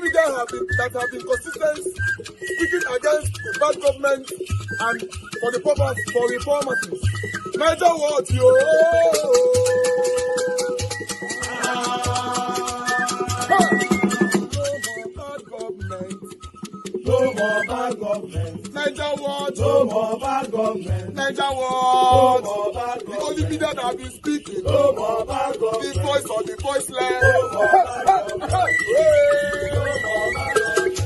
media that have been consistent speaking against the bad government and for the purpose for reformers. Major what yo? No more bad government. Niger what? No more bad government. Niger what? No more bad government. The only media that have been speaking. No more bad government. The voice of the voiceless. No more bad government. No more bad government.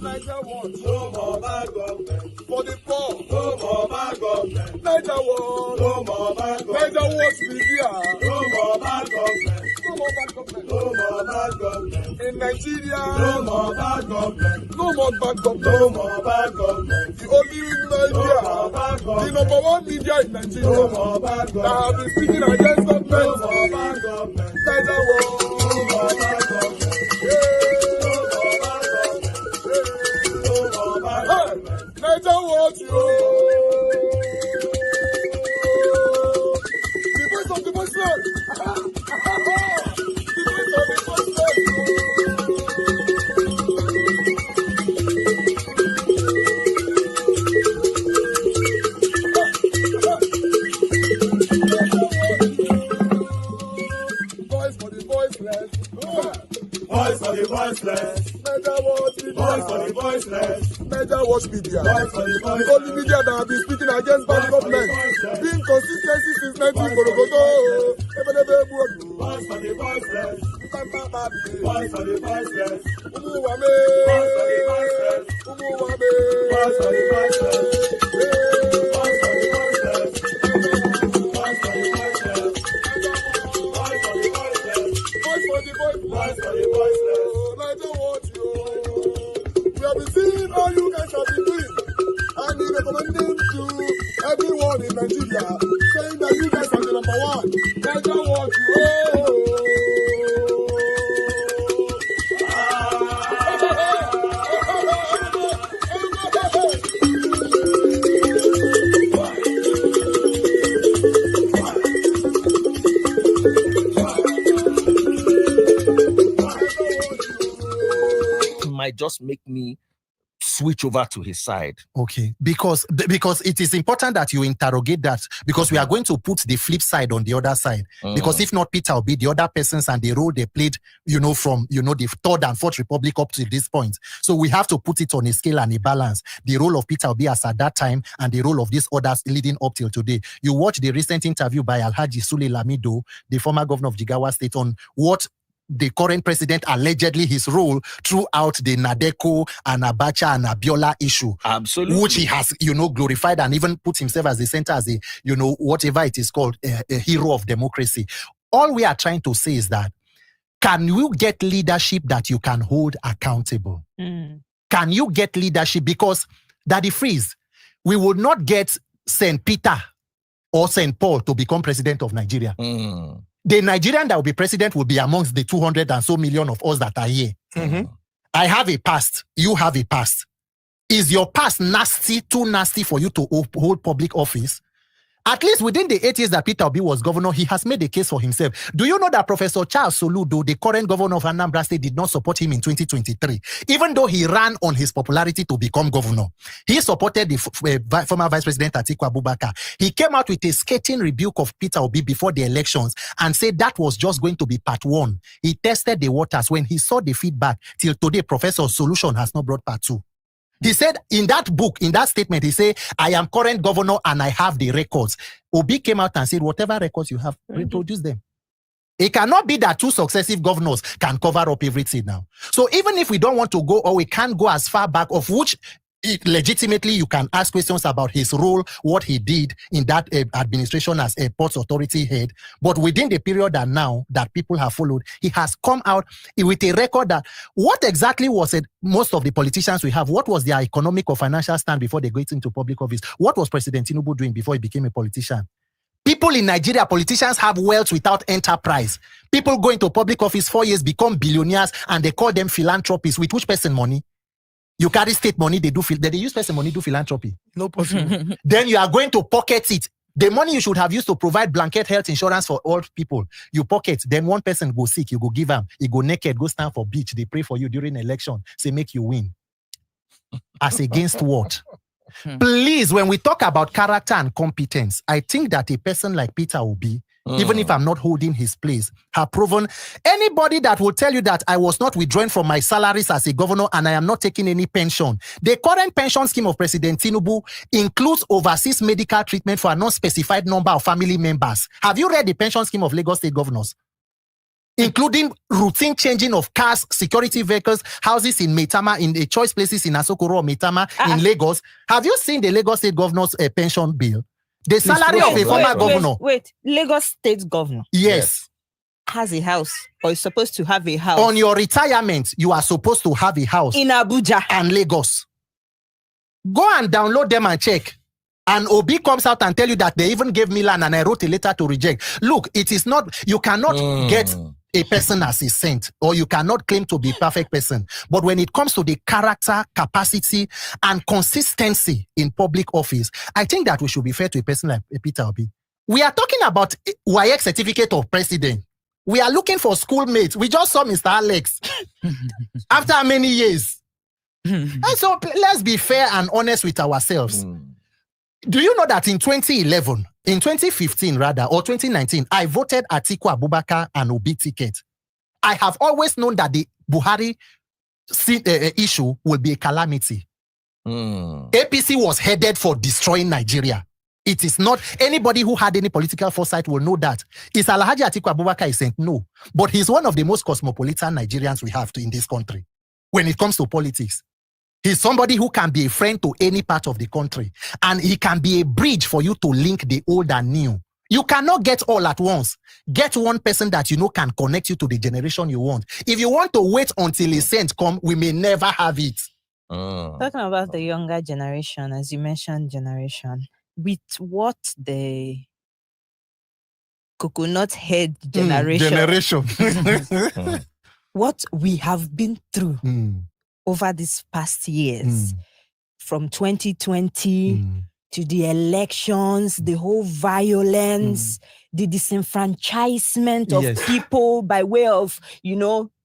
Niger what? No more bad government. For the poor. No more bad government. Niger what? No more bad government. Niger what media? No more bad government. No more bad government. No more bad government. In Nigeria. No more bad government. No more bad government. No more bad government. The only media. No more bad government. The number one media in Nigeria. No more bad government. That have been speaking against government. No more bad government. Niger what? No more bad government. Niger what you? The voice of the voiceless. The voice of the voiceless. Voice for the voiceless. Voice for the voiceless. Niger what media? Voice for the voiceless. Niger watch media. The only media that have been speaking against bad government. Being consistency since 1944. Voice for the voiceless. Voice for the voiceless. Umuwame. Voice for the voiceless. Umuwame. Voice for the voiceless. Voice for the voiceless. Voice for the voiceless. Voice for the voiceless. Voice for the voiceless. Voice for the voiceless. Niger watch you. We have been seeing all you guys have been doing, and he recommending to everyone in Nigeria, saying that you guys are the number one. Niger what you? Might just make me switch over to his side. Okay, because it is important that you interrogate that, because we are going to put the flip side on the other side. Because if not Peter Obi, the other persons and the role they played, from the Third and Fourth Republic up to this point. So we have to put it on a scale and a balance. The role of Peter Obi as at that time and the role of these others leading up till today. You watch the recent interview by Alhaji Sule Lamido, the former governor of Jigawa State, on what the current president allegedly his role throughout the Nadeko and Abacha and Abiola issue. Absolutely. Which he has, glorified and even put himself as the center, as a, whatever it is called, a hero of democracy. All we are trying to say is that, can you get leadership that you can hold accountable? Can you get leadership? Because, Daddy Freeze, we would not get St. Peter or St. Paul to become president of Nigeria. The Nigerian that will be president will be amongst the 200 and so million of us that are here. I have a past. You have a past. Is your past nasty, too nasty for you to hold public office? At least within the 8 years that Peter Obi was governor, he has made a case for himself. Do you know that Professor Charles Soludo, the current governor of Anambra State, did not support him in 2023, even though he ran on his popularity to become governor? He supported the former Vice President Atiku Abubakar. He came out with a scathing rebuke of Peter Obi before the elections and said that was just going to be part one. He tested the waters. When he saw the feedback, till today, Professor's solution has not brought part two. He said in that book, in that statement, he said, I am current governor and I have the records. Obi came out and said, whatever records you have, reproduce them. It cannot be that two successive governors can cover up everything now. So even if we don't want to go, or we can't go as far back, of which legitimately you can ask questions about his role, what he did in that administration as a ports authority head. But within the period that now that people have followed, he has come out with a record that what exactly was it? Most of the politicians we have, what was their economic or financial stand before they got into public office? What was President Tinubu doing before he became a politician? People in Nigeria, politicians have wealth without enterprise. People go into public office 4 years, become billionaires, and they call them philanthropists. With which person money? You carry state money, they use person money do philanthropy. No possible. Then you are going to pocket it. The money you should have used to provide blanket health insurance for all people, you pocket. Then one person go sick, you go give him. He go naked, go stand for beach. They pray for you during election. Say make you win. As against what? Please, when we talk about character and competence, I think that a person like Peter Obi, even if I'm not holding his place, have proven anybody that will tell you that I was not withdrawing from my salaries as a governor and I am not taking any pension. The current pension scheme of President Tinubu includes overseas medical treatment for a non-specified number of family members. Have you read the pension scheme of Lagos State governors? Including routine changing of cars, security vehicles, houses in Maitama, in the choice places in Asokoro or Maitama, in Lagos. Have you seen the Lagos State governor's pension bill? The salary of a former governor. Wait, Lagos State governor? Yes. Has a house or is supposed to have a house. On your retirement, you are supposed to have a house. In Abuja. And Lagos. Go and download them and check. And Obi comes out and tell you that they even gave me land and I wrote a letter to reject. Look, it is not, you cannot get a person as a saint, or you cannot claim to be a perfect person. But when it comes to the character, capacity, and consistency in public office, I think that we should be fair to a person like Peter Obi. We are talking about YX certificate of president. We are looking for schoolmates. We just saw Mr. Alex after many years. And so let's be fair and honest with ourselves. Do you know that in 2015 rather, or 2019, I voted Atiku Abubakar and Obi ticket. I have always known that the Buhari issue will be a calamity. APC was headed for destroying Nigeria. It is not, anybody who had any political foresight will know that. Is Alhaji Atiku Abubakar a saint? No. But he's one of the most cosmopolitan Nigerians we have in this country when it comes to politics. He's somebody who can be a friend to any part of the country. And he can be a bridge for you to link the old and new. You cannot get all at once. Get one person that you know can connect you to the generation you want. If you want to wait until a saint come, we may never have it. Talking about the younger generation, as you mentioned, generation, with what the coconut head generation. What we have been through over these past years, from 2020 to the elections, the whole violence, the disenfranchisement of people by way of,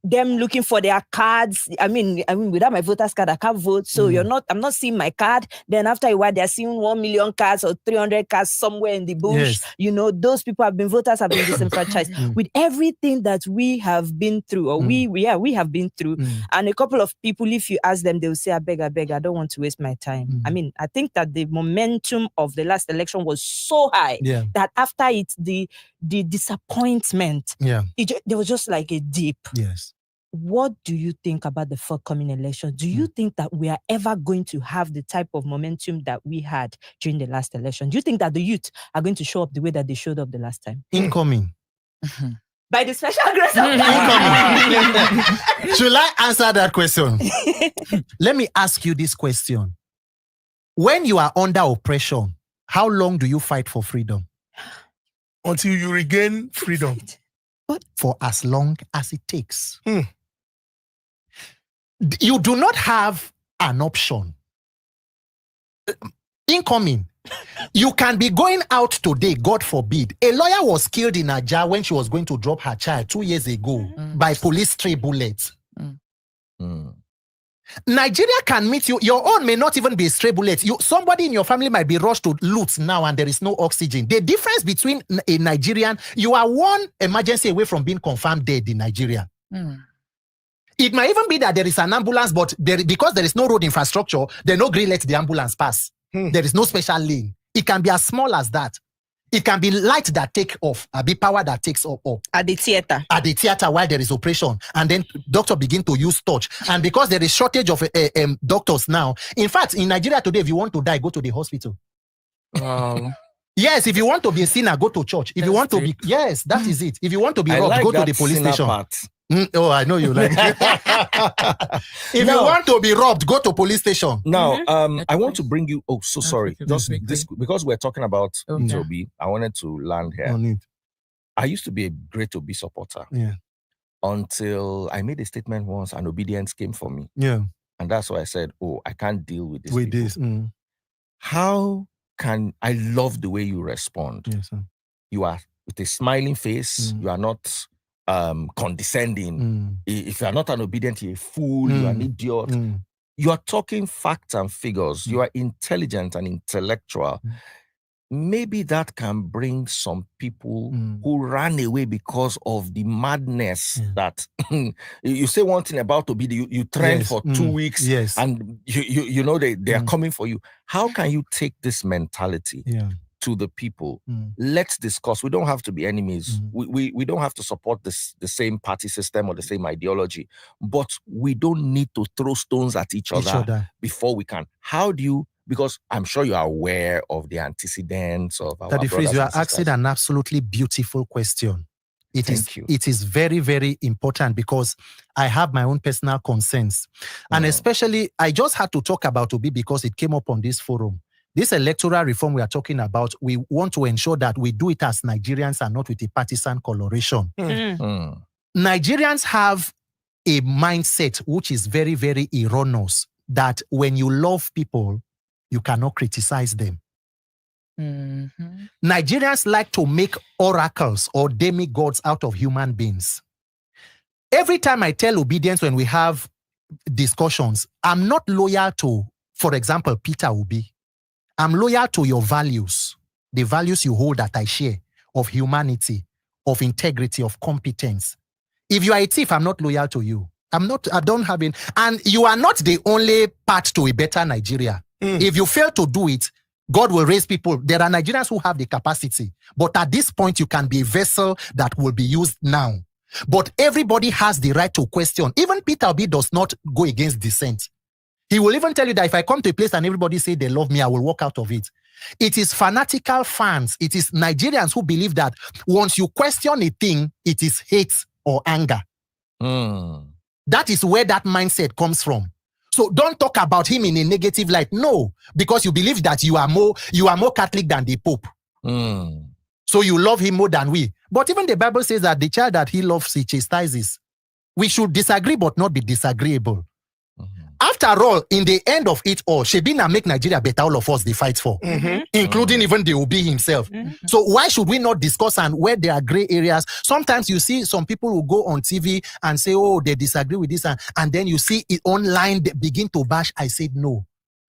them looking for their cards. I mean, without my voter's card, I can't vote. So I'm not seeing my card. Then after a while, they're seeing 1 million cards or 300 cards somewhere in the bush. Yes. Those people voters have been disenfranchised. With everything that we have been through, or we have been through. And a couple of people, if you ask them, they'll say, I beg, I don't want to waste my time. I mean, I think that the momentum of the last election was so high that after it, the disappointment, there was just like a dip. Yes. What do you think about the forthcoming election? Do you think that we are ever going to have the type of momentum that we had during the last election? Do you think that the youth are going to show up the way that they showed up the last time? Incoming. By the special grace of God. Should I answer that question? Let me ask you this question. When you are under oppression, how long do you fight for freedom? Until you regain freedom. But for as long as it takes. You do not have an option. Incoming. You can be going out today, God forbid. A lawyer was killed in Ajah when she was going to drop her child 2 years ago by police stray bullets. Nigeria can meet you. Your own may not even be a stray bullet. Somebody in your family might be rushed to loot now and there is no oxygen. The difference between a Nigerian, you are one emergency away from being confirmed dead in Nigeria. It might even be that there is an ambulance, but because there is no road infrastructure, they no green let the ambulance pass. There is no special lane. It can be as small as that. It can be light that take off, a big power that takes off. At the theater. At the theater while there is operation. And then doctor begin to use touch. And because there is shortage of doctors now, in fact, in Nigeria today, if you want to die, go to the hospital. Wow. Yes, if you want to be a sinner, go to church. If you want to be, yes, that is it. If you want to be robbed, go to the police station. Oh, I know you like it. If you want to be robbed, go to police station. Now, I want to bring you. Oh, so sorry. Just this because we're talking about Obi. I wanted to land here. I used to be a great Obi supporter. Yeah. Until I made a statement once, and obedience came for me. Yeah. And that's why I said, I can't deal with this. With this. How can I love the way you respond? Yes, sir. You are with a smiling face. You are not condescending. If you are not an obedient, you're a fool. You are an idiot. You are talking facts and figures. You are intelligent and intellectual. Maybe that can bring some people who ran away because of the madness that you say one thing about Obidi, you train for 2 weeks, and you know they are coming for you. How can you take this mentality to the people? Let's discuss. We don't have to be enemies. We don't have to support the same party system or the same ideology, but we don't need to throw stones at each other before we can. How do you? Because I'm sure you are aware of the antecedents of our brothers. You are asking an absolutely beautiful question. It is very, very important because I have my own personal concerns. And especially, I just had to talk about Obi because it came up on this forum. This electoral reform we are talking about, we want to ensure that we do it as Nigerians and not with a partisan coloration. Nigerians have a mindset which is very, very erroneous, that when you love people, you cannot criticize them. Nigerians like to make oracles or demigods out of human beings. Every time I tell obedience when we have discussions, I'm not loyal to, for example, Peter Obi. I'm loyal to your values, the values you hold that I share, of humanity, of integrity, of competence. If you are a thief, I'm not loyal to you. I don't have it. And you are not the only path to a better Nigeria. If you fail to do it, God will raise people. There are Nigerians who have the capacity. But at this point, you can be a vessel that will be used now. But everybody has the right to question. Even Peter Obi does not go against dissent. He will even tell you that if I come to a place and everybody say they love me, I will walk out of it. It is fanatical fans. It is Nigerians who believe that once you question a thing, it is hate or anger. That is where that mindset comes from. So don't talk about him in a negative light. No, because you believe that you are more Catholic than the Pope. So you love him more than we. But even the Bible says that the child that he loves, he chastises. We should disagree but not be disagreeable. After all, in the end of it all, Shebina make Nigeria better, all of us they fight for, including even the Obi himself. So why should we not discuss and where there are gray areas? Sometimes you see some people who go on TV and say, they disagree with this, and then you see it online, they begin to bash. I said, no.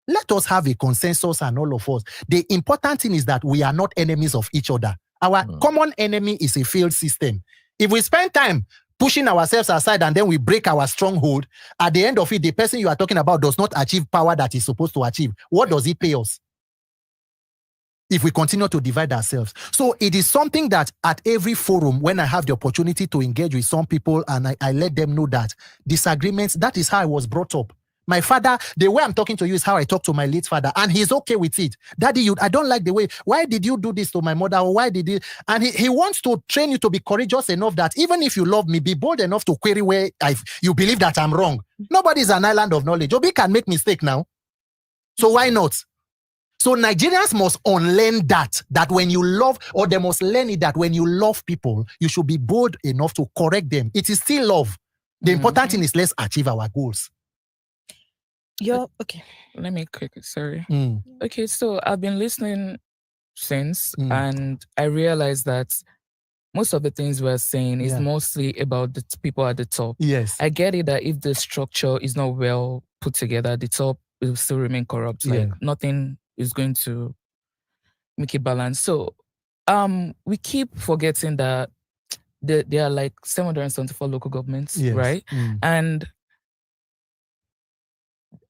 Let us have a consensus and all of us. The important thing is that we are not enemies of each other. Our common enemy is a failed system. If we spend time pushing ourselves aside and then we break our stronghold, at the end of it, the person you are talking about does not achieve power that he's supposed to achieve. What does he pay us if we continue to divide ourselves? So it is something that at every forum, when I have the opportunity to engage with some people and I let them know that disagreements, that is how I was brought up. My father, the way I'm talking to you is how I talk to my late father, and he's okay with it. Daddy, I don't like the way, why did you do this to my mother? Or why did he? And he wants to train you to be courageous enough that even if you love me, be bold enough to query where you believe that I'm wrong. Nobody's an island of knowledge. Obi can make mistake now. So why not? So Nigerians must unlearn that when you love, or they must learn it that when you love people, you should be bold enough to correct them. It is still love. The important thing is let's achieve our goals. Okay. Let me quick. Sorry. Okay, so I've been listening since, and I realized that most of the things we're saying is mostly about the people at the top. Yes, I get it that if the structure is not well put together, the top will still remain corrupt. Like nothing is going to make it balanced. So, we keep forgetting that there are like 774 local governments, right? And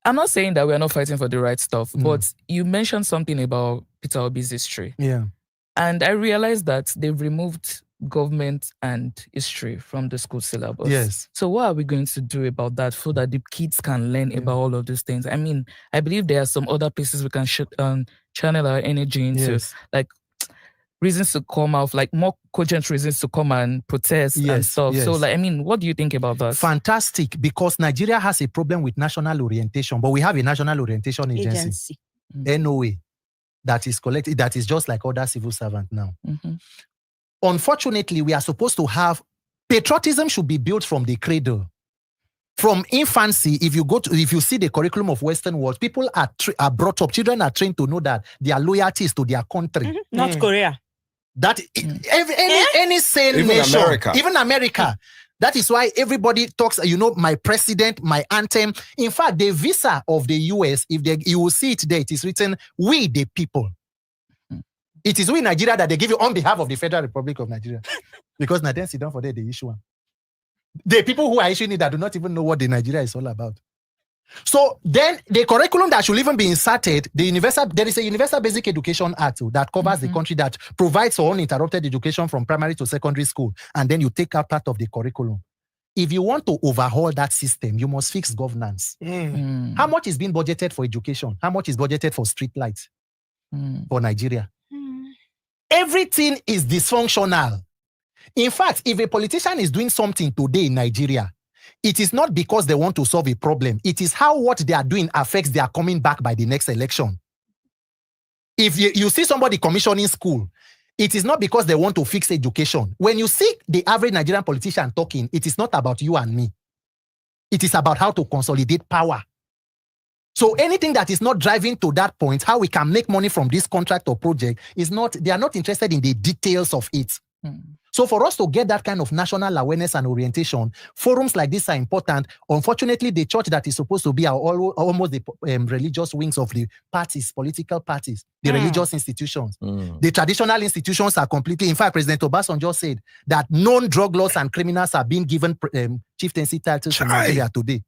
I'm not saying that we're not fighting for the right stuff, but you mentioned something about Peter Obi's history. Yeah. And I realized that they've removed government and history from the school syllabus. Yes. So what are we going to do about that so that the kids can learn about all of these things? I mean, I believe there are some other places we can channel our energy into, like reasons to come out, like more cogent reasons to come and protest and stuff. So, like, I mean, what do you think about that? Fantastic, because Nigeria has a problem with national orientation, but we have a national orientation agency. NOA, that is collected, that is just like other civil servants now. Unfortunately, we are supposed to have, patriotism should be built from the cradle. From infancy, if you see the curriculum of Western world, people are brought up, children are trained to know that their loyalty is to their country. North Korea. That any sane even nation, even America. That is why everybody talks, my president, my anthem. In fact, the visa of the US, you will see it there, it is written, we the people. It is we in Nigeria that they give you on behalf of the Federal Republic of Nigeria. Because Nigerians sit down for that, they issue one. The people who are issuing it that do not even know what the Nigeria is all about. So then the curriculum that should even be inserted, there is a Universal Basic Education Act that covers the country, that provides for uninterrupted education from primary to secondary school. And then you take out part of the curriculum. If you want to overhaul that system, you must fix governance. How much is being budgeted for education? How much is budgeted for street lights for Nigeria? Everything is dysfunctional. In fact, if a politician is doing something today in Nigeria, it is not because they want to solve a problem. It is how what they are doing affects their coming back by the next election. If you see somebody commissioning school, it is not because they want to fix education. When you see the average Nigerian politician talking, it is not about you and me. It is about how to consolidate power. So anything that is not driving to that point, how we can make money from this contract or project, they are not interested in the details of it. So for us to get that kind of national awareness and orientation, forums like this are important. Unfortunately, the church that is supposed to be almost the religious wings of the parties, political parties, the religious institutions. The traditional institutions are completely, in fact, President Obasanjo said that known drug lords and criminals are being given chieftaincy titles in Nigeria today.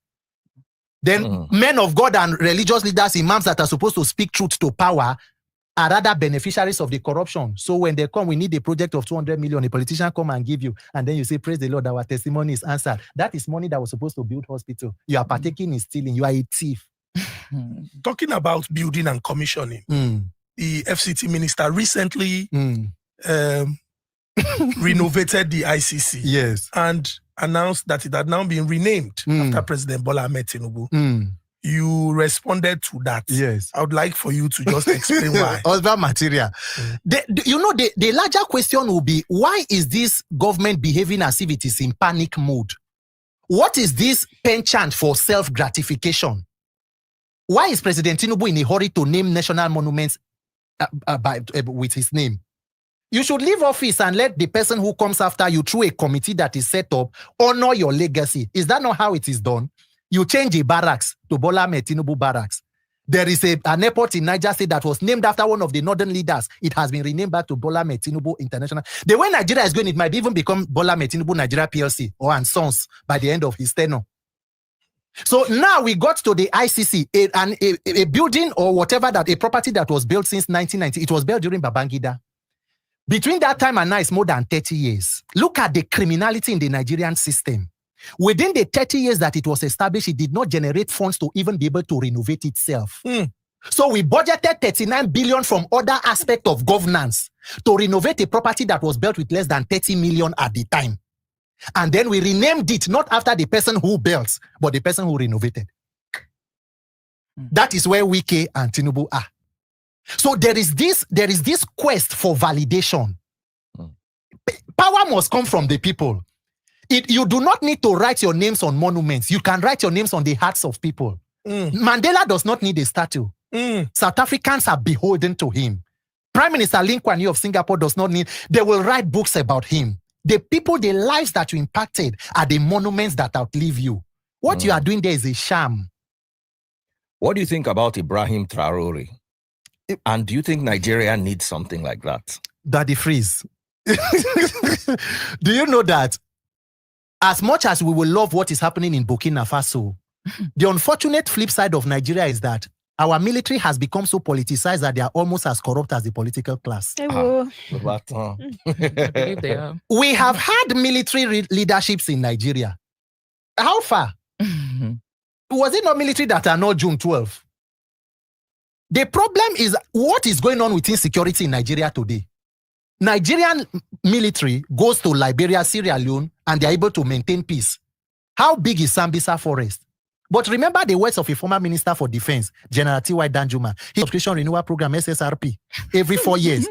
Then men of God and religious leaders, imams that are supposed to speak truth to power, are rather beneficiaries of the corruption. So when they come, we need a project of 200 million, a politician come and give you, and then you say, praise the Lord, our testimony is answered. That is money that was supposed to build hospital. You are partaking in stealing. You are a thief. Talking about building and commissioning, the FCT minister recently renovated the ICC. Yes. And announced that it had now been renamed after President Bola Ahmed Tinubu. You responded to that. Yes. I would like for you to just explain why. Other material. The larger question will be, why is this government behaving as if it is in panic mode? What is this penchant for self-gratification? Why is President Tinubu in a hurry to name national monuments with his name? You should leave office and let the person who comes after you through a committee that is set up honor your legacy. Is that not how it is done? You change a barracks to Bola Ahmed Tinubu barracks. There is an airport in Niger State that was named after one of the northern leaders. It has been renamed back to Bola Ahmed Tinubu International. The way Nigeria is going, it might even become Bola Ahmed Tinubu Nigeria PLC or and Sons by the end of his tenure. So now we got to the ICC, a building or whatever, that a property that was built since 1990. It was built during Babangida. Between that time and now, it's more than 30 years. Look at the criminality in the Nigerian system. Within the 30 years that it was established, it did not generate funds to even be able to renovate itself. So we budgeted 39 billion from other aspects of governance to renovate a property that was built with less than 30 million at the time. And then we renamed it not after the person who built, but the person who renovated. That is where Wike and Tinubu are. So there is this quest for validation. Power must come from the people. You do not need to write your names on monuments. You can write your names on the hearts of people. Mandela does not need a statue. South Africans are beholden to him. Prime Minister Lee Kuan Yew of Singapore does not need. They will write books about him. The people, the lives that you impacted are the monuments that outlive you. What you are doing there is a sham. What do you think about Ibrahim Traore? And do you think Nigeria needs something like that? Daddy Freeze. Do you know that as much as we will love what is happening in Burkina Faso, the unfortunate flip side of Nigeria is that our military has become so politicized that they are almost as corrupt as the political class. I believe they are. We have had military leaderships in Nigeria. How far? Was it not military that are not June 12? The problem is what is going on with insecurity in Nigeria today. Nigerian military goes to Liberia, Sierra Leone, and they are able to maintain peace. How big is Sambisa Forest? But remember the words of a former minister for defense, General T.Y. Danjuma. His subscription renewal program, SSRP, every 4 years.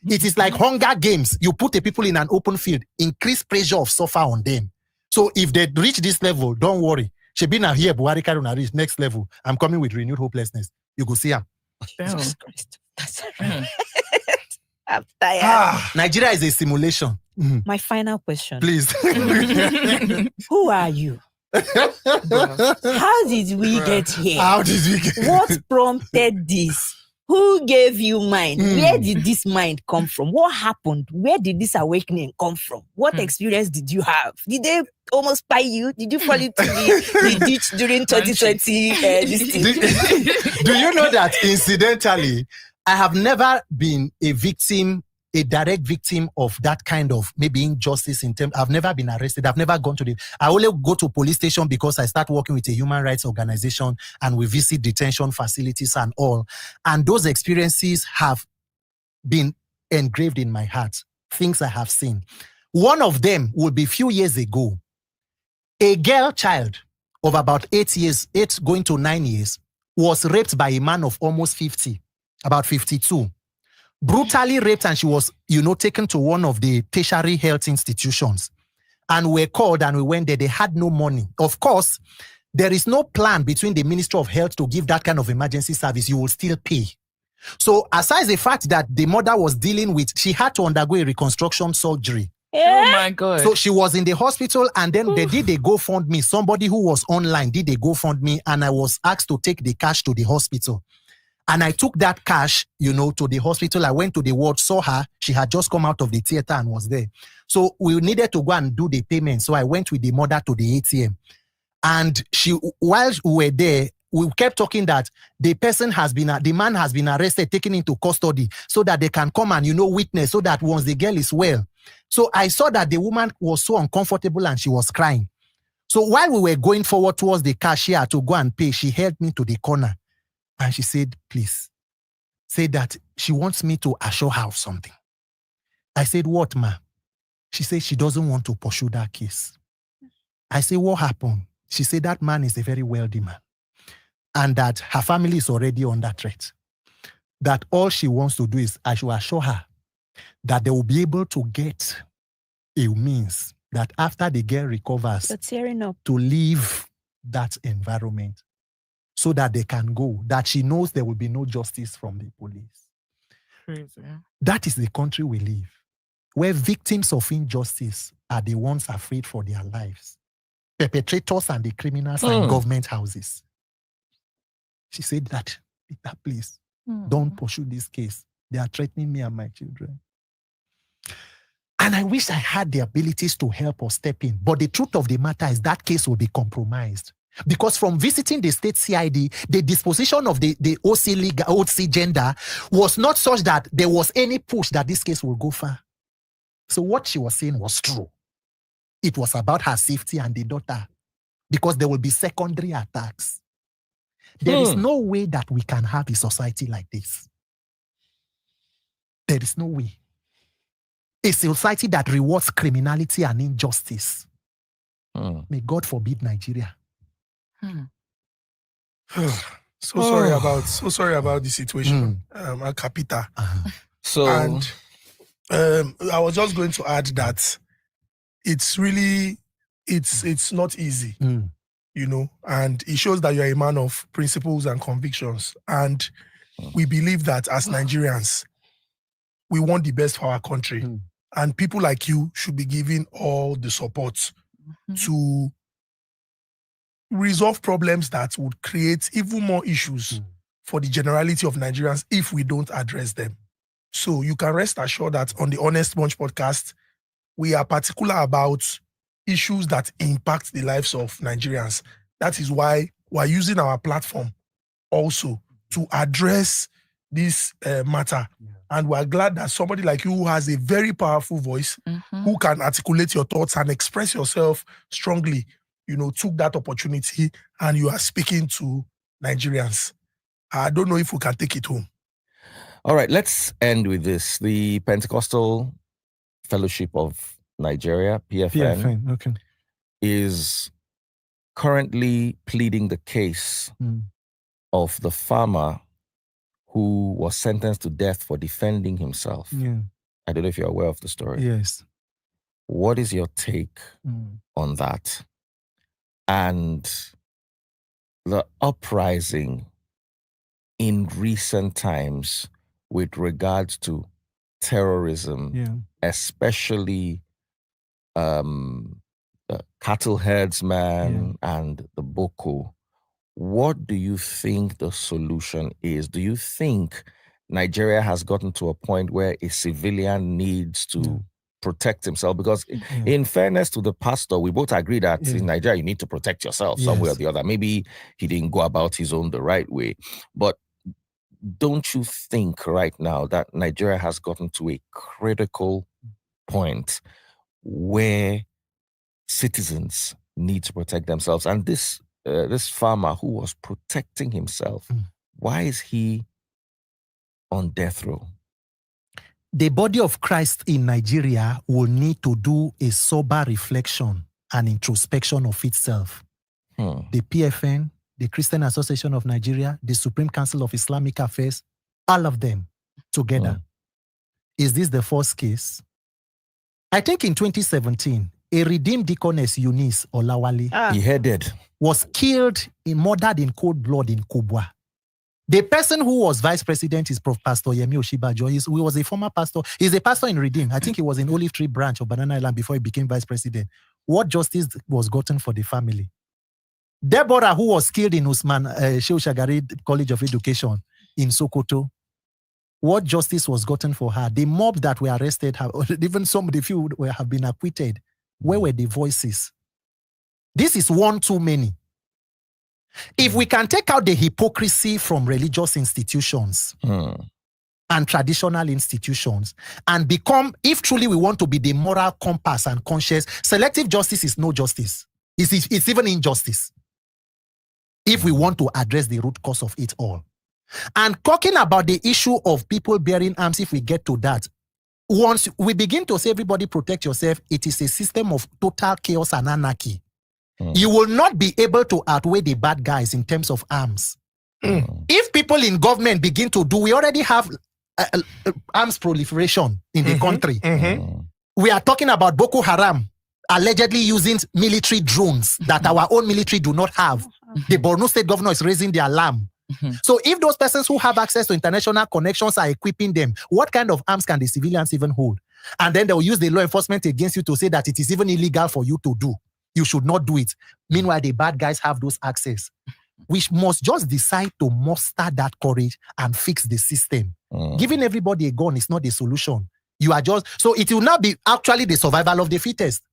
It is like Hunger Games. You put the people in an open field, increase pressure of suffer on them. So if they reach this level, don't worry. She been here, Buhari carry on reach next level. I'm coming with renewed hopelessness. You go see him. Jesus Christ. I'm tired. Nigeria is a simulation. My final question. Please. Who are you? How did we get here? How did we get here? What prompted this? Who gave you mind? Where did this mind come from? What happened? Where did this awakening come from? What experience did you have? Did they almost spy you? Did you fall into the ditch during 2020? Do you know that incidentally, I have never been a victim, a direct victim of that kind of maybe injustice in terms. I've never been arrested. I've never gone to I only go to police station because I start working with a human rights organization and we visit detention facilities and all. And those experiences have been engraved in my heart. Things I have seen. One of them would be a few years ago. A girl child of about 8 going to 9 years, was raped by a man of almost 50, about 52. Brutally raped, and she was, taken to one of the tertiary health institutions. And we were called and we went there. They had no money. Of course, there is no plan between the Ministry of Health to give that kind of emergency service. You will still pay. So aside the fact that the mother was dealing with, she had to undergo a reconstruction surgery. Oh my God. So she was in the hospital, and then they did a GoFundMe. Somebody who was online did a GoFundMe, and I was asked to take the cash to the hospital. And I took that cash, to the hospital. I went to the ward, saw her. She had just come out of the theater and was there. So we needed to go and do the payment. So I went with the mother to the ATM. And while we were there, we kept talking that the man has been arrested, taken into custody so that they can come and, witness, so that once the girl is well. So I saw that the woman was so uncomfortable and she was crying. So while we were going forward towards the cashier to go and pay, she held me to the corner and she said, please, say that she wants me to assure her of something. I said, what, ma? She said she doesn't want to pursue that case. I said, what happened? She said that man is a very wealthy man and that her family is already under threat. That all she wants to do is I should assure her that they will be able to get a means that after the girl recovers to leave that environment so that they can go, that she knows there will be no justice from the police. Crazy. That is the country we live, where victims of injustice are the ones afraid for their lives. Perpetrators and the criminals are in government houses. She said that, Peter, please, don't pursue this case. They are threatening me and my children. And I wish I had the abilities to help or step in. But the truth of the matter is that case will be compromised. Because from visiting the state CID, the disposition of the OC gender was not such that there was any push that this case will go far. So what she was saying was true. It was about her safety and the daughter. Because there will be secondary attacks. There is no way that we can have a society like this. There is no way. A society that rewards criminality and injustice. May God forbid Nigeria. Sorry about the situation, Capita. So, and I was just going to add that it's really, it's not easy, and it shows that you're a man of principles and convictions. And we believe that as Nigerians, we want the best for our country. And people like you should be given all the support to resolve problems that would create even more issues for the generality of Nigerians if we don't address them. So you can rest assured that on the Honest Bunch podcast, we are particular about issues that impact the lives of Nigerians. That is why we're using our platform also to address this matter. And we're glad that somebody like you who has a very powerful voice, who can articulate your thoughts and express yourself strongly, took that opportunity and you are speaking to Nigerians. I don't know if we can take it home. All right, let's end with this. The Pentecostal Fellowship of Nigeria, PFN, is currently pleading the case of the farmer who was sentenced to death for defending himself. I don't know if you're aware of the story. Yes. What is your take on that? And the uprising in recent times with regards to terrorism, especially the cattle herdsman and the Boko, what do you think the solution is? Do you think Nigeria has gotten to a point where a civilian needs to protect himself? Because in fairness to the pastor, we both agree that in Nigeria, you need to protect yourself some way or the other. Maybe he didn't go about his own the right way. But don't you think right now that Nigeria has gotten to a critical point where citizens need to protect themselves? And this farmer who was protecting himself, why is he on death row? The body of Christ in Nigeria will need to do a sober reflection and introspection of itself. The PFN, the Christian Association of Nigeria, the Supreme Council of Islamic Affairs, all of them together. Is this the first case? I think in 2017, a redeemed deaconess, Eunice Olawale, beheaded, was killed, murdered in cold blood in Kubwa. The person who was vice president is Pastor Yemi Oshibajo. He was a former pastor. He's a pastor in Redeem. I think he was in Olive Tree branch of Banana Island before he became vice president. What justice was gotten for the family? Deborah, who was killed in Usman Shehu Shagari College of Education in Sokoto, what justice was gotten for her? The mob that were arrested, even some of the few have been acquitted. Where were the voices? This is one too many. If we can take out the hypocrisy from religious institutions and traditional institutions and become, if truly we want to be the moral compass and conscious, selective justice is no justice. It's even injustice. If we want to address the root cause of it all. And talking about the issue of people bearing arms, if we get to that, once we begin to say everybody protect yourself, it is a system of total chaos and anarchy. You will not be able to outweigh the bad guys in terms of arms. If people in government begin to do, we already have arms proliferation in the country. We are talking about Boko Haram allegedly using military drones that our own military do not have. The Borno State governor is raising the alarm. So if those persons who have access to international connections are equipping them, what kind of arms can the civilians even hold? And then they'll use the law enforcement against you to say that it is even illegal for you to do. You should not do it. Meanwhile, the bad guys have those access. We must just decide to muster that courage and fix the system. Giving everybody a gun is not the solution. You are just, so it will not be actually the survival of the fittest.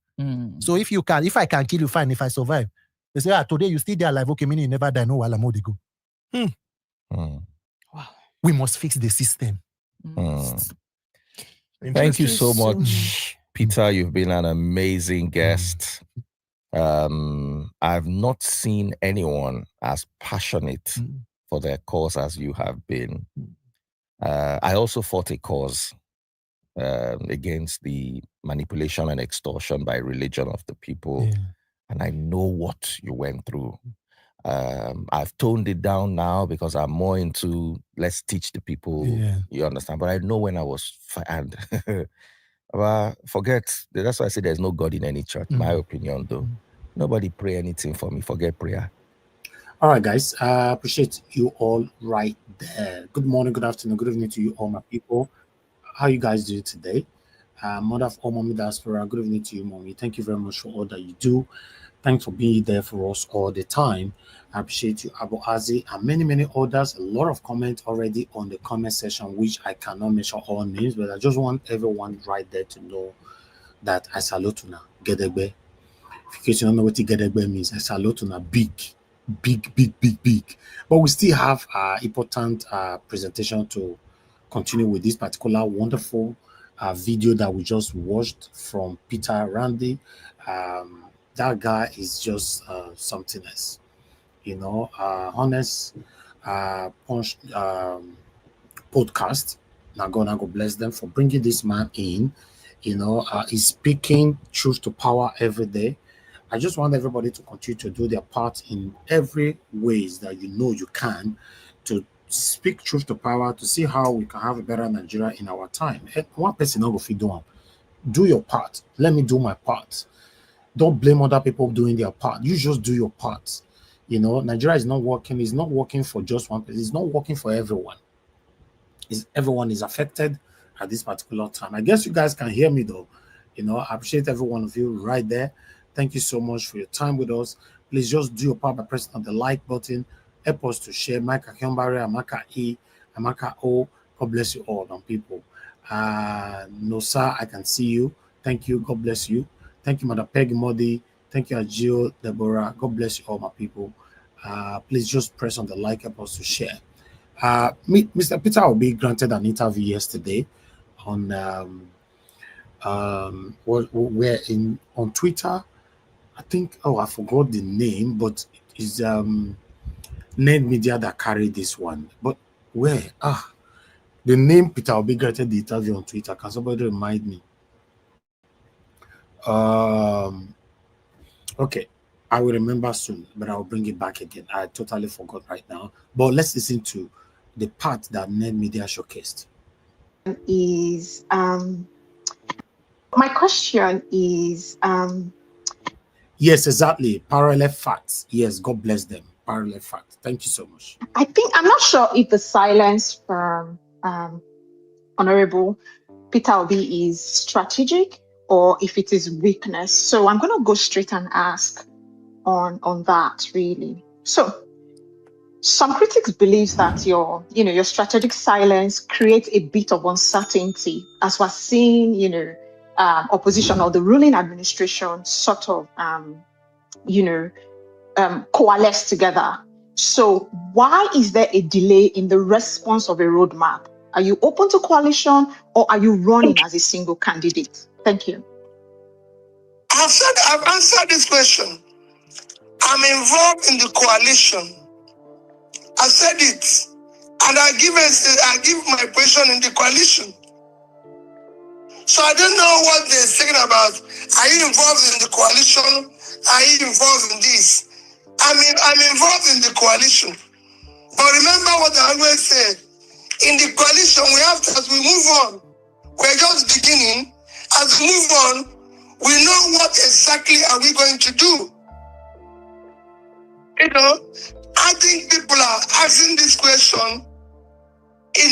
So if I can kill you, fine. If I survive, they say, today you still there alive. Okay, meaning you never die. No, while I'm go. Wow. We must fix the system. Thank you so much, Peter. You've been an amazing guest. I've not seen anyone as passionate for their cause as you have been. I also fought a cause against the manipulation and extortion by religion of the people. And I know what you went through. I've toned it down now because I'm more into let's teach the people, you understand. But I know when I was, and forget, that's why I say there's no God in any church, my opinion though. Nobody pray anything for me, forget prayer. All right, guys, I appreciate you all right there. Good morning, good afternoon, good evening to you all, my people. How you guys doing today? Mother of all Mommy Diaspora, good evening to you, Mommy. Thank you very much for all that you do. Thanks for being there for us all the time. I appreciate you, Abu Azi, and many, many others. A lot of comments already on the comment section, which I cannot mention all names, but I just want everyone right there to know that I salute you now. Gedegbe. In case you don't know what Gedegbe means, I salute you now. Big. But we still have important presentation to continue with this particular wonderful video that we just watched from Peter Randy. That guy is just something else, you know. Honest podcast. Now God bless them for bringing this man in. You know, he's speaking truth to power every day. I just want everybody to continue to do their part in every ways that you know you can to speak truth to power, to see how we can have a better Nigeria in our time. One person not go fit do one. Do your part. Let me do my part. Don't blame other people doing their part. You just do your part. You know, Nigeria is not working. It's not working for just one person. It's not working for everyone. Everyone is affected at this particular time. I guess you guys can hear me though. You know, I appreciate every one of you right there. Thank you so much for your time with us. Please just do your part by pressing on the like button. Help us to share. Micah Kyombare, Amaka E, Amaka O. God bless you all, people. No, sir, I can see you. Thank you. God bless you. Thank you, Mother Peggy Modi. Thank you, Ajio, Deborah. God bless you all, my people. Please just press on the like, help us to share. Mr. Peter Obi granted an interview yesterday on where on Twitter. I think, I forgot the name, but it's Ned Media that carried this one. But where? The name Peter Obi granted the interview on Twitter. Can somebody remind me? Okay, I will remember soon, but I'll bring it back again. I totally forgot right now. But let's listen to the part that Ned Media showcased. Is my question is yes, exactly, parallel facts. Yes, God bless them. Parallel facts. Thank you so much. I think I'm not sure if the silence from Honorable Peter Obi is strategic or if it is weakness. So I'm going to go straight and ask on that really. So some critics believe that your strategic silence creates a bit of uncertainty, as we're seeing, opposition or the ruling administration sort of, coalesce together. So why is there a delay in the response of a roadmap? Are you open to coalition or are you running as a single candidate? Thank you. I've answered this question. I'm involved in the coalition. I said it, and I give my position in the coalition. So I don't know what they're saying about. Are you involved in the coalition? Are you involved in this? I'm involved in the coalition. But remember what I always say. In the coalition, we have to, as we move on, we're just beginning. As we move on, we know what exactly are we going to do. I think people are asking this question, in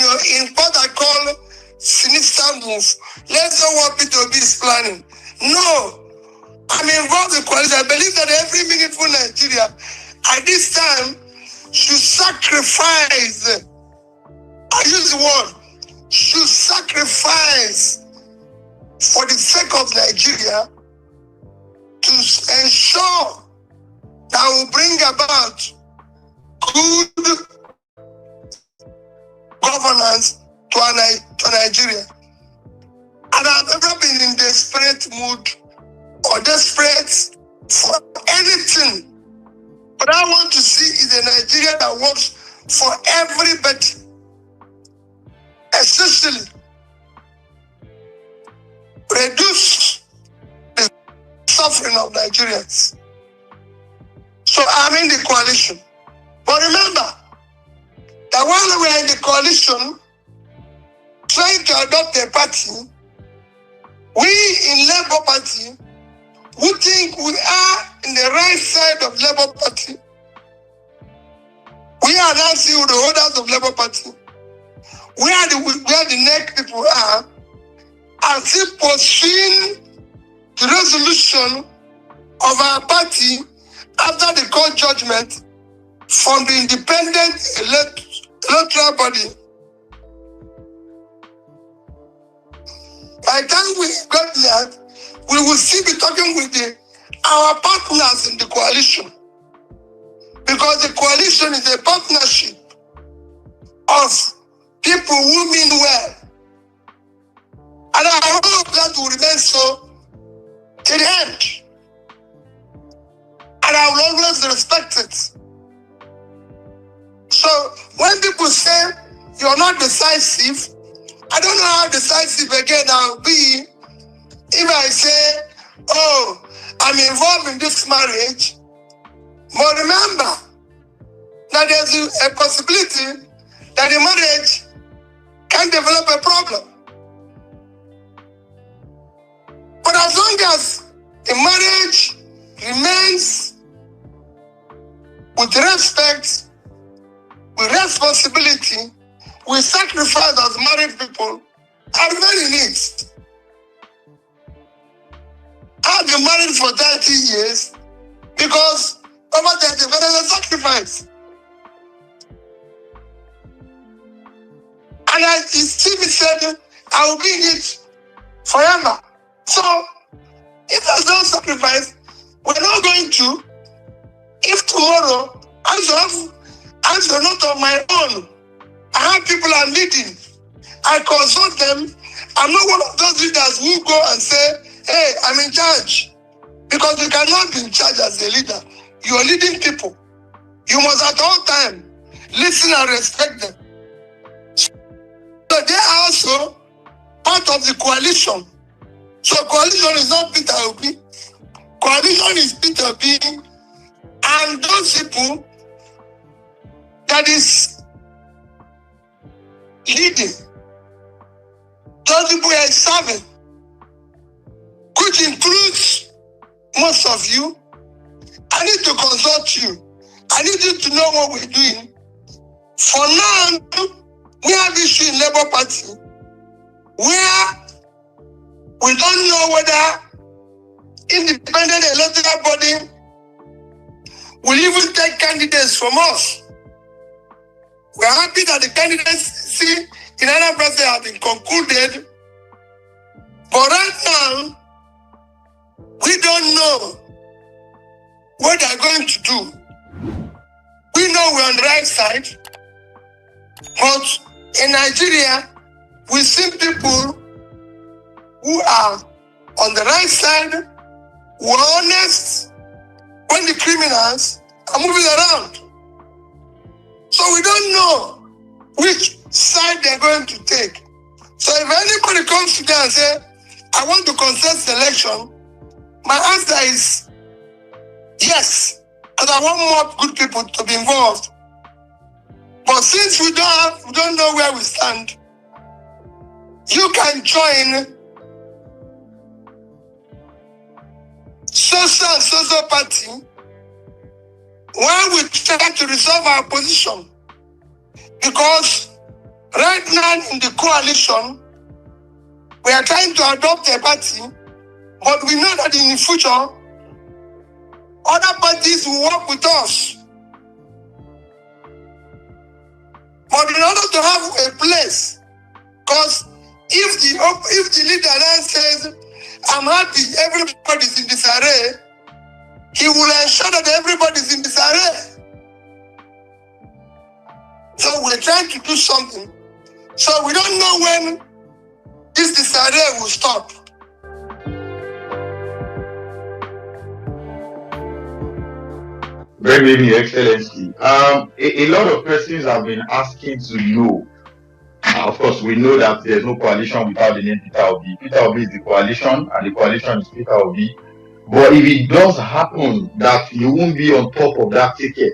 what I call sinister move. Let's know what Peter Obi is planning. No, I'm involved in coalition. I believe that every meaningful Nigeria at this time should sacrifice. I use the word, should sacrifice for the sake of Nigeria to ensure that will bring about good governance to Nigeria. And I've never been in desperate mood or desperate for anything. What I want to see is a Nigeria that works for everybody, especially reduce the suffering of Nigerians. So I'm in the coalition. But remember that while we are in the coalition, trying to adopt a party, we in Labour Party, who think we are in the right side of Labour Party, we are announcing the holders of Labour Party, where the next people are still pursuing the resolution of our party after the court judgment from the independent electoral body. By the time we got there, we will still be talking with our partners in the coalition. Because the coalition is a partnership of people who mean well. And I hope that will remain so till the end. And I will always respect it. So when people say you're not decisive, I don't know how decisive again I'll be if I say, oh, I'm involved in this marriage. But remember that there's a possibility that the marriage can develop a problem. But as long as the marriage remains with with respect, with responsibility, with sacrifice as married people, are very neat. I've been married for 30 years because over 30 years there's a sacrifice. And I Stevie said, I will be in it forever. So, if there's no sacrifice, we're not going to. If tomorrow I should not of my own, I have people I'm leading, I consult them. I'm not one of those leaders who go and say, hey, I'm in charge. Because you cannot be in charge as a leader. You are leading people. You must at all times listen and respect them. So they are also part of the coalition. So coalition is not Peter Obi. Coalition is Peter Obi and those people that is leading. Those people are serving, which includes most of you. I need to consult you. I need you to know what we're doing. For now, we have issue in Labour Party where we don't know whether independent electoral body will even take candidates from us. We are happy that the candidacy in other places have been concluded, but right now, we don't know what they are going to do. We know we're on the right side, but in Nigeria, we see people who are on the right side, who are honest, when the criminals are moving around. So we don't know which side they're going to take. So if anybody comes to them and say, I want to contest the election, my answer is yes, because I want more good people to be involved. But since we don't know where we stand, you can join social party while we try to resolve our position. Because right now in the coalition, we are trying to adopt a party, but we know that in the future, other parties will work with us. But in order to have a place, because if the leader then says, I'm happy everybody's in disarray, he will ensure that everybody's in disarray. So we're trying to do something. So we don't know when this disarray will stop. Very good, Your Excellency. A lot of persons have been asking to know. Of course, we know that there's no coalition without the name Peter Obi. Peter Obi is the coalition, and the coalition is Peter Obi. But if it does happen that you won't be on top of that ticket,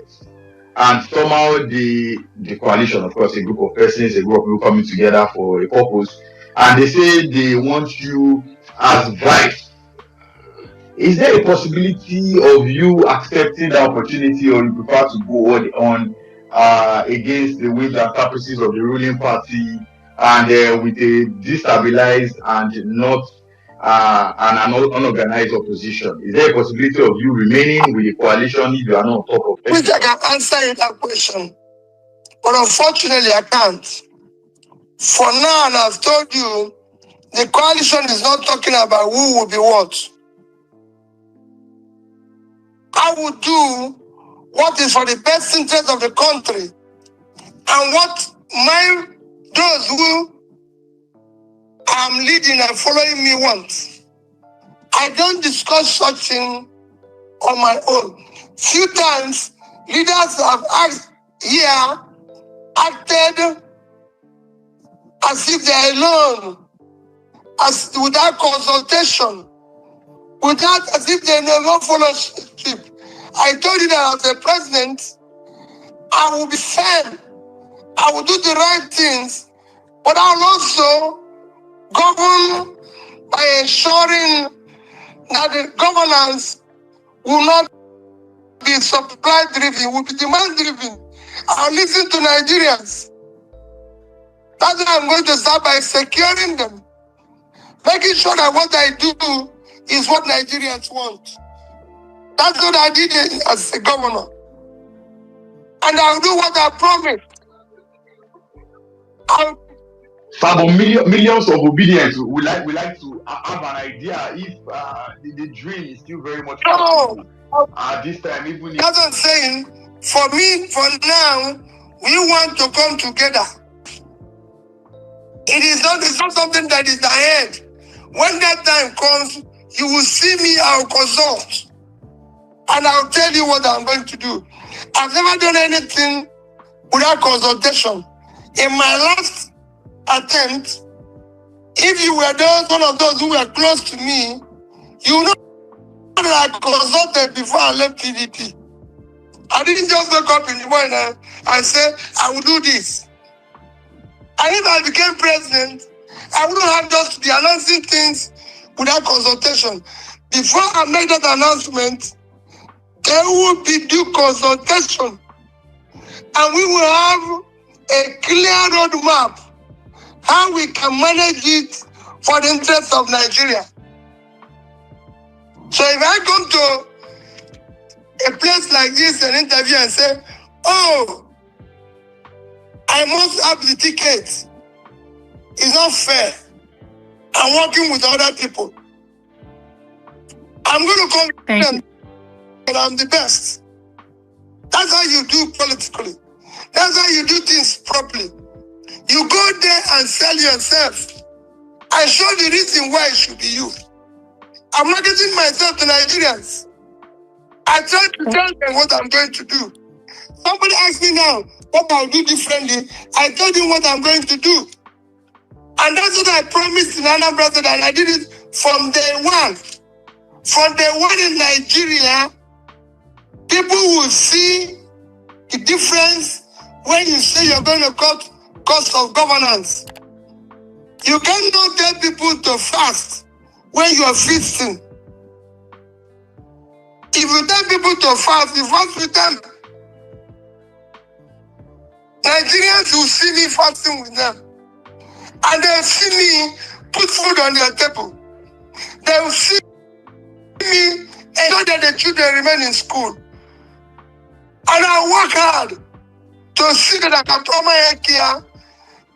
and somehow the coalition, of course, a group of persons, a group of people coming together for a purpose, and they say they want you as vice, is there a possibility of you accepting the opportunity, or you prefer to go on against the will and purposes of the ruling party, and with a destabilized and not an unorganized opposition? Is there a possibility of you remaining with the coalition if you are not on top of it? Which I can answer you that question, but unfortunately I can't. For now, and I've told you, the coalition is not talking about who will be what. I will do what is for the best interest of the country and what those who I'm leading and following me want. I don't discuss such thing on my own. Few times, leaders have acted as if they are alone, without consultation, as if they never follow. I told you that as a president, I will be fair. I will do the right things, but I will also govern by ensuring that the governance will not be supply driven, will be demand driven. I'll listen to Nigerians. That's why I'm going to start by securing them, making sure that what I do is what Nigerians want. That's what I did as a governor. And I'll do what I promised. Millions of obedience. We like to have an idea if the dream is still very much possible. This time, even if... That's what I'm saying. For me, for now, we want to come together. It's not something that is ahead. When that time comes, you will see me, I'll consult. And I'll tell you what I'm going to do. I've never done anything without consultation. In my last attempt, if you were one of those who were close to me, you know that I consulted before I left PDP. I didn't just wake up in the morning and say, I will do this. And if I became president, I wouldn't have just be announcing things without consultation. Before I make that announcement, there will be due consultation. And we will have a clear roadmap how we can manage it for the interest of Nigeria. So if I come to a place like this, an interview, and say, oh, I must have the ticket, it's not fair. I'm working with other people. I'm going to come that I'm the best. That's how you do politically. That's how you do things properly. You go there and sell yourself. I show the reason why it should be you. I'm marketing myself to Nigerians. I try to tell them what I'm going to do. Somebody asked me now what I'll do differently. I told him what I'm going to do. And that's what I promised in Anambra, and I did it from day one. From day one in Nigeria, people will see the difference when you say you're going to cut cost of governance. You cannot get people to fast when you are feasting. If you tell people to fast, you fast with them. Nigerians will see me fasting with them. And they'll see me put food on their table. They will see me ensure that the children remain in school. And I work hard to see that I can throw my head here,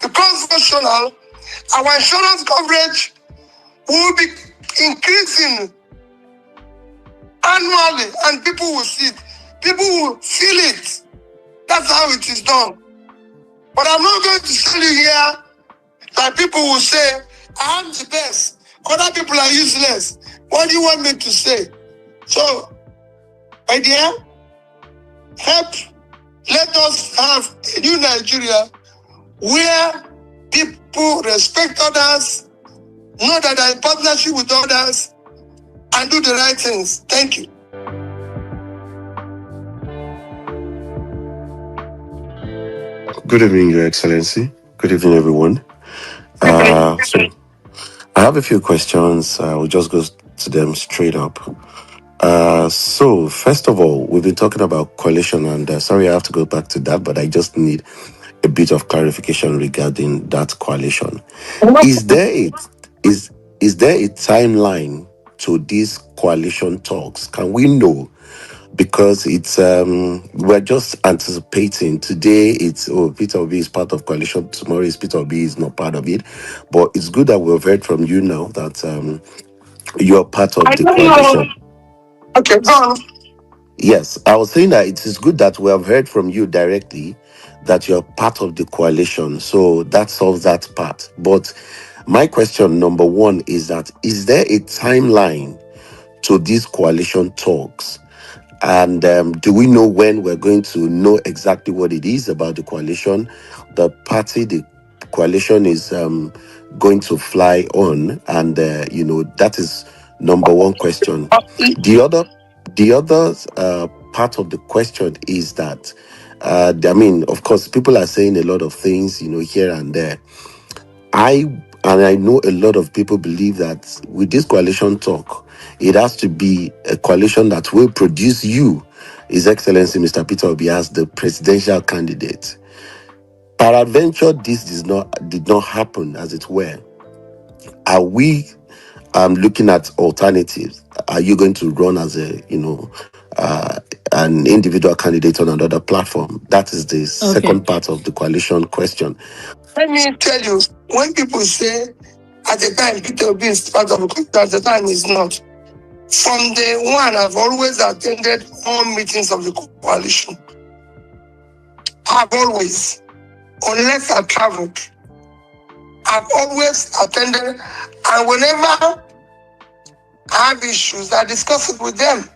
the constitutional, our insurance coverage will be increasing annually, and people will see it. People will feel it. That's how it is done. But I'm not going to tell you here that people will say, I'm the best. Other people are useless. What do you want me to say? So, my dear, help. Let us have a new Nigeria where people respect others, know that they're in partnership with others, and do the right things. Thank you. Good evening, Your Excellency. Good evening, everyone. So I have a few questions. We'll just go to them straight up. So first of all, we've been talking about coalition, and sorry, I have to go back to that, but I just need a bit of clarification regarding that coalition. Is there a timeline to these coalition talks? Can we know? Because it's we're just anticipating. Today it's Peter Obi is part of coalition, tomorrow is Peter Obi is not part of it. But it's good that we've heard from you now that you're part of the coalition. Okay, go on. Yes, I was saying that it is good that we have heard from you directly that you're part of the coalition. So that solves that part. But my question number one is that is there a timeline to these coalition talks? And do we know when we're going to know exactly what it is about the coalition, the party the coalition is going to fly on? And, that is number one question. The other part of the question is that, of course, people are saying a lot of things, here and there. I And I know a lot of people believe that with this coalition talk, it has to be a coalition that will produce you, His Excellency Mr. Peter Obi, as the presidential candidate. Peradventure, this did not happen, as it were. Are we looking at alternatives? Are you going to run as an individual candidate on another platform? That is the second part of the coalition question. Let me tell you, when people say at the time Peter Obi is part of it, at the time is not. From day one, I've always attended all meetings of the coalition. I've always, unless I traveled, I've always attended, and whenever I have issues, I discuss it with them.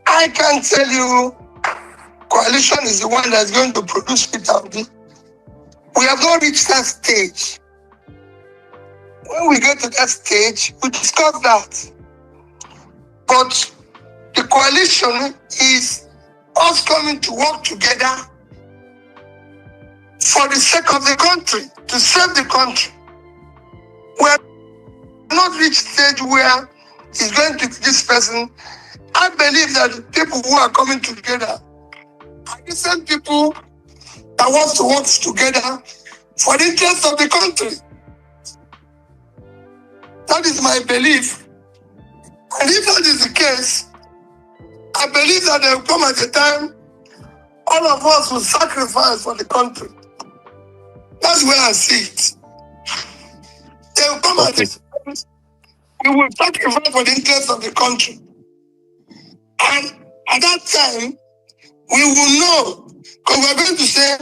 I can tell you, coalition is the one that's going to produce Peter Obi. We have not reached that stage. When we get to that stage, we discuss that. But the coalition is us coming to work together for the sake of the country, to save the country. We have not reached stage where it's going to be this person. I believe that the people who are coming together are the same people that want to work together for the interest of the country. That is my belief. And if that is the case, I believe that there will come at a time all of us will sacrifice for the country. That's where I see it. There will come at a time we will sacrifice for the interest of the country. And at that time, we will know, because we're going to say,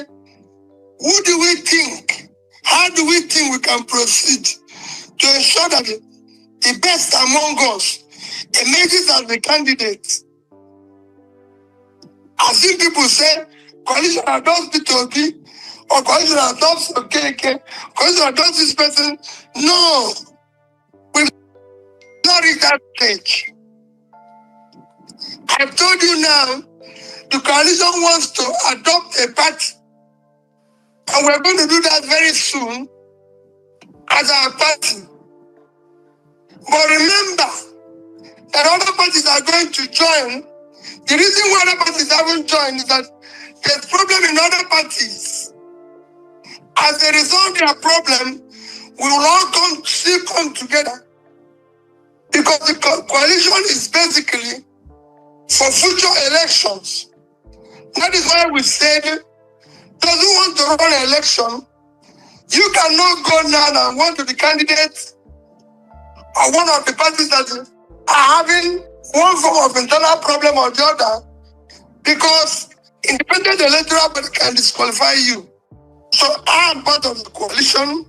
who do we think? How do we think we can proceed to ensure that the best among us emerges as the candidate? I've seen people say, coalition adopts Peter Obi, or coalition adopts Okeke, coalition adopts this person. No, we've not reached that stage. I've told you now, the coalition wants to adopt a party, and we're going to do that very soon as our party. But remember that other parties are going to join. The reason why other parties haven't joined is that there's problem in other parties. As a result of their problem, we will all still come together. Because the coalition is basically for future elections. That is why we said, those who want to run an election, you cannot go now and want to be candidate or one of the parties that are having one form of internal problem or the other, because independent electoral body can disqualify you. So I am part of the coalition,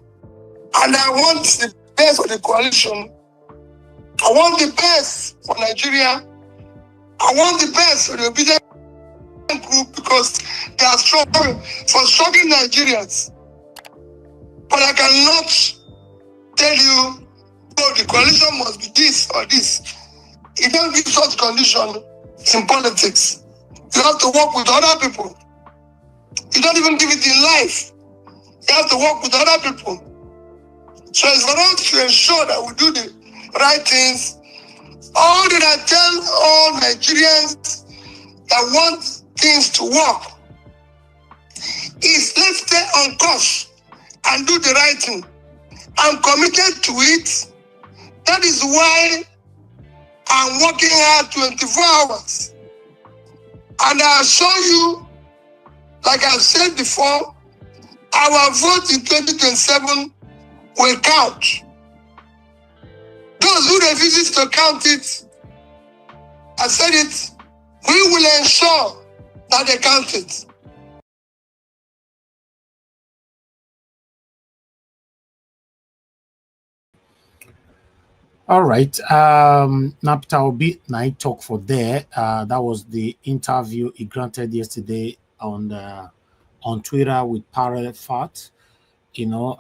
and I want the best for the coalition. I want the best for Nigeria. I want the best for the obedient group, because they are struggling for struggling Nigerians. But I cannot tell you, oh, the coalition must be this or this. You don't give such condition in politics. You have to work with other people. You don't even give it in life. You have to work with other people. So it's for us to ensure that we do the right things. All that I tell all Nigerians that want things to work is, let's stay on course and do the right thing. I'm committed to it. That is why I'm working hard 24 hours. And I assure you, like I've said before, our vote in 2027 will count. Those who refuse to count it, I said it, we will ensure that they count it. All right. Now Peter Obi, night talk for there. That was the interview he granted yesterday on Twitter with Parallel Fat. You know,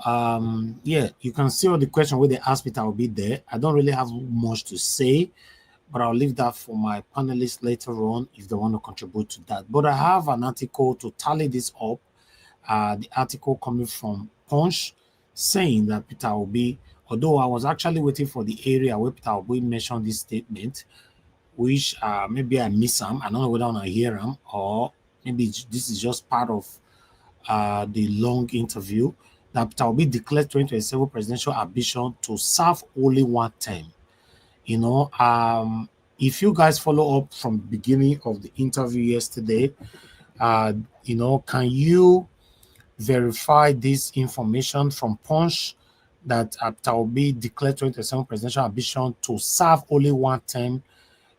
yeah, you can see all the question where they asked Peter Obi there. I don't really have much to say, but I'll leave that for my panelists later on if they want to contribute to that. But I have an article to tally this up. the article coming from Punch saying that Peter Obi, although I was actually waiting for the area where Peter Obi mentioned this statement, which maybe I miss him. I don't know whether I hear him or maybe this is just part of the long interview, that Peter Obi declared 2027 presidential ambition to serve only one term. You know, if you guys follow up from the beginning of the interview yesterday, you know, can you verify this information from Punch that Peter Obi declared 2027 presidential ambition to serve only one term,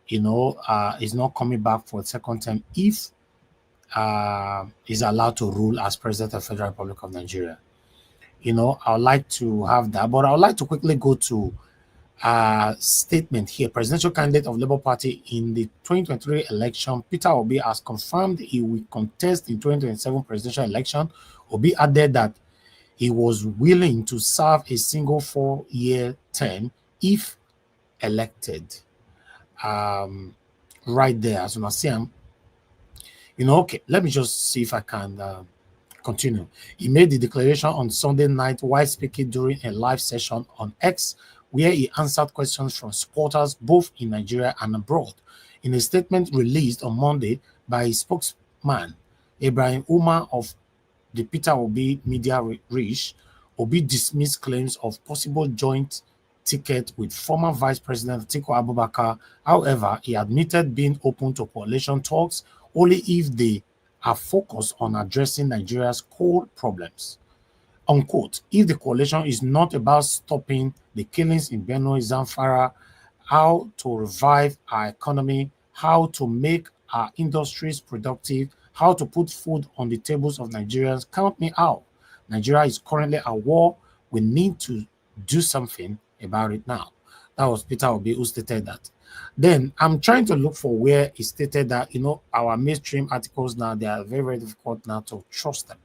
you know, is not coming back for a second term if is allowed to rule as president of the Federal Republic of Nigeria? You know, I would like to have that, but I would like to quickly go to statement here. Presidential candidate of Labour Party in the 2023 election, Peter Obi has confirmed he will contest in 2027 presidential election. Obi added that he was willing to serve a single 4-year term if elected. Right there, as you can see, you know, okay, let me just see if I can continue. He made the declaration on Sunday night while speaking during a live session on X, where he answered questions from supporters both in Nigeria and abroad. In a statement released on Monday by his spokesman, Ibrahim Umar of the Peter Obi media reach, Obi dismissed claims of possible joint ticket with former Vice President Atiku Abubakar. However, he admitted being open to coalition talks only if they are focused on addressing Nigeria's core problems. Unquote. If the coalition is not about stopping the killings in Benue, Zamfara, how to revive our economy, how to make our industries productive, how to put food on the tables of Nigerians, count me out. Nigeria is currently at war. We need to do something about it now. That was Peter Obi who stated that. Then I'm trying to look for where he stated that, you know, our mainstream articles now, they are very, very difficult now to trust them.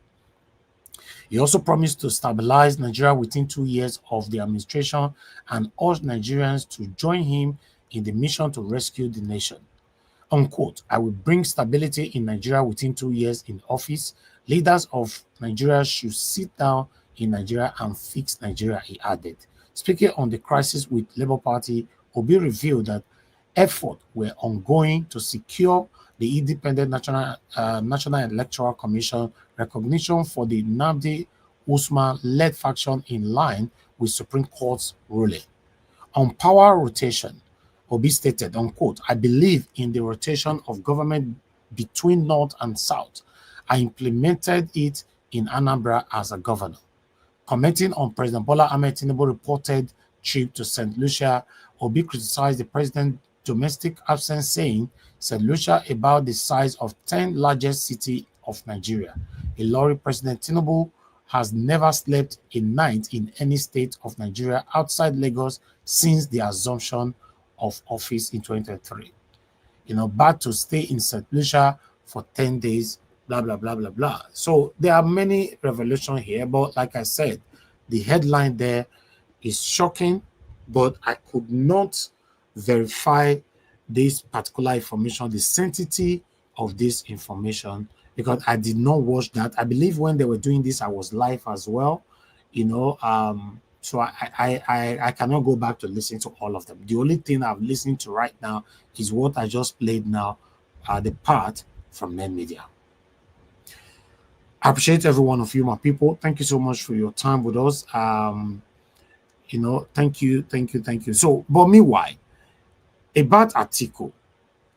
He also promised to stabilize Nigeria within 2 years of the administration and urged Nigerians to join him in the mission to rescue the nation. Unquote. I will bring stability in Nigeria within 2 years in office. Leaders of Nigeria should sit down in Nigeria and fix Nigeria, he added. Speaking on the crisis with Labour Party, Obi revealed that efforts were ongoing to secure the Independent National Electoral Commission recognition for the Nnamdi Usman-led faction in line with Supreme Court's ruling. On power rotation, Obi stated, unquote, I believe in the rotation of government between North and South. I implemented it in Anambra as a governor. Commenting on President Bola Ahmed Tinubu's reported trip to St. Lucia, Obi criticized the president's domestic absence, saying St. Lucia about the size of 10th largest city of Nigeria. Ilori President Tinubu has never slept a night in any state of Nigeria outside Lagos since the assumption of office in 2023. You know, but to stay in St. Lucia for 10 days, blah, blah, blah, blah, blah. So there are many revelations here, but like I said, the headline there is shocking, but I could not verify this particular information, the sanctity of this information, because I did not watch that. I believe when they were doing this, I was live as well, you know, so I cannot go back to listen to all of them. The only thing I'm listening to right now is what I just played now, the part from Net Media. I appreciate every one of you, my people. Thank you so much for your time with us. You know, thank you. So, but meanwhile, about Atiku,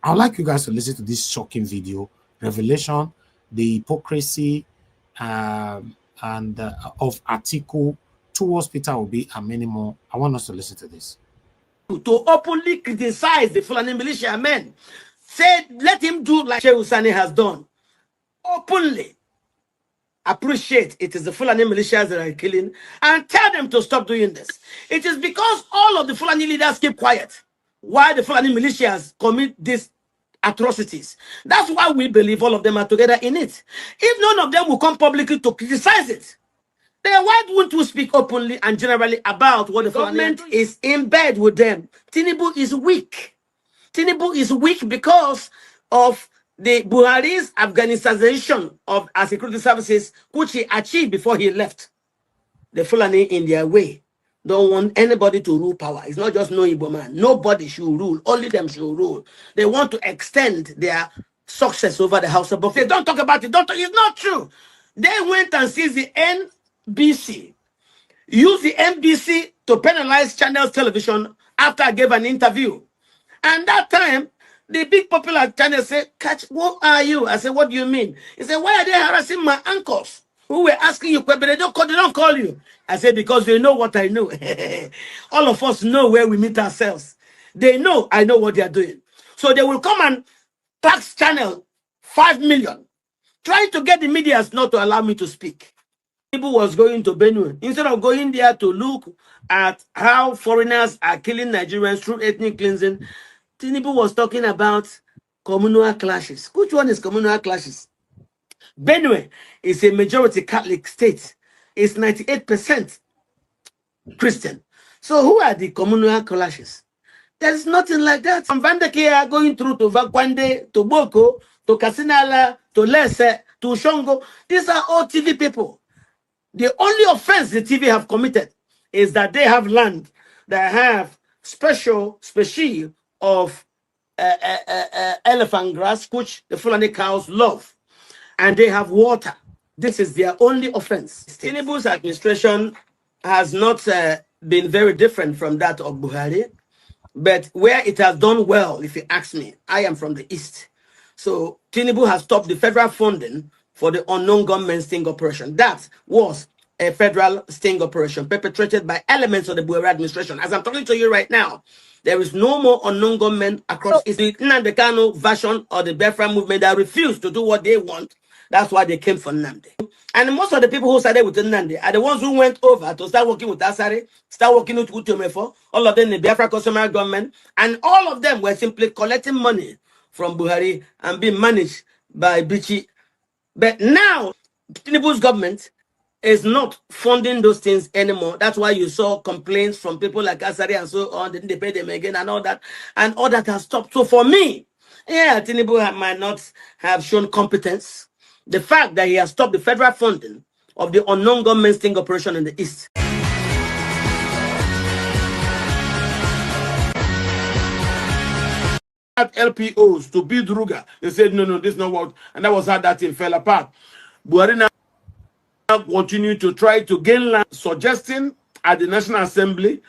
I'd like you guys to listen to this shocking video, revelation, the hypocrisy and of Atiku towards Peter Obi and many more. I want us to listen to this. To openly criticize the Fulani militia men, said, let him do like Sheikh Usani has done. Openly appreciate it is the Fulani militias that are killing and tell them to stop doing this. It is because all of the Fulani leaders keep quiet while the Fulani militias commit these atrocities. That's why we believe all of them are together in it. If none of them will come publicly to criticize it, then why wouldn't we speak openly and generally about what the government is in bed with them? Tinubu is weak. Tinubu is weak because of the Buhari's Afghanization of our security services, which he achieved before he left, the Fulani in their way don't want anybody to rule power. It's not just no Igbo man. Nobody should rule. Only them should rule. They want to extend their success over the House of Buffalo. They don't talk about it. It's not true. They went and seized the NBC. Used the NBC to penalize Channels Television after I gave an interview. And that time, the big popular channel said, "Catch, who are you?" I said, "What do you mean?" He said, "Why are they harassing my uncles who were asking you, but they don't call you?" I said, "Because they know what I know." All of us know where we meet ourselves. They know I know what they are doing. So they will come and tax channel 5 million, trying to get the media not to allow me to speak. People was going to Benue. Instead of going there to look at how foreigners are killing Nigerians through ethnic cleansing, Tinubu was talking about communal clashes. Which one is communal clashes? Benue is a majority Catholic state. It's 98% Christian. So who are the communal clashes? There's nothing like that. From Vandekea going through to Vakwande, to Boko, to Kasinala, to Lese, to Shongo. These are all TV people. The only offense the TV have committed is that they have land that have special species of elephant grass, which the Fulani cows love, and they have water. This is their only offense. Tinubu's administration has not been very different from that of Buhari, but where it has done well, if you ask me, I am from the East. So Tinubu has stopped the federal funding for the unknown gunmen sting operation. That was a federal sting operation perpetrated by elements of the Buhari administration. As I'm talking to you right now, there is no more unknown gunmen across East. The Nnamdi Kanu version of the Biafra movement that refused to do what they want. That's why they came for Nnamdi. And most of the people who started with Nnamdi are the ones who went over to start working with Asari, start working with Utomefo, all of them in the Biafra customary government, and all of them were simply collecting money from Buhari and being managed by Bichi. But now, Tinubu's government is not funding those things anymore. That's why you saw complaints from people like Asari and so on. Didn't they pay them again and all that? And all that has stopped. So for me, yeah, Tinubu might not have shown competence. The fact that he has stopped the federal funding of the unknown government sting operation in the East. LPOs to build Ruga. They said, no, this is not what. And that was how that thing fell apart. Buhari now continue to try to gain land, suggesting at the National Assembly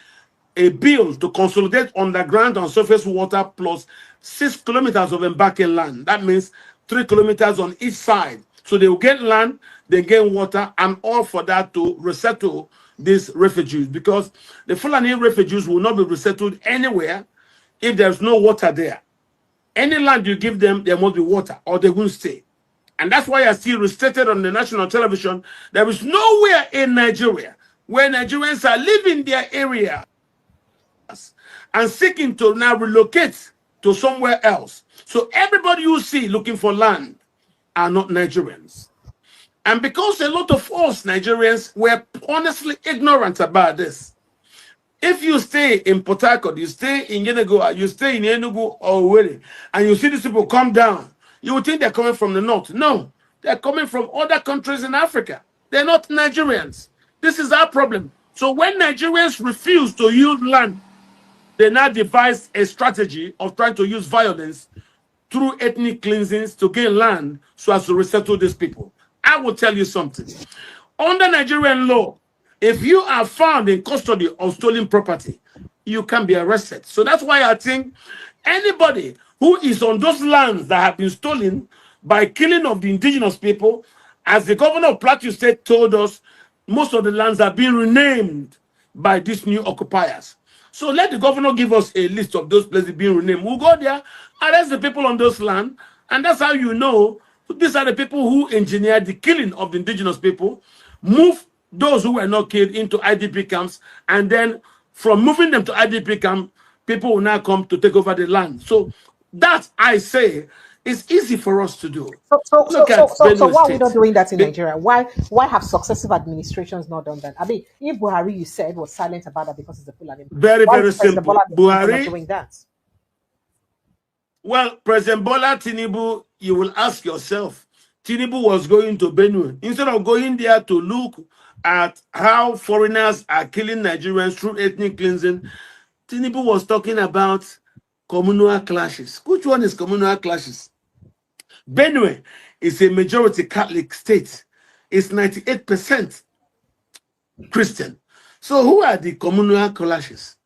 a bill to consolidate underground and surface water plus 6 kilometers of embarking land. That means 3 kilometers on each side. So they will get land, they gain water, and all for that to resettle these refugees, because the Fulani refugees will not be resettled anywhere if there's no water there. Any land you give them, there must be water, or they won't stay. And that's why I see restated on the national television, there is nowhere in Nigeria where Nigerians are living their area and seeking to now relocate to somewhere else. So everybody you see looking for land are not Nigerians. And because a lot of us Nigerians were honestly ignorant about this, if you stay in Port Harcourt, you stay in Yenagoa, you stay in Enugu or Owerri, and you see these people come down, you would think they're coming from the north. No, they're coming from other countries in Africa. They're not Nigerians. This is our problem. So when Nigerians refuse to use land, they now devised a strategy of trying to use violence through ethnic cleansings to gain land so as to resettle these people. I will tell you something. Under Nigerian law, if you are found in custody of stolen property, you can be arrested. So that's why I think anybody who is on those lands that have been stolen by killing of the indigenous people, as the governor of Plateau State told us, most of the lands are being renamed by these new occupiers. So let the governor give us a list of those places being renamed. We'll go there, arrest the people on those lands, and that's how you know these are the people who engineered the killing of the indigenous people, move those who were not killed into IDP camps, and then from moving them to IDP camp, people will now come to take over the land. So that, I say, is easy for us to do. So why are we not doing that in Nigeria? Why have successive administrations not done that? I mean, if Buhari, you said, was silent about that because it's a Fulani. Very, very simple. Buhari not doing that. Well, President Bola Tinubu you will ask yourself, Tinubu was going to Benue. Instead of going there to look at how foreigners are killing Nigerians through ethnic cleansing, Tinubu was talking about communal clashes. Which one is communal clashes? Benue is a majority Catholic state. It's 98% Christian. So who are the communal clashes?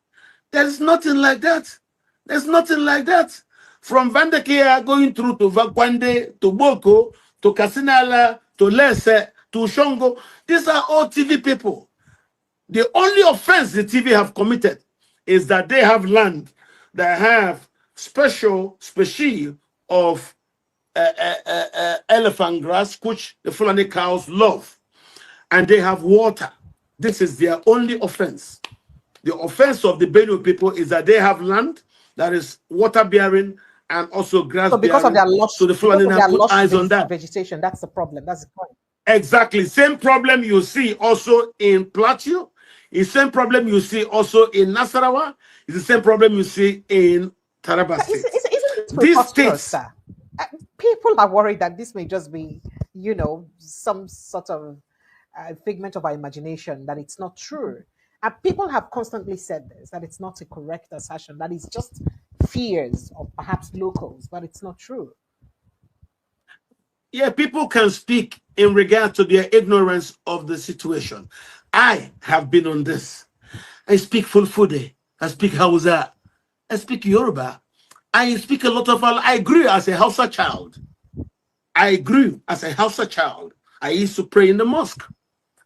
There's nothing like that. There's nothing like that. From Vandekia going through to Vakwande, to Boko, to Kasinala, to Lese, to Shongo. These are all TV people. The only offense the TV have committed is that they have land that have species of elephant grass, which the Fulani cows love. And they have water. This is their only offense. The offense of the Benue people is that they have land that is water bearing and also grass bearing. So because of their loss, so the Fulani have put eyes on that. Vegetation, that's the problem. That's the point. Exactly. Same problem you see also in Plateau. It's the same problem you see also in Nasarawa. It's the same problem you see in Taraba State. These states, sir. People are worried that this may just be, you know, some sort of figment of our imagination, that it's not true. And people have constantly said this, that it's not a correct assertion, that it's just fears of perhaps locals, but it's not true. Yeah, people can speak in regard to their ignorance of the situation. I have been on this. I speak Fulfude. I speak Hausa. I speak Yoruba. I speak a lot of... I grew as a Hausa child. I used to pray in the mosque.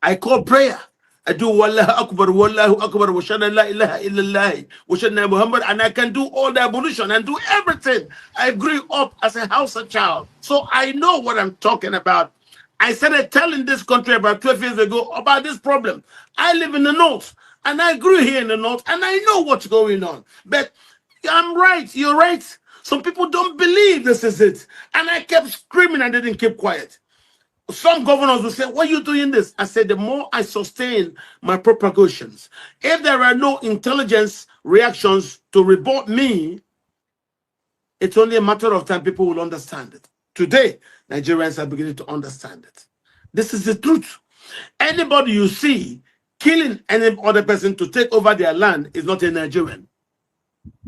I call prayer. I do Wallahu Akbar, Wallahu Akbar, wa shahada la ilaha illallah, wa shahada Muhammad, and I can do all the ablution and do everything. I grew up as a Hausa child, so I know what I'm talking about. I started telling this country about 12 years ago about this problem. I live in the north, and I grew here in the north, and I know what's going on. But I'm right, you're right. Some people don't believe this is it. And I kept screaming and they didn't keep quiet. Some governors will say, why are you doing this? I said, the more I sustain my propagations, if there are no intelligence reactions to rebut me, it's only a matter of time people will understand it. Today, Nigerians are beginning to understand it. This is the truth. Anybody you see killing any other person to take over their land is not a Nigerian.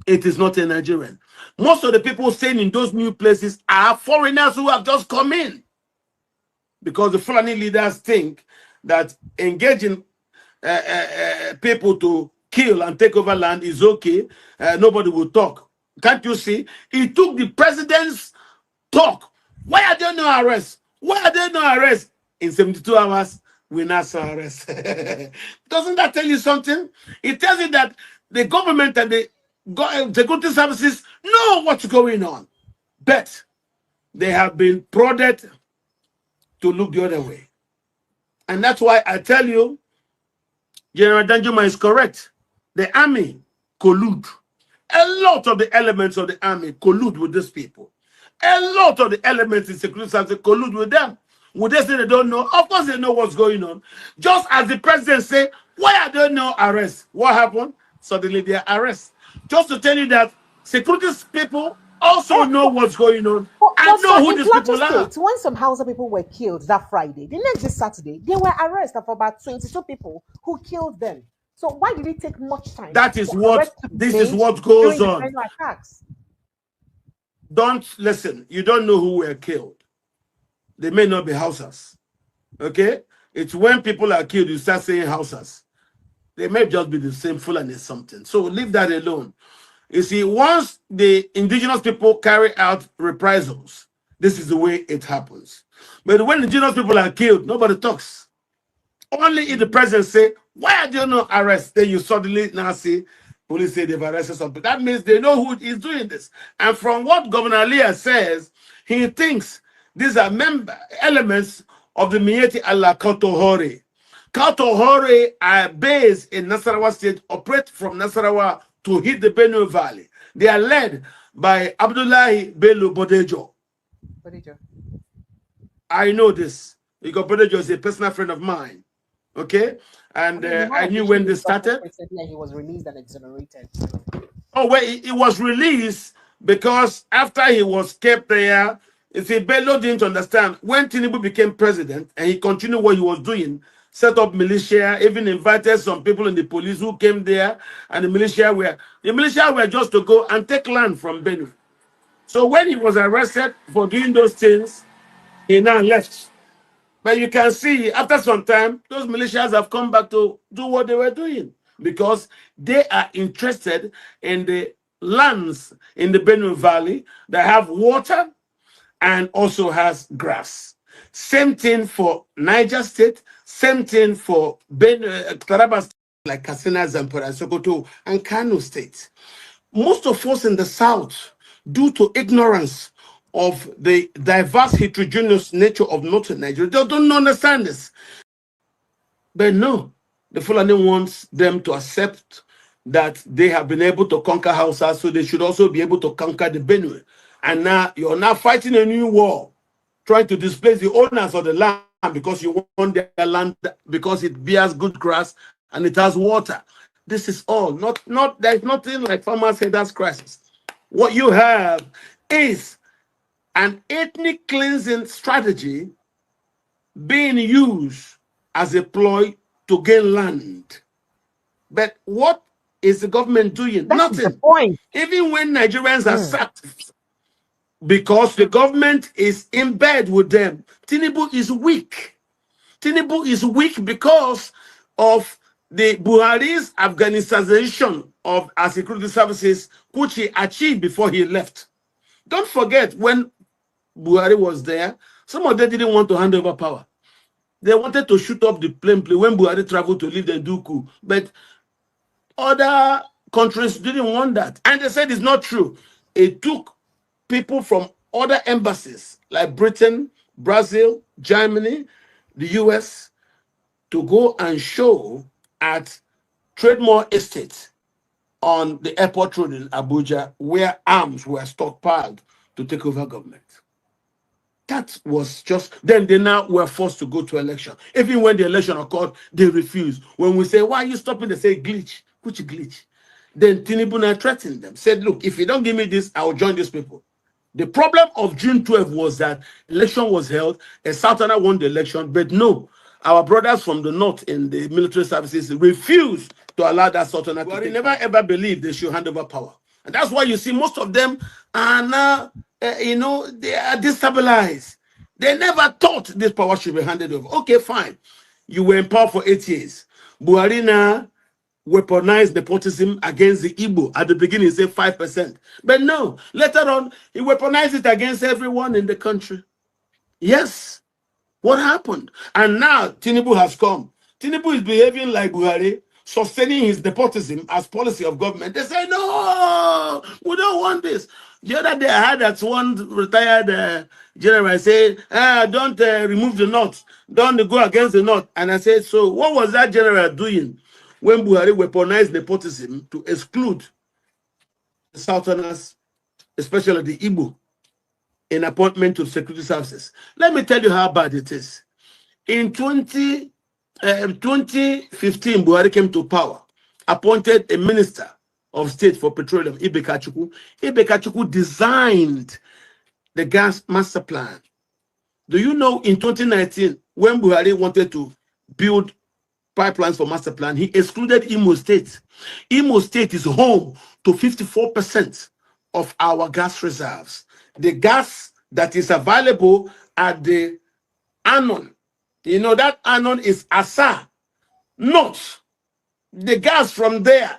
It is not a Nigerian. Most of the people staying in those new places are foreigners who have just come in. Because the Fulani leaders think that engaging people to kill and take over land is okay. Nobody will talk. Can't you see? It took the president's talk. Why are there no arrests? Why are there no arrests? In 72 hours, we now saw arrests. Doesn't that tell you something? It tells you that the government and the security services know what's going on. But they have been prodded to look the other way. And that's why I tell you, General Danjuma is correct. The army collude. A lot of the elements of the army collude with these people. A lot of the elements in security services collude with them. Would they say they don't know? Of course they know what's going on. Just as the president said, why are there no arrests? What happened? Suddenly there are arrests. Just to tell you that security people also know what's going on. I know who these people are. When some Hausa people were killed that Friday, the next Saturday, they were arrested for about 22 people who killed them. So why did it take much time? That is what this is what goes on. Don't listen. You don't know who were killed. They may not be Hausas. Okay? It's when people are killed, you start saying Hausas. They may just be the same Fulani something. So leave that alone. You see, once the indigenous people carry out reprisals, this is the way it happens. But when indigenous people are killed, nobody talks. Only if the president say, why are there no arrests? Then you suddenly now see police say they've arrested something. That means they know who is doing this. And from what Governor Alia says, he thinks these are elements of the Mieti Allah Kautohore. Kautohore are based in Nasarawa State, operate from Nasarawa to hit the Benue Valley. They are led by Abdullahi Bello Bodejo. I know this because Bodejo is a personal friend of mine. Okay? And I knew when they started. He was released and exonerated. Oh, well, he was released because after he was kept there You see, Bello didn't understand when Tinubu became president and he continued what he was doing, set up militia, even invited some people in the police who came there, and the militia were just to go and take land from Benue. So when he was arrested for doing those things, he now left. But you can see after some time, those militias have come back to do what they were doing because they are interested in the lands in the Benue Valley that have water and also has grass. Same thing for Niger State, same thing for Taraba State, like Katsina, Zamfara, Sokoto, and Kano State. Most of us in the South, due to ignorance of the diverse heterogeneous nature of northern Nigeria, they don't understand this. But no, the Fulani wants them to accept that they have been able to conquer Hausa, so they should also be able to conquer the Benue. And now you're now fighting a new war, trying to displace the owners of the land because you want their land because it bears good grass and it has water. This is all not there's nothing like farmers say that's crisis. What you have is an ethnic cleansing strategy being used as a ploy to gain land. But what is the government doing? That's Nothing. the point. Even when Nigerians are sacked, because the government is in bed with them. Tinubu is weak. Tinubu is weak because of the Buhari's Afghanization of our security services, which he achieved before he left. Don't forget, when Buhari was there, some of them didn't want to hand over power. They wanted to shoot up the plane when Buhari traveled to leave the Duku. But other countries didn't want that. And they said it's not true. It took people from other embassies like Britain, Brazil, Germany, the US to go and show at Trademore Estate on the airport road in Abuja where arms were stockpiled to take over government. That was just, then they now were forced to go to election. Even when the election occurred, they refused. When we say, why are you stopping? They say, glitch. Which glitch? Then Tinubu now threatened them, said, look, if you don't give me this, I will join these people. The problem of June 12 was that election was held, a Southerner won the election, but no, our brothers from the north in the military services refused to allow that Southerner to take never ever believed they should hand over power. And that's why you see most of them are now, they are destabilized. They never thought this power should be handed over. Okay, fine. You were in power for 8 years. Buhari now weaponized nepotism against the Igbo. At the beginning, he said 5%. But no, later on, he weaponized it against everyone in the country. Yes. What happened? And now Tinubu has come. Tinubu is behaving like Buhari, sustaining his nepotism as policy of government. They say, no, we don't want this. The other day, I heard that one retired general say, don't remove the North. Don't go against the North. And I said, so what was that general doing when Buhari weaponized nepotism to exclude the Southerners, especially the Igbo, in appointment to security services? Let me tell you how bad it is. In 2015, Buhari came to power, appointed a minister of state for petroleum, Ibe Kachukwu. Ibe Kachukwu designed the gas master plan. Do you know in 2019, when Buhari wanted to build pipelines for master plan, he excluded Imo State. Imo State is home to 54% of our gas reserves. The gas that is available at the Anon, that Anon is Asa, not the gas from there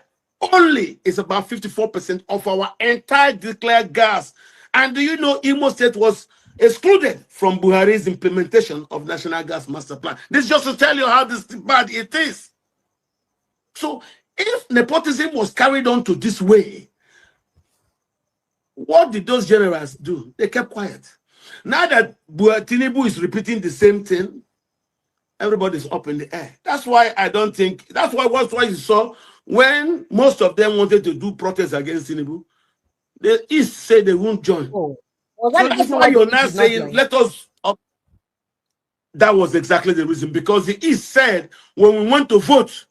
only is about 54% of our entire declared gas. And do you know Imo State was excluded from Buhari's implementation of National Gas Master Plan? This is just to tell you how bad it is. So if nepotism was carried on to this way, what did those generals do? They kept quiet. Now that Tinubu is repeating the same thing, everybody's up in the air. That's why I don't think, that's why you saw when most of them wanted to do protests against Tinubu, the East said they won't join. Oh. Well, So that's why you're now saying, let us up. That was exactly the reason, because the East said, when we want to vote,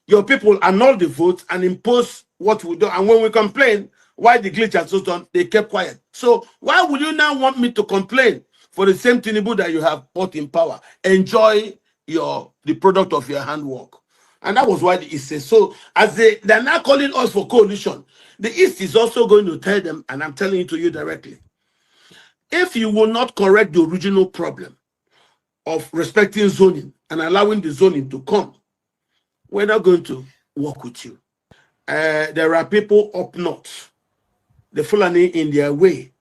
your people annul the vote and impose what we do. And when we complain, Why the glitch has so done? They kept quiet. So why would you now want me to complain for the same Tinubu that you have put in power? Enjoy the product of your handwork. And that was why the East says so. As they're now calling us for coalition, the East is also going to tell them, and I'm telling it to you directly, if you will not correct the original problem of respecting zoning and allowing the zoning to come, we're not going to work with you. There are people up north, the Fulani in their way,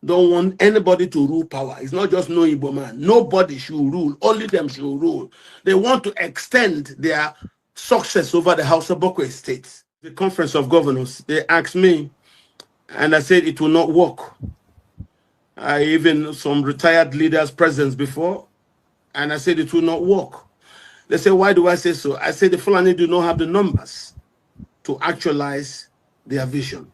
don't want anybody to rule power. It's not just no Igbo man. Nobody should rule. Only them should rule. They want to extend their success over the House of Bokwe states. The Conference of Governors, they asked me, and I said it will not work. Even some retired leaders' presence before, and I said it will not work. They say, why do I say so? I said the Fulani do not have the numbers to actualize their vision.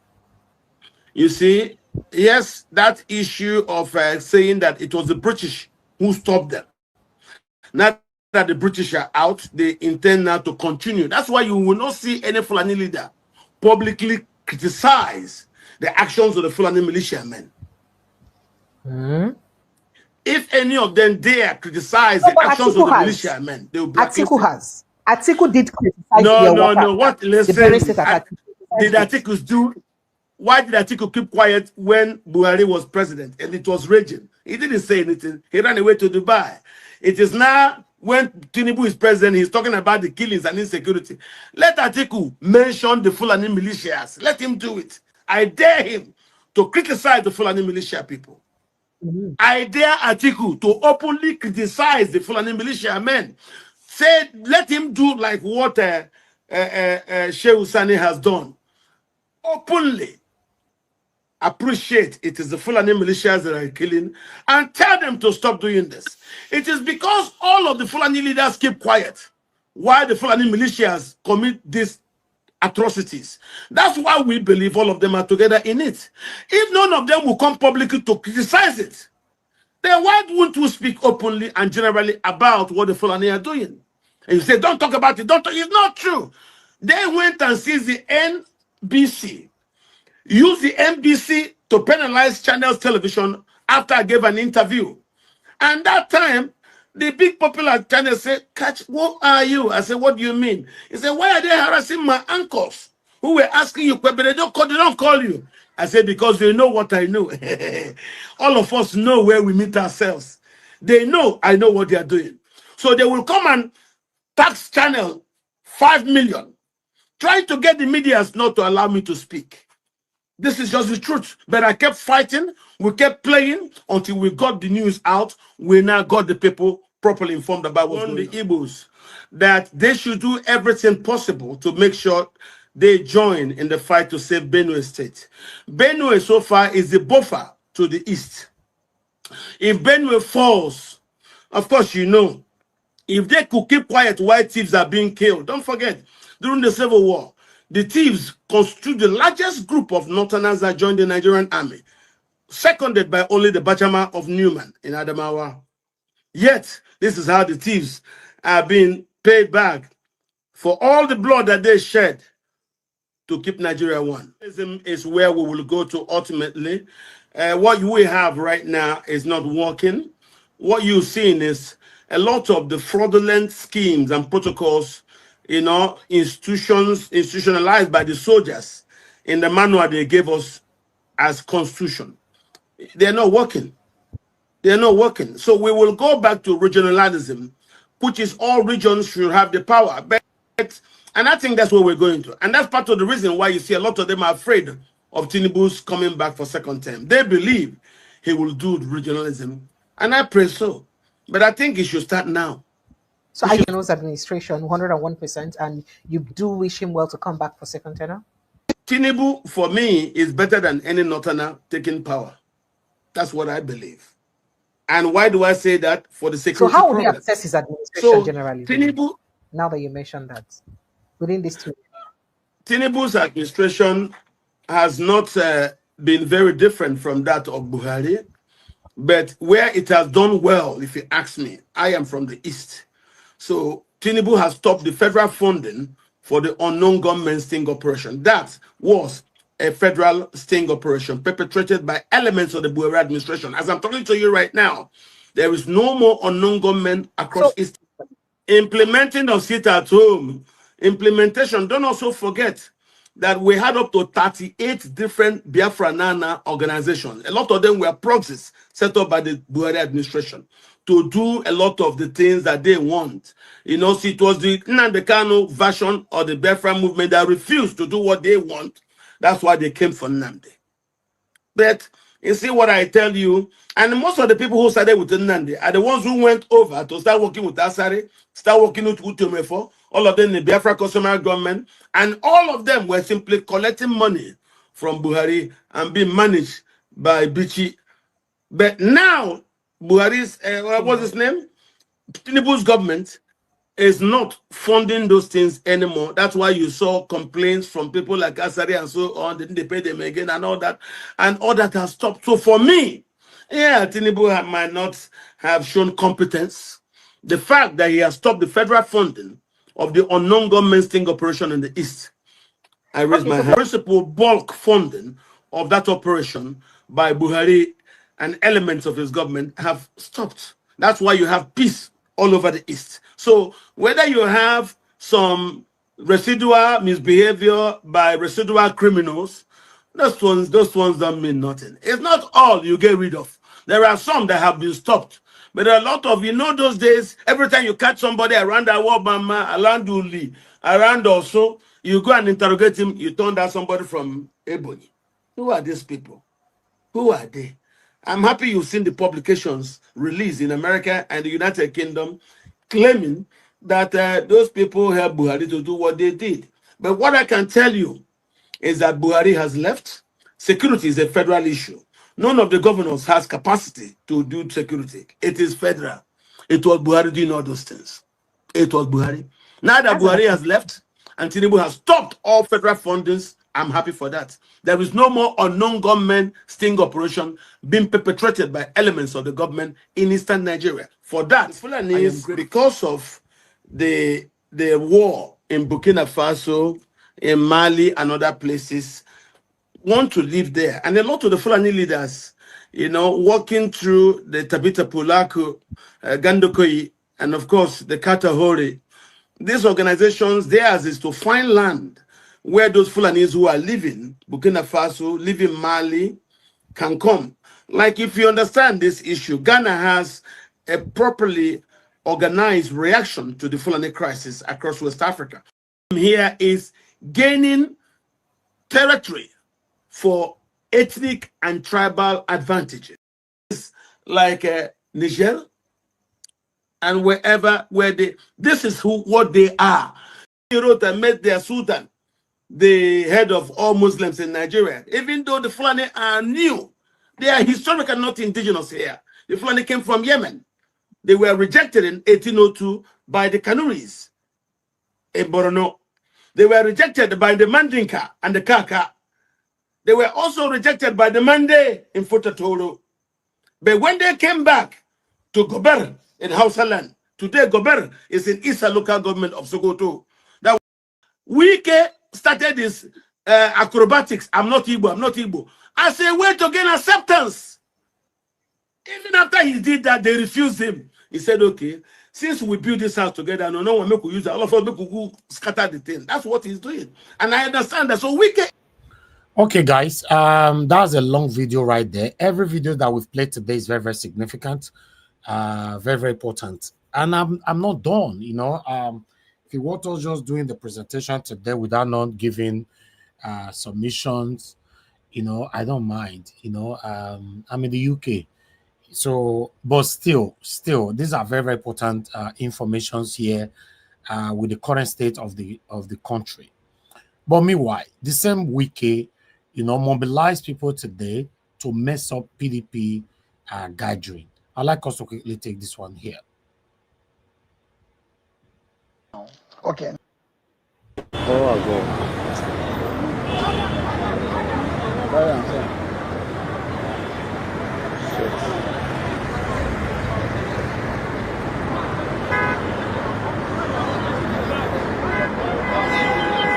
You see, yes, that issue of saying that it was the British who stopped them. Now that the British are out, they intend now to continue. That's why you will not see any Fulani leader publicly criticize the actions of the Fulani militiamen. If any of them dare criticize the actions of the militiamen, they will blacklist them. Atiku did criticize No. What? Listen. Did Atiku do? Why did Atiku keep quiet when Buhari was president and it was raging? He didn't say anything. He ran away to Dubai. It is now when Tinubu is president, he's talking about the killings and insecurity. Let Atiku mention the Fulani militias. Let him do it. I dare him to criticize the Fulani militia people. I dare Atiku to openly criticize the Fulani militia men. Say, let him do like what Shehu Sani has done. Openly appreciate it is the Fulani militias that are killing and tell them to stop doing this. It is because all of the Fulani leaders keep quiet while the Fulani militias commit these atrocities. That's why we believe all of them are together in it. If none of them will come publicly to criticize it, then why wouldn't we speak openly and generally about what the Fulani are doing? And you say, don't talk about it. Don't talk. It's not true. They went and seized the NBC, used the NBC to penalize Channels Television after I gave an interview. And that time, the big popular channel said, Catch, who are you? I said, what do you mean? He said, why are they harassing my uncles who were asking you, but they don't call you? I said, because they know what I know. All of us know where we meet ourselves. They know I know what they are doing. So they will come and tax channel 5 million, trying to get the media not to allow me to speak. This is just the truth. But I kept fighting. We kept playing until we got the news out. We now got the people properly informed about what's going on. The Igbos, that they should do everything possible to make sure they join in the fight to save Benue State. Benue so far is the buffer to the east. If Benue falls, of course, you know, if they could keep quiet while thieves are being killed, don't forget, during the Civil War, the thieves constitute the largest group of Northerners that joined the Nigerian army, seconded by only the Bachama of Newman in Adamawa. Yet, this is how the thieves are being paid back for all the blood that they shed to keep Nigeria one. Activism is where we will go to ultimately. What we have right now is not working. What you're seeing is a lot of the fraudulent schemes and protocols, you know, institutionalized by the soldiers in the manual they gave us as constitution. They're not working. They're not working. So we will go back to regionalism, which is all regions should have the power. And I think that's what we're going to. And that's part of the reason why you see a lot of them are afraid of Tinubu's coming back for second term. They believe he will do regionalism. And I pray so. But I think he should start now. So Ayano's administration, 101%, and you do wish him well to come back for second tenure? Tinubu, for me, is better than any Northerner taking power. That's what I believe. And why do I say that? For the security So how would you assess his administration generally? Tinubu, now that you mentioned that, within these 2 years. Tinubu's administration has not been very different from that of Buhari. But where it has done well, if you ask me, I am from the East. So Tinubu has stopped the federal funding for the unknown gunmen sting operation. That was a federal sting operation perpetrated by elements of the Buhari administration. As I'm talking to you right now, there is no more unknown government across East. Implementing of sit at home, implementation. Don't also forget that we had up to 38 different Biafra Nana organizations. A lot of them were proxies set up by the Buhari administration to do a lot of the things that they want. You know, so it was the Nnamdi Kanu version of the Biafra movement that refused to do what they want. That's why they came for Nnamdi. But you see what I tell you, and most of the people who started with Nnamdi are the ones who went over to start working with Asari, start working with Utomefo, all of them in the Biafra customary government, and all of them were simply collecting money from Buhari and being managed by Bichi. But now, Buhari's, what's his name? Tinubu's government is not funding those things anymore. That's why you saw complaints from people like Asari and so on. Didn't they pay them again and all that? And all that has stopped. So for me, yeah, Tinubu might not have shown competence. The fact that he has stopped the federal funding of the unknown government sting operation in the East, I raise my hand. Principal bulk funding of that operation by Buhari and elements of his government have stopped. That's why you have peace all over the East. So whether you have some residual misbehavior by residual criminals, those ones don't mean nothing. It's not all you get rid of. There are some that have been stopped. But there are a lot of, you know, those days, every time you catch somebody around Awobama, around Uli, around also, you go and interrogate him, you turn down somebody from Ebony. Who are these people? Who are they? I'm happy you've seen the publications released in America and the United Kingdom claiming that those people helped Buhari to do what they did. But what I can tell you is that Buhari has left. Security is a federal issue. None of the governors has capacity to do security. It is federal. It was Buhari doing all those things. It was Buhari. Now that Buhari has left and Tinubu has stopped all federal fundings, I'm happy for that. There is no more unknown government sting operation being perpetrated by elements of the government in eastern Nigeria. For that, because of the war in Burkina Faso, in Mali, and other places, want to live there. And a lot of the Fulani leaders, you know, walking through the Tabita Pulaku, Gandokoyi, and of course the Katahori, these organizations, theirs is to find land where those Fulanis who are living, Burkina Faso, living Mali, can come. Like, if you understand this issue, Ghana has a properly organized reaction to the Fulani crisis across West Africa. Here is gaining territory for ethnic and tribal advantages. Like Niger and wherever, this is what they are. He wrote and made their Sultan the head of all Muslims in Nigeria. Even though the Fulani are new, they are historically not indigenous here. The Fulani came from Yemen. They were rejected in 1802 by the Kanuris in Borno. They were rejected by the Mandinka and the Kaka. They were also rejected by the Mande in Futatoro. But when they came back to Gober in Hausa land, today Gober is in Isa local government of Sokoto. That Wike started this acrobatics. I'm not Igbo. As a way to gain acceptance. Even after he did that, they refused him. He said, okay, since we build this house together, no one make we use it. All of us make we go scatter the thing. That's what he's doing. And I understand that. So Wike. Okay, guys, that's a long video right there. Every video that we've played today is very, very significant, very, very important. And I'm not done, you know. If you want us just doing the presentation today without not giving submissions, you know, I don't mind, you know. I'm in the UK, so but still, these are very, very important informations here with the current state of the country. But meanwhile, the same Wiki, you know, mobilize people today to mess up PDP gathering. I'd like us to quickly take this one here. Okay.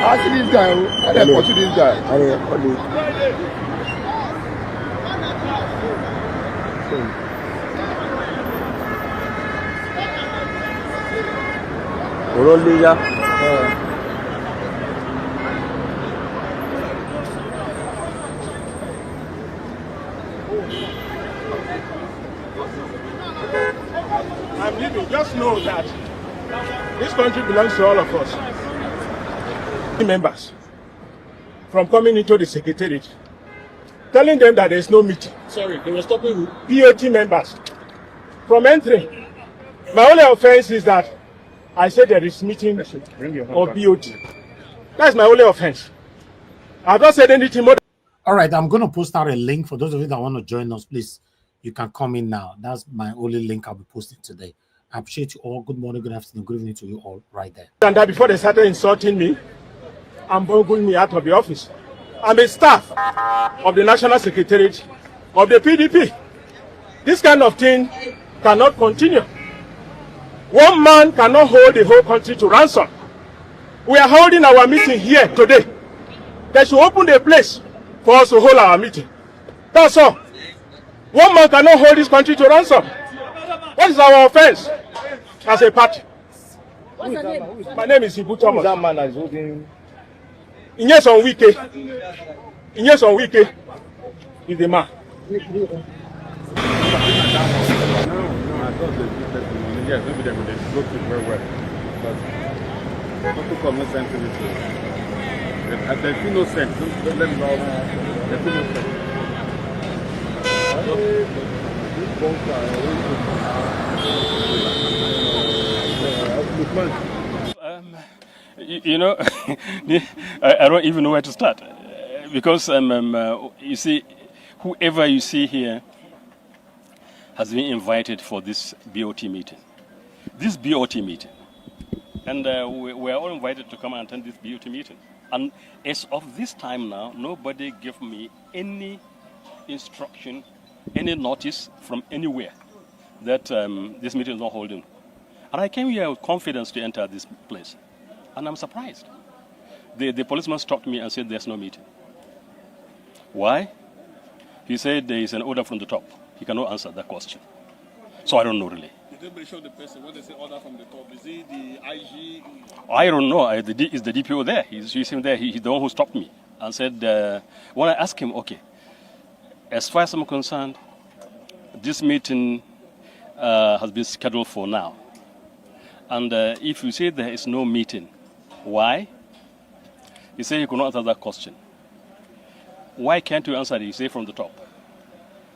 I see this guy. I didn't pursue this guy. I'm leaving. Just know that this country belongs to all of us. Members from coming into the secretariat, telling them that there is no meeting. Sorry, they were stopping BOT members from entering. My only offense is that I said there is meeting of BOT. That's my only offense. I've not said anything more. All right, I'm going to post out a link for those of you that want to join us. Please, you can come in now. That's my only link I'll be posting today. I appreciate you all. Good morning, good afternoon, good evening to you all right there. And that before they started insulting me and bugging me out of the office, I'm a staff of the National Secretariat of the PDP. This kind of thing cannot continue. One man cannot hold the whole country to ransom. We are holding our meeting here today. They should open the place for us to hold our meeting. That's all. One man cannot hold this country to ransom. What is our offense as a party? My name is Ibu Thomas. That man is holding. Yes, on Wike. Yes, on Wike is the man. Yes, maybe they would look it very well. But people come no sense in it. They feel no sense. Don't let them know. They feel no sense. You know, I don't even know where to start because you see, whoever you see here has been invited for this BOT meeting. This BOT meeting, and we are all invited to come and attend this BOT meeting. And as of this time now, nobody gave me any instruction, any notice from anywhere that this meeting is not holding. And I came here with confidence to enter this place. And I'm surprised. The policeman stopped me and said there's no meeting. Why? He said there is an order from the top. He cannot answer that question. So I don't know really. Did they show the person when they say order from the top? Is he the IG? I don't know. Is the DPO there? He's him there. He's the one who stopped me and said, when I asked him, okay, as far as I'm concerned, this meeting has been scheduled for now. And if you say there is no meeting, why? He said he could not answer that question. Why can't you answer it? He said from the top.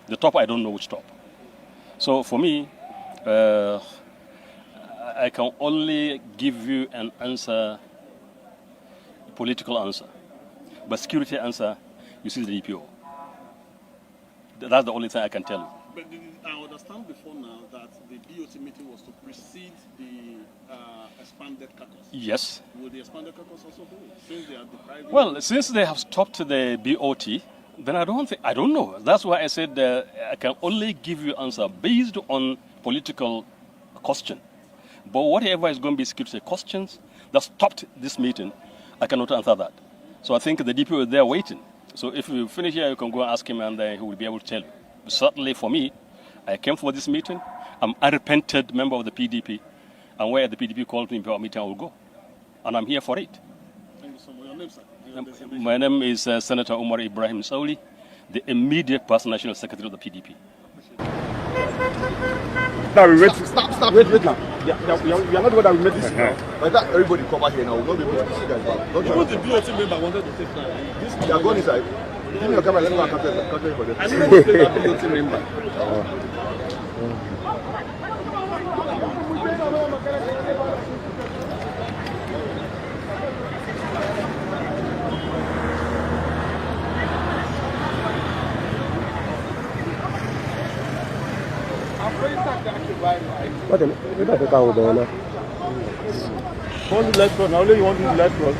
The top, I don't know which top. So for me, I can only give you an answer, political answer. But security answer, you see the DPO. That's the only thing I can tell you. But I understand before now that the BOT meeting was to precede the expanded caucus. Yes. Will the expanded caucus also hold? Since they are depriving. Well, since they have stopped the BOT, then I don't know. That's why I said I can only give you answer based on political question. But whatever is going to be security questions that stopped this meeting, I cannot answer that. So I think the DPO is there waiting. So if you finish here, you can go and ask him and he will be able to tell you. But certainly for me, I came for this meeting. I'm a repented member of the PDP. And where the PDP called me for a meeting, I will go. And I'm here for it. Thank you so much. Your name, sir? My name is Senator Umar Ibrahim Sauli, the immediate past national secretary of the PDP. Now we wait. Stop. Wait now. We are not the one that we made this now. But that everybody come out here now. We'll not be able to see you guys back. Don't you. The BOT member wanted to take time. They are going inside. Give me your camera. Let me go and capture it for them. I need to take that BOT member. What the? Look at the car over there. Want the left cross? Now only you want the left cross.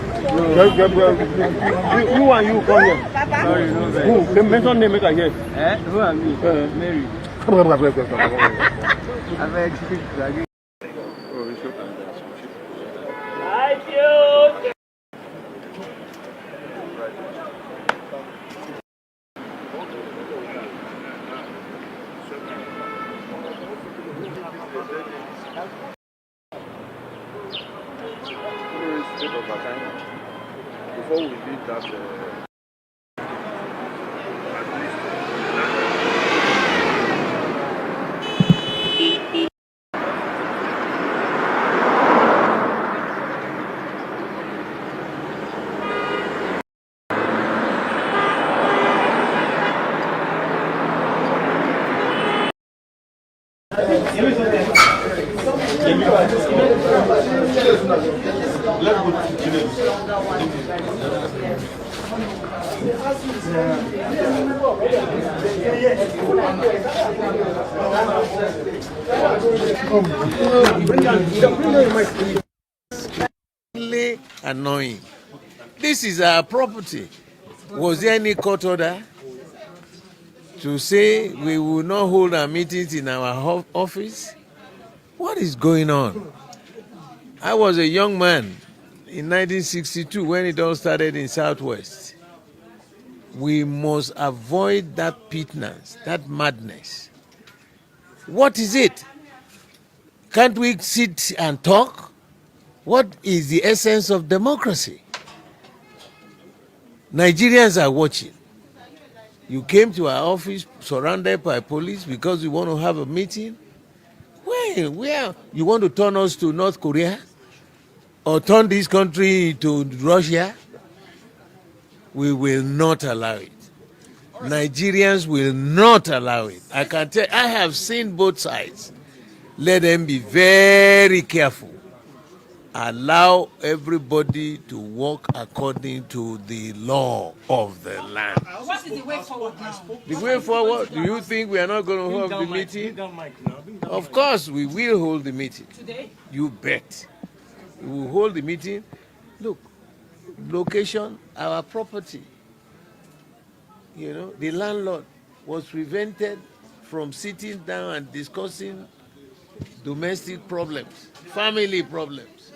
Who and you come here? Who? They mention name maker here. Who are me? Mary. Thank you. before we leave that, annoying. This is our property. Was there any court order to say we will not hold our meetings in our office? What is going on? I was a young man in 1962 when it all started in Southwest. We must avoid that pitness, that madness. What is it? Can't we sit and talk? What is the essence of democracy? Nigerians are watching. You came to our office surrounded by police because you want to have a meeting? Where? You want to turn us to North Korea? Or turn this country to Russia? We will not allow it. Nigerians will not allow it. I can tell, I have seen both sides. Let them be very careful. Allow everybody to work according to the law of the land. What is the way forward now? The way forward, do you think we are not going to hold the meeting? Of course, we will hold the meeting. Today? You bet. We will hold the meeting. Look, location, our property. You know, the landlord was prevented from sitting down and discussing domestic problems, family problems.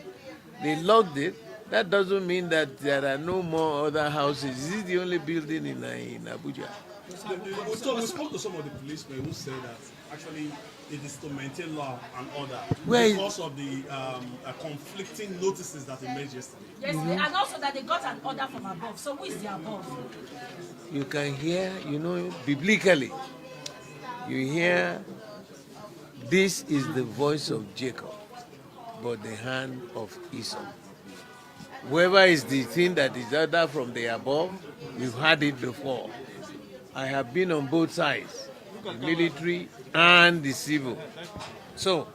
They locked it. That doesn't mean that there are no more other houses. This is the only building in Abuja. We spoke to some of the policemen who said that actually it is to maintain law and order because of the conflicting notices that emerged yesterday. Yes, and also that they got an order from above. So who is the above? You can hear, biblically, you hear, this is the voice of Jacob, but the hand of Esau. Whoever is the thing that is ordered from the above, you've had it before. I have been on both sides, the military and the civil. So,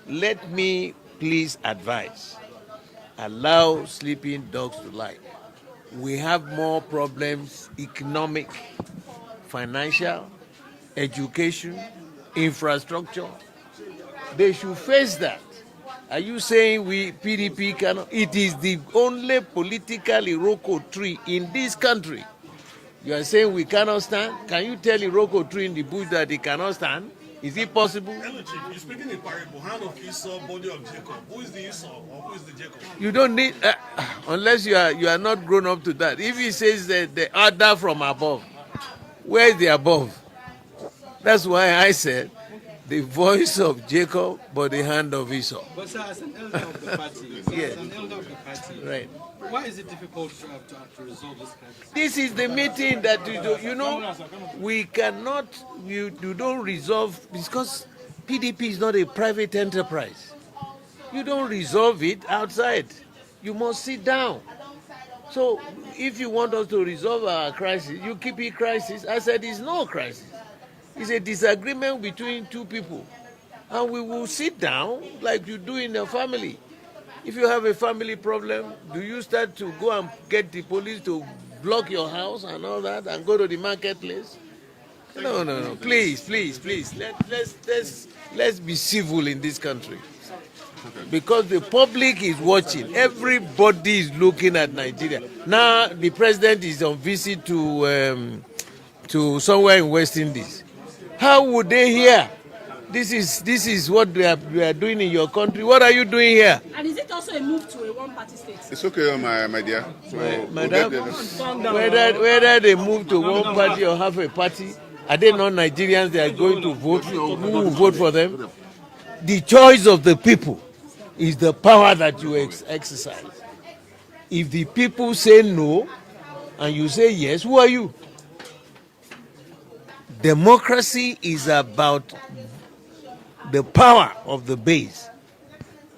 let me please advise, allow sleeping dogs to lie. We have more problems, economic, financial, education, infrastructure. They should face that. Are you saying we PDP cannot? It is the only political Iroko tree in this country. You are saying we cannot stand? Can you tell Iroko tree in the bush that it cannot stand? Is it possible? Hello, Chief. You're speaking in parable. Hand of Esau, body of Jacob. Who is the Esau or who is the Jacob? You don't need, unless you are not grown up to that. If he says that the order from above, where is the above? That's why I said the voice of Jacob, but the hand of Esau. But sir, as an elder of the party, yes. As an elder of the party, right. Why is it difficult to resolve this kind of? This is the meeting that we cannot, you don't resolve, because PDP is not a private enterprise. You don't resolve it outside. You must sit down. So if you want us to resolve our crisis, you keep it crisis. I said it's no crisis. It's a disagreement between two people. And we will sit down like you do in a family. If you have a family problem, do you start to go and get the police to block your house and all that and go to the marketplace? No. Please. Let's be civil in this country. Because the public is watching. Everybody is looking at Nigeria. Now the president is on visit to somewhere in West Indies. How would they hear? This is what we are doing in your country. What are you doing here? And is it also a move to a one-party state? It's okay, my dear. So Madam, whether they move to one party or have a party, are they not Nigerians? They are going to vote. Who will vote for them? The choice of the people is the power that you exercise. If the people say no and you say yes, who are you? Democracy is about the power of the base.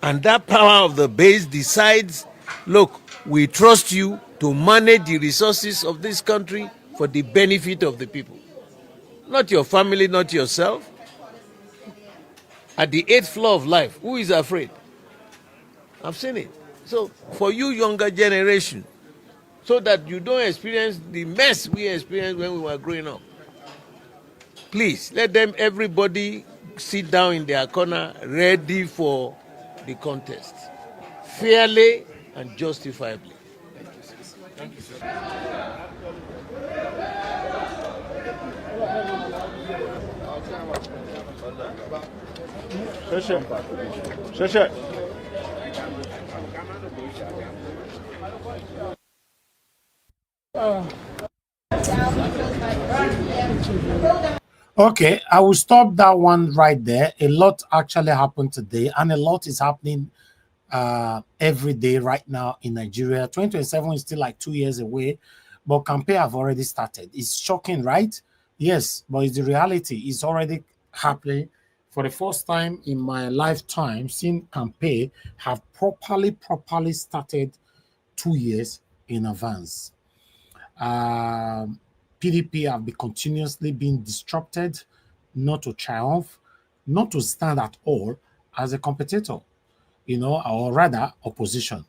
And that power of the base decides, look, we trust you to manage the resources of this country for the benefit of the people. Not your family, not yourself. At the 8th floor of life, who is afraid? I've seen it. So for you younger generation, so that you don't experience the mess we experienced when we were growing up, please let them, everybody sit down in their corner ready for the contest, fairly and justifiably. Thank you, sir. Okay, I will stop that one right there. A lot actually happened today, and a lot is happening every day right now in Nigeria. 2027 is still like 2 years away, but campaign have already started. It's shocking, right? Yes, but it's the reality. It's already happening. For the first time in my lifetime, seeing campaign have properly started 2 years in advance. PDP have been continuously being disrupted, not to triumph, not to stand at all as a competitor, or rather opposition.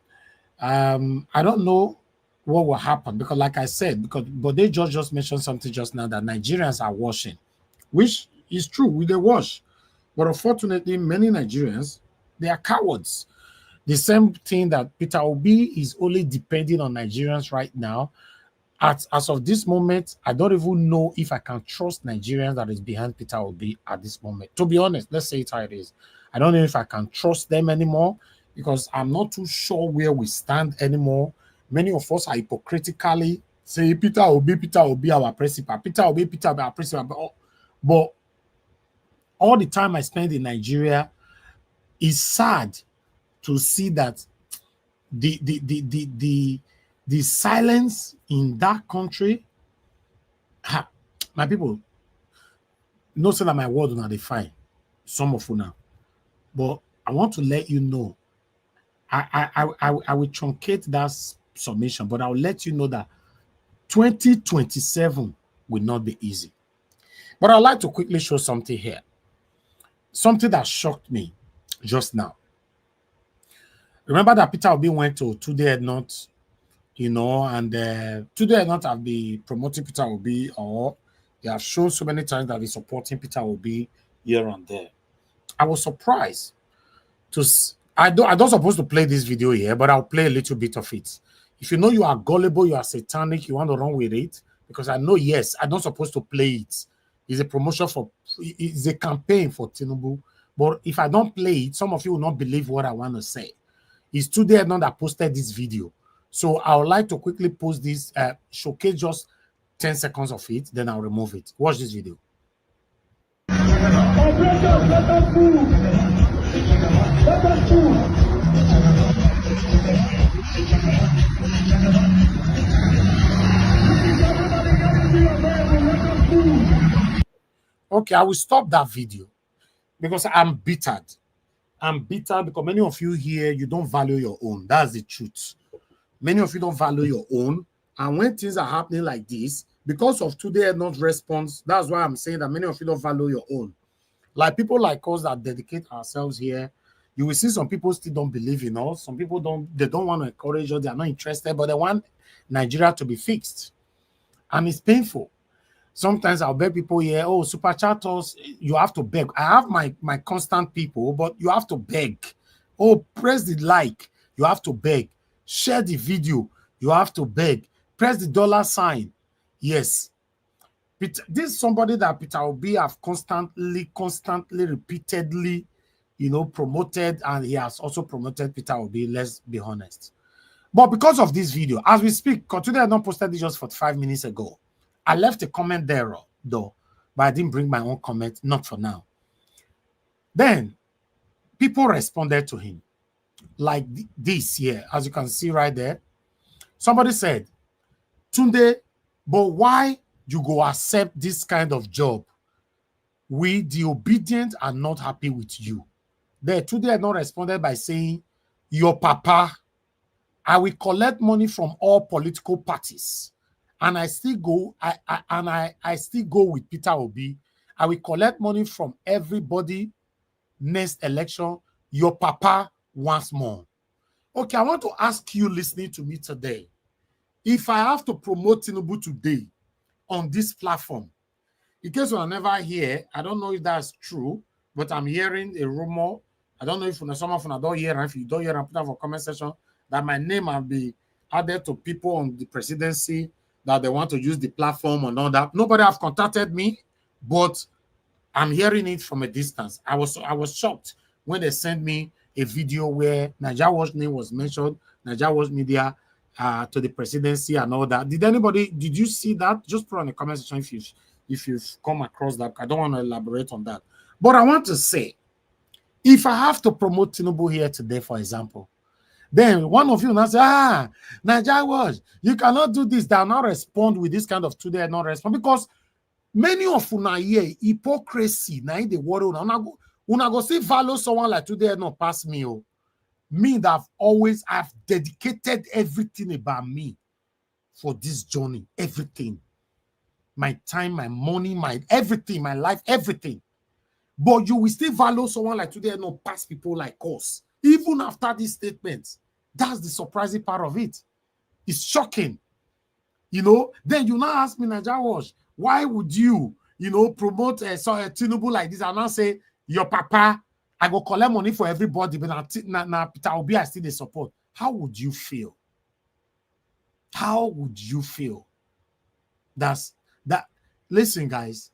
I don't know what will happen because, like I said, but they just mentioned something just now that Nigerians are washing, which is true. They wash, but unfortunately, many Nigerians, they are cowards. The same thing that Peter Obi is only depending on Nigerians right now. As of this moment, I don't even know if I can trust Nigerians that is behind Peter Obi at this moment. To be honest, let's say it how it is. I don't know if I can trust them anymore because I'm not too sure where we stand anymore. Many of us are hypocritically say Peter Obi, our principal. Peter Obi, our principal. But all the time I spend in Nigeria, it's sad to see that the silence in that country, my people, no say that my word will not define some of you now, but I want to let you know. I will truncate that submission, but I will let you know that 2027 will not be easy. But I'd like to quickly show something here. Something that shocked me just now. Remember that Peter Obi went to Today Not, and Today Not have been promoting Peter Obi, or they have shown so many times that they're supporting Peter Obi here and there. I was surprised I don't supposed to play this video here, but I'll play a little bit of it. If you know you are gullible, you are satanic, you want to run with it, because I know, yes, I'm not supposed to play it. It's a promotion it's a campaign for Tinubu. But if I don't play it, some of you will not believe what I want to say. It's Today Not that posted this video. So I would like to quickly post this, showcase just 10 seconds of it, then I'll remove it. Watch this video. Okay, I will stop that video because I'm bittered. I'm bitter because many of you here, you don't value your own. That's the truth. Many of you don't value your own. And when things are happening like this, because of Today Not response, that's why I'm saying that many of you don't value your own. Like people like us that dedicate ourselves here, you will see some people still don't believe in us. Some people they don't want to encourage us. They are not interested, but they want Nigeria to be fixed. And it's painful. Sometimes I'll beg people here, oh, super chat us, you have to beg. I have my constant people, but you have to beg. Oh, press the like, you have to beg. Share the video, you have to beg. Press the dollar sign. Yes. This is somebody that Peter Obi have constantly, repeatedly, promoted, and he has also promoted Peter Obi, let's be honest. But because of this video, as we speak, Today I not posted this just 45 minutes ago. I left a comment there, though, but I didn't bring my own comment, not for now. Then, people responded to him like this here, as you can see right there. Somebody said, Tunde, but why you go accept this kind of job? We, the obedient, are not happy with you. There, Tunde had not responded by saying, your papa, I will collect money from all political parties. And I still go, I still go with Peter Obi. I will collect money from everybody next election. Your papa once more. Okay, I want to ask you listening to me today. If I have to promote Tinubu today on this platform, in case you are never here, I don't know if that's true, but I'm hearing a rumor. I don't know if someone from don't hear, if you don't hear, put up for comment section that my name will be added to people on the presidency that they want to use the platform and all that. Nobody have contacted me, but I'm hearing it from a distance. I was shocked when they sent me a video where Naija Watch name was mentioned, Naija Watch Media to the presidency and all that. Did you see that? Just put on the comment section if you've come across that. I don't want to elaborate on that. But I want to say, if I have to promote Tinubu here today, for example, then one of you now say, Naija Watch, you cannot do this. They'll not respond with this kind of today, not respond, because many of una here, hypocrisy, now in the world, una go see value someone like today, not pass me. Oh. Me that I've dedicated everything about me for this journey, everything. My time, my money, my everything, my life, everything. But you will still value someone like today, not pass people like us. Even after this statement, that's the surprising part of it. It's shocking. Then you now ask me, Naija Watch, why would you, promote Tinubu like this and not say, your papa, I go collect money for everybody, but now Peter Obi I still the support. How would you feel? How would you feel? Listen, guys.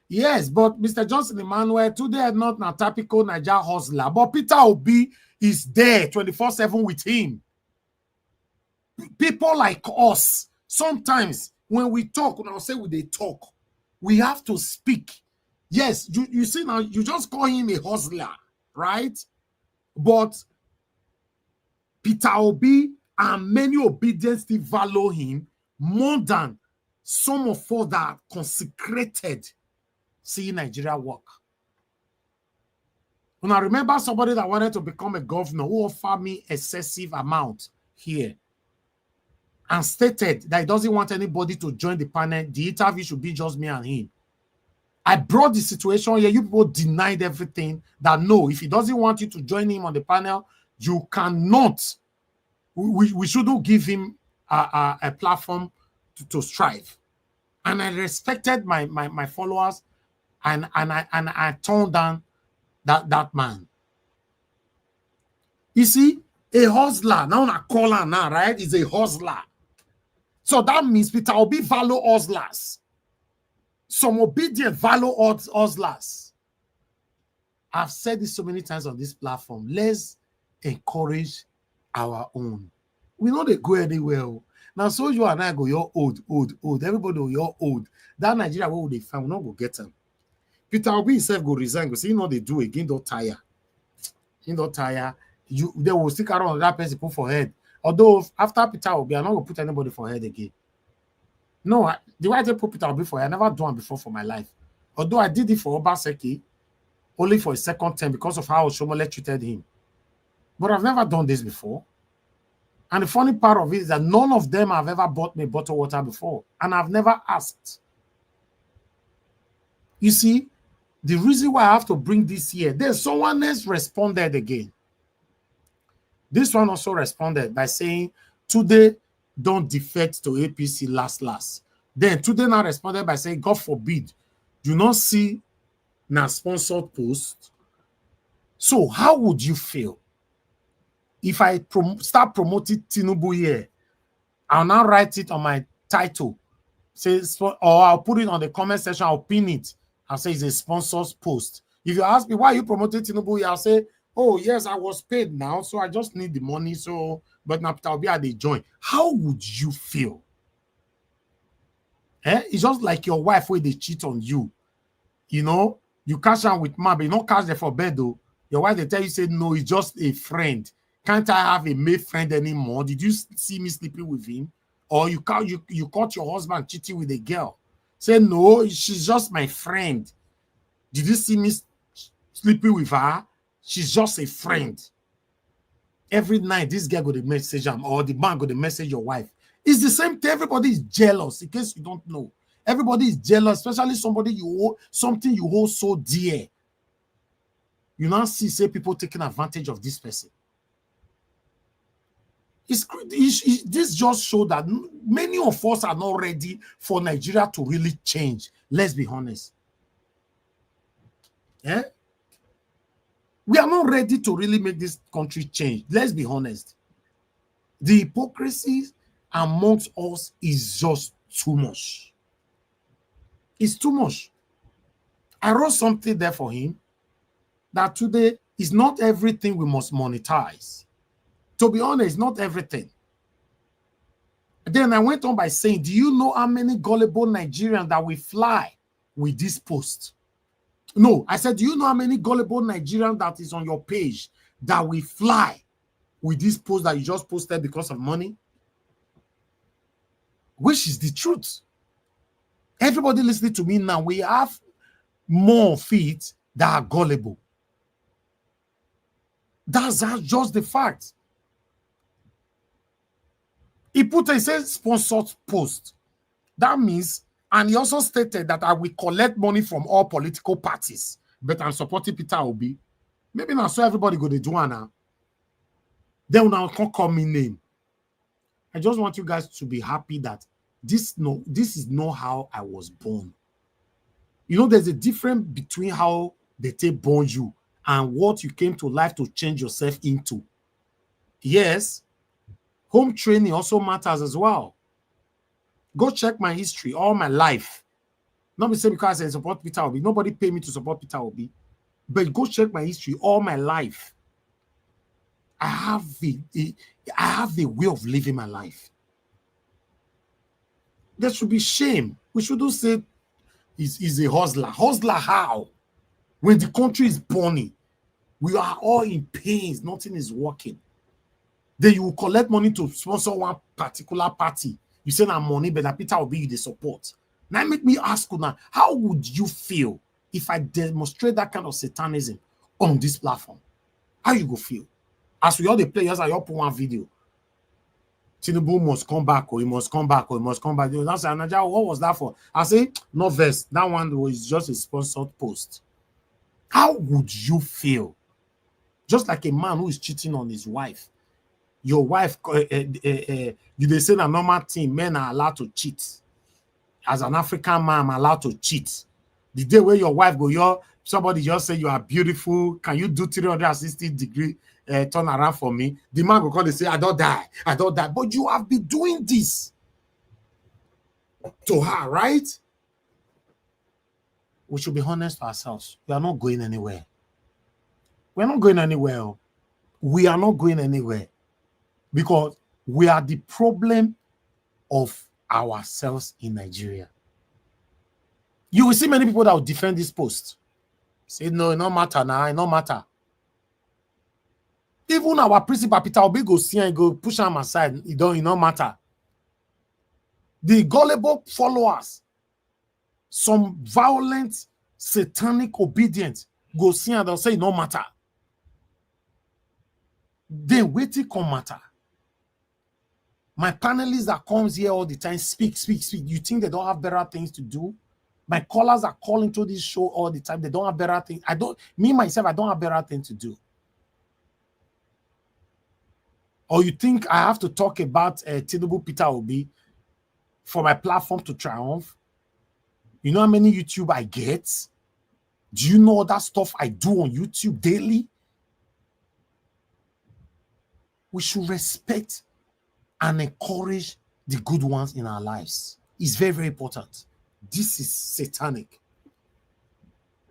Yes, but Mr. Johnson Emmanuel, today not a typical Naija hustler, but Peter Obi is there 24/7 with him. People like us, sometimes when we talk, when I say when they talk, we have to speak. Yes, you see now, you just call him a hustler, right? But Peter Obi and many obedience still value him more than some of us that are consecrated seeing Nigeria work. When I remember somebody that wanted to become a governor who offered me excessive amount here and stated that he doesn't want anybody to join the panel. The interview should be just me and him. I brought the situation here. You people denied everything. That no, if he doesn't want you to join him on the panel, you cannot. We shouldn't give him a platform to strive. And I respected my followers, and I toned down that man. You see, a hustler now I call her now, right? Is a hustler. So that means Peter Obi value hustlers. Some obedient value hustlers. I've said this so many times on this platform. Let's encourage our own. We know they go anywhere. Now, so you and I go, you're old. Everybody, you're old. That Nigeria, what would they find? We're not going to get them. Peter Obi himself go resign. Go see, they do again, don't tire. They will stick around that person put for head. Although after Peter Obi, I'm not going to put anybody for head again. No, the way I put Peter Obi for, I never done before for my life. Although I did it for Obaseki, only for a second term because of how Oshomole treated him. But I've never done this before. And the funny part of it is that none of them have ever bought me bottled water before. And I've never asked. You see, the reason why I have to bring this here, there's someone else responded again. This one also responded by saying, today, don't defect to APC last. Then today now responded by saying, God forbid, do not see na sponsored post. So how would you feel if I start promoting Tinubu here? I'll now write it on my title, or I'll put it on the comment section, I'll pin it. I'll say it's a sponsored post. If you ask me why you promoting Tinubu here, I'll say, oh yes, I was paid now, so I just need the money. So, but now I'll be at the join. How would you feel? It's just like your wife where they cheat on you. You cash out with man, but you don't cash there for bed though. Your wife they tell you say no, it's just a friend. Can't I have a male friend anymore? Did you see me sleeping with him? Or you caught your husband cheating with a girl? Say, no, she's just my friend. Did you see me sleeping with her? She's just a friend. Every night, this girl got a message or the man got a message your wife. It's the same thing. Everybody is jealous, in case you don't know. Everybody is jealous, especially something you hold so dear. You now see people taking advantage of this person. This just shows that many of us are not ready for Nigeria to really change. Let's be honest. Yeah? We are not ready to really make this country change. Let's be honest. The hypocrisy amongst us is just too much. It's too much. I wrote something there for him that today is not everything we must monetize. To be honest, not everything. Then I went on by saying, do you know how many gullible Nigerians that will fly with this post? No, I said, do you know how many gullible Nigerians that is on your page that will fly with this post that you just posted because of money? Which is the truth. Everybody listening to me now, we have more feet that are gullible. That's just the fact. He said sponsored post. That means, and he also stated that I will collect money from all political parties, but I'm supporting Peter Obi. Maybe now so everybody go to do now. Then now can't call me name. I just want you guys to be happy that this is not how I was born. You know, there's a difference between how they take born you and what you came to life to change yourself into. Yes, home training also matters as well. Go check my history all my life. Not be saying because I support Peter Obi. Nobody paid me to support Peter Obi. But go check my history all my life. I have a way of living my life. There should be shame. We shouldn't say he's a hustler. Hustler how? When the country is burning, we are all in pains. Nothing is working. Then you will collect money to sponsor one particular party. You say that money, but that Peter will be the support. Now make me ask you now, how would you feel if I demonstrate that kind of satanism on this platform? How you go feel? As we all the players, I up one video. Tinubu must come back, or he must come back, or he must come back. That's what was that for? I say, no verse. That one was just a sponsored post. How would you feel? Just like a man who is cheating on his wife. Your wife, you they say a normal thing, men are allowed to cheat. As an African man, I'm allowed to cheat. The day where your wife go, somebody just say you are beautiful, can you do 360-degree turn around for me? The man will call and say, I don't die. But you have been doing this to her, right? We should be honest to ourselves. We are not going anywhere. We're not going anywhere. We are not going anywhere. Because we are the problem of ourselves in Nigeria. You will see many people that will defend this post. Say, no, it don't matter now, it don't matter. Even our principal, Peter Obi, go see and go push him aside. It don't matter. The gullible followers, some violent, satanic obedience, go see and they'll say it don't matter. Then wait till come matter. My panelists that comes here all the time, speak. You think they don't have better things to do? My callers are calling to this show all the time. They don't have better things. I don't have better things to do. Or you think I have to talk about Tinubu Peter Obi for my platform to triumph? You know how many YouTube I get? Do you know that stuff I do on YouTube daily? We should respect and encourage the good ones in our lives. It's very, very important. This is satanic.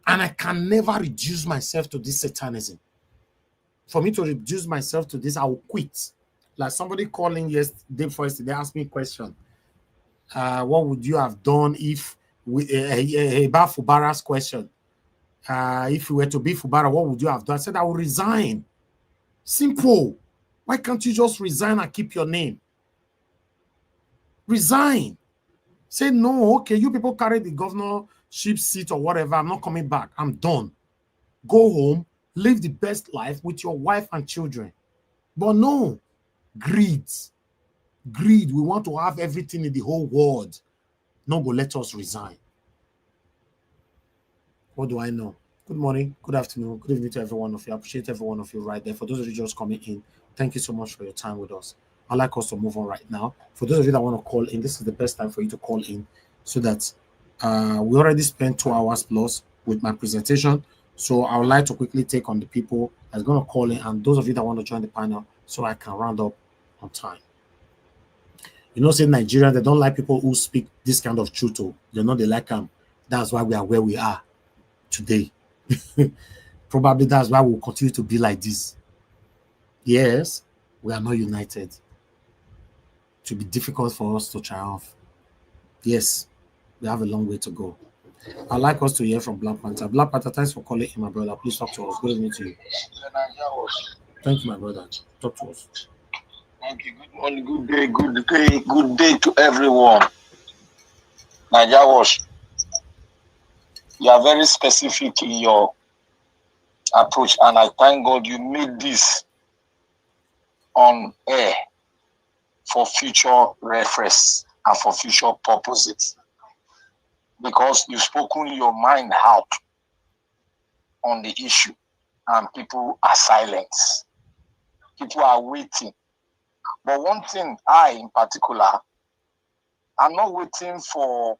And I can never reduce myself to this satanism. For me to reduce myself to this, I will quit. Like somebody calling yesterday first, they asked me a question. What would you have done if about Fubara's question? If you were to be Fubara, what would you have done? I said, I would resign. Simple. Why can't you just resign and keep your name? Resign. Say, no, okay, you people carry the governorship seat or whatever. I'm not coming back. I'm done. Go home, live the best life with your wife and children. But no, greed. Greed. We want to have everything in the whole world. No go let us resign. What do I know? Good morning, good afternoon, good evening to every one of you. I appreciate every one of you right there. For those of you just coming in, thank you so much for your time with us. I'd like us to move on right now. For those of you that want to call in, this is the best time for you to call in so that we already spent 2 hours plus with my presentation. So I would like to quickly take on the people that's going to call in and those of you that want to join the panel so I can round up on time. You know, say Nigeria, they don't like people who speak this kind of truth. They know they like them. That's why we are where we are today. Probably that's why we'll continue to be like this. Yes, we are not united. It will be difficult for us to triumph. Yes, we have a long way to go. I'd like us to hear from Black Panther. Black Panther, thanks for calling in, my brother. Please talk to us. Good evening to you. Thank you, my brother. Talk to us. Thank you. Good morning, good day to everyone. Naija Wash, you are very specific in your approach, and I thank God you made this on air for future reference and for future purposes, because you've spoken your mind out on the issue, and people are silent. People are waiting. But one thing, I in particular, I'm not waiting for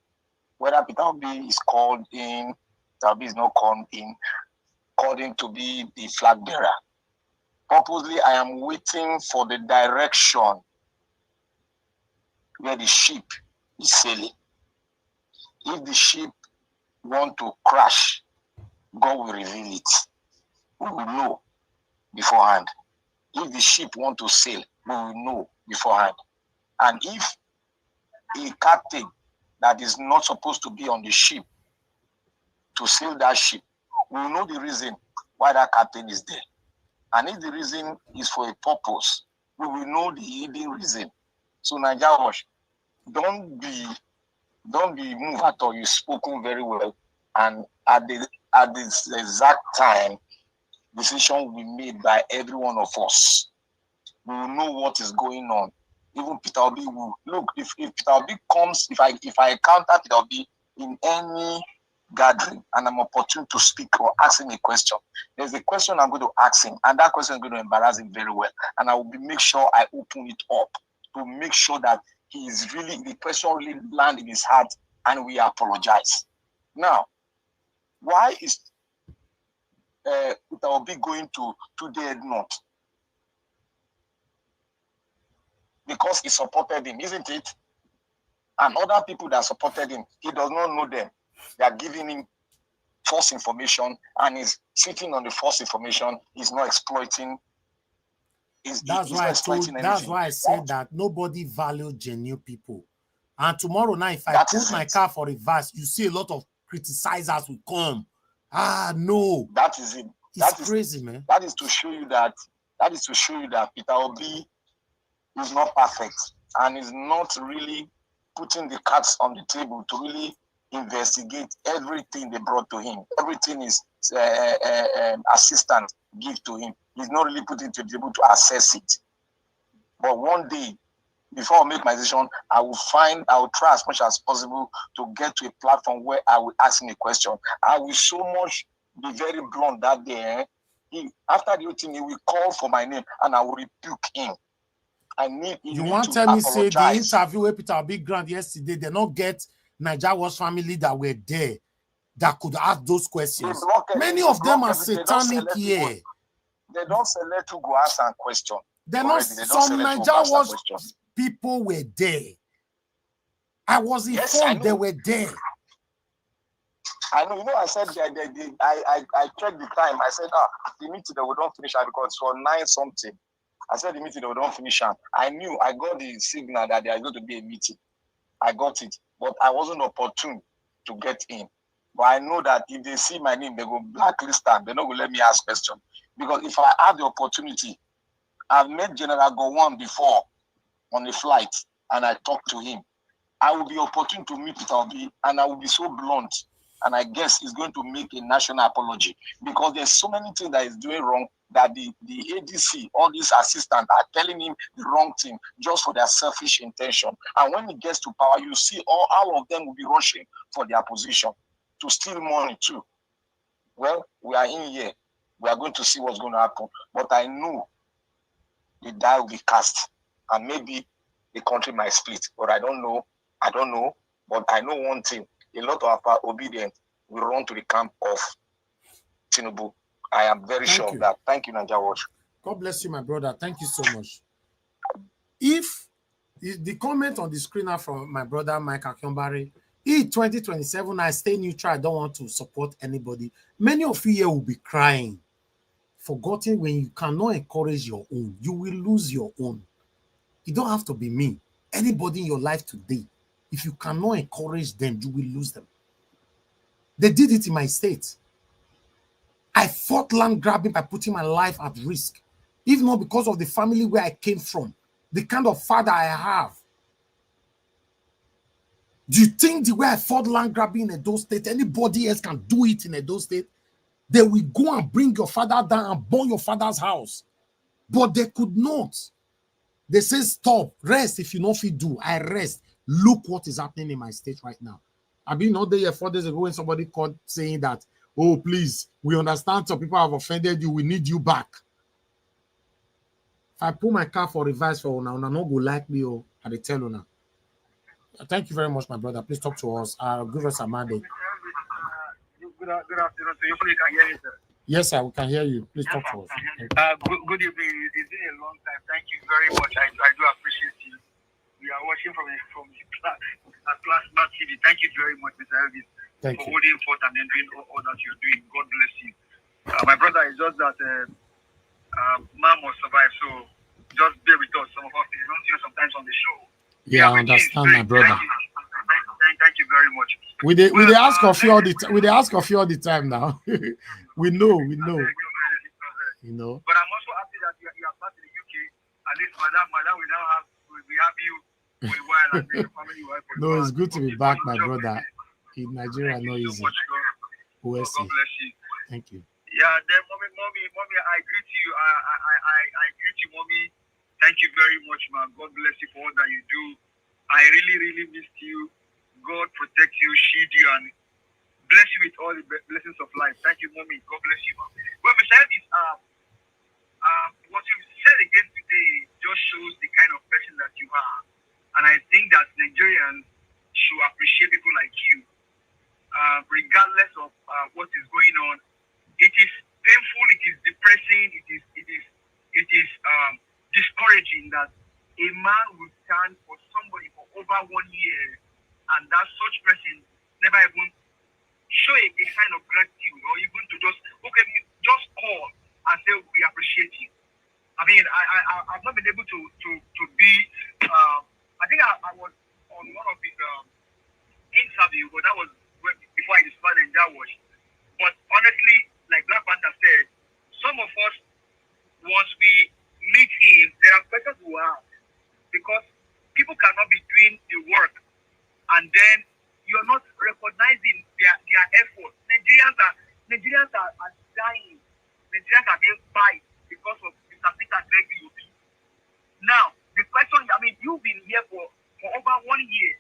whether Peter Obi is called in, Peter Obi is not called in to be the flag bearer. Purposely, I am waiting for the direction where the ship is sailing. If the ship want to crash, God will reveal it. We will know beforehand. If the ship want to sail, we will know beforehand. And if a captain that is not supposed to be on the ship to sail that ship, we will know the reason why that captain is there. And if the reason is for a purpose, we will know the hidden reason. So Naija Wash, don't be moved at all. You've spoken very well. And at this exact time, decision will be made by every one of us. We will know what is going on. Even Peter Obi will look. If Peter Obi comes, if I encounter Peter Obi in any gathering and I'm opportune to speak or ask him a question, there's a question I'm going to ask him, and that question is going to embarrass him very well. And I will make sure I open it up to make sure that the question really land in his heart and we apologize. Now, why is Peter Obi going to the north? Because he supported him, isn't it? And other people that supported him, he does not know them. They are giving him false information, and he's sitting on the false information. He's not exploiting. That's why I said that nobody values genuine people. And tomorrow night, if I put my car for reverse, you see a lot of criticizers will come. No. That is it. It's crazy, man. That is to show you that Peter Obi is not perfect and is not really putting the cards on the table to really investigate everything they brought to him. Everything is assistant give to him. He's not really putting to the table to assess it. But one day, before I make my decision, I will try as much as possible to get to a platform where I will ask him a question. I will so much be very blunt that day. After the meeting, he will call for my name and I will rebuke him. You want to tell me, say, the interview with Peter Obi Grant yesterday, they not get Naija Wash family that were there that could ask those questions. Many of them are satanic here. They don't select to go ask and question. Some Naija Wash people were there. I was informed they were there. I know, I said I checked the time. I said, the meeting they would not finish because it's for 9 something. I said the meeting they would not finish. I knew, I got the signal that there is going to be a meeting. I got it, but I wasn't opportune to get in. But I know that if they see my name, they go blacklist and they're not going to let me ask questions. Because if I have the opportunity I've met General Gowon before on a flight, and I talked to him. I will be opportune to meet Peter Obi, and I will be so blunt, and I guess he's going to make a national apology, because there's so many things that he's doing wrong that the ADC, all these assistants are telling him the wrong thing just for their selfish intention. And when he gets to power, you see all of them will be rushing for their position to steal money too. Well, we are in here. We are going to see what's going to happen. But I know the die will be cast, and maybe the country might split. But I don't know. But I know one thing: a lot of our obedient will run to the camp of Tinubu. I am very sure of that. Thank you, Naija Watch. God bless you, my brother. Thank you so much. If the comment on the screen now from my brother Mike Akionbari, in 2027, I stay neutral. I don't want to support anybody. Many of you here will be crying, forgetting when you cannot encourage your own, you will lose your own. It don't have to be me. Anybody in your life today, if you cannot encourage them, you will lose them. They did it in my state. I fought land grabbing by putting my life at risk, if not because of the family where I came from, the kind of father I have. Do you think the way I fought land grabbing in Edo State, anybody else can do it in Edo State? They will go and bring your father down and burn your father's house. But they could not. They say, stop, rest if you know if you do. I rest. Look what is happening in my state right now. I've been all day 4 days ago when somebody called saying that, oh, please, we understand some people have offended you. We need you back. If I pull my car for reverse for now, no go like me, oh, I tell you now. Thank you very much, my brother. Please talk to us. Give us a mandate. Good afternoon. So you can hear me, sir? Yes, sir. We can hear you. Please talk to us. Good evening. It's been a long time. Thank you very much. I do appreciate you. We are watching from Plasma TV. Thank you very much, Mr. Elvis, for holding forth and then doing all that you're doing. God bless you. My brother, is just that man must survive. So just bear with us. Some of us don't see us sometimes on the show. Yeah, I understand, my brother. Thank you very much. We ask of you all the time. We ask of you all the time now. we know. You know. But I'm also happy that you are back in the UK. At least, madam, we have you for a while, and then your family will help. No, it's good to be back, my brother. In Nigeria, no easy. God bless you. Thank you. Yeah, then mommy, I greet you. I greet you, mommy. Thank you very much, man. God bless you for all that you do. I really missed you. God protect you, shield you, and bless you with all the blessings of life. Thank you, mommy. God bless you, man. Well, Mr. Elvis, what you said again today just shows the kind of person that you are. And I think that Nigerians should appreciate people like you, regardless of what is going on. It is painful, it is depressing, it is discouraging that a man will stand for somebody for over 1 year, and that such person never even show a sign of gratitude, or even to just call and say we appreciate you. I mean, I've not been able to be. I think I was on one of his interview, but that was before I discovered Naija Watch. But honestly, like Black Panther said, some of us, once we meet him, there are questions we ask, because people cannot be doing the work and then you're not recognizing their effort. Nigerians are dying. Nigerians are being fight because of Mr. Peter Gregory. Now, the question, I mean, you've been here for over 1 year.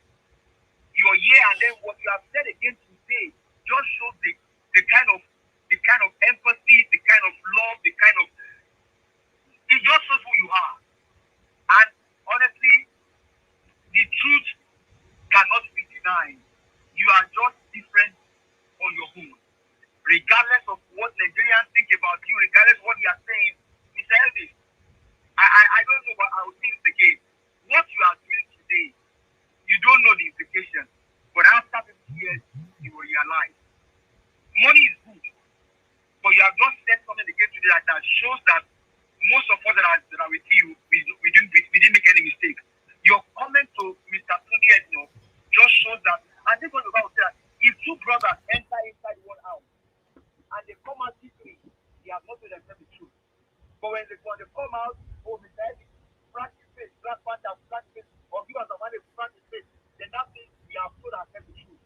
You're here, and then what you have said again today just shows the kind of empathy, the kind of love, it just shows who you are. And honestly, the truth cannot be denied. You are just different on your own. Regardless of what Nigerians think about you, regardless of what you are saying, Mr. Elvis, I don't know, but I will think the case. What you are doing today, you don't know the implications, but after 50 years, you will realize. Money is good, but you have just said something again today that shows that most of us that are with you, we didn't make any mistake. Your comment to Mr. Tunde Edno just shows that, and this was about that, if two brothers enter inside one house and they come out secretly, they have not told themselves the truth. But when they come out, oh, Mr. Eddie, practice faith, practice, or give us a money to practice faith, then that means we have told ourselves the truth.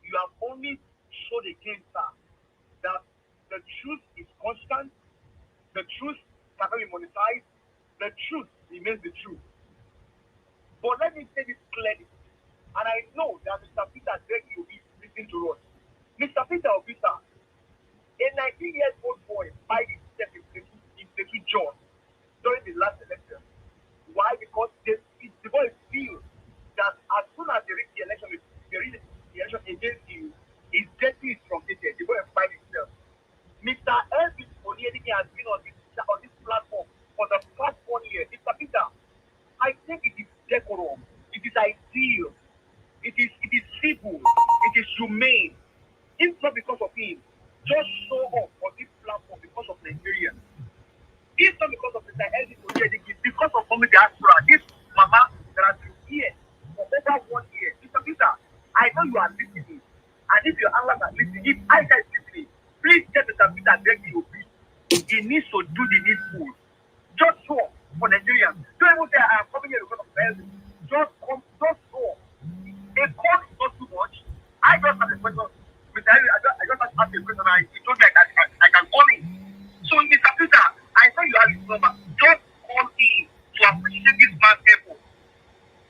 You have only showed again, sir, that the truth is constant, the truth cannot be monetized, the truth remains the truth. But let me say this clearly, and I know that Mr. Peter Drake will be listening to us. Mr. Peter Obisa, a 19-year-old boy, by himself in Plateau John during the last election. Why? Because the boy feels that as soon as they reach the election, against him, his destiny is truncated. The boy find himself. Mr. Elvis Onyedike has been on this platform for the past 1 year. Mr. Peter, I think it is decorum. It is ideal. It is civil. It is humane. If not because of him, just show up on this platform because of Nigeria. If not because of Mr. Elvis Onyedike, because of Mommy Diaspora, this mama that has been here for over 1 year. Mr. Peter, I know you are listening. And if your analysts are listening, if I is listening, please tell Mr. Peter Drake he needs to do the needful. Just show up for Nigerians. Don't even say I am coming here because of Elvis. Just show up. A call is not too much. I just have a question. Mr. Elvis, I just have to ask a question and he told me I can call him. So, Mr. Peter, I know you have his number. Just call him to appreciate this man's effort.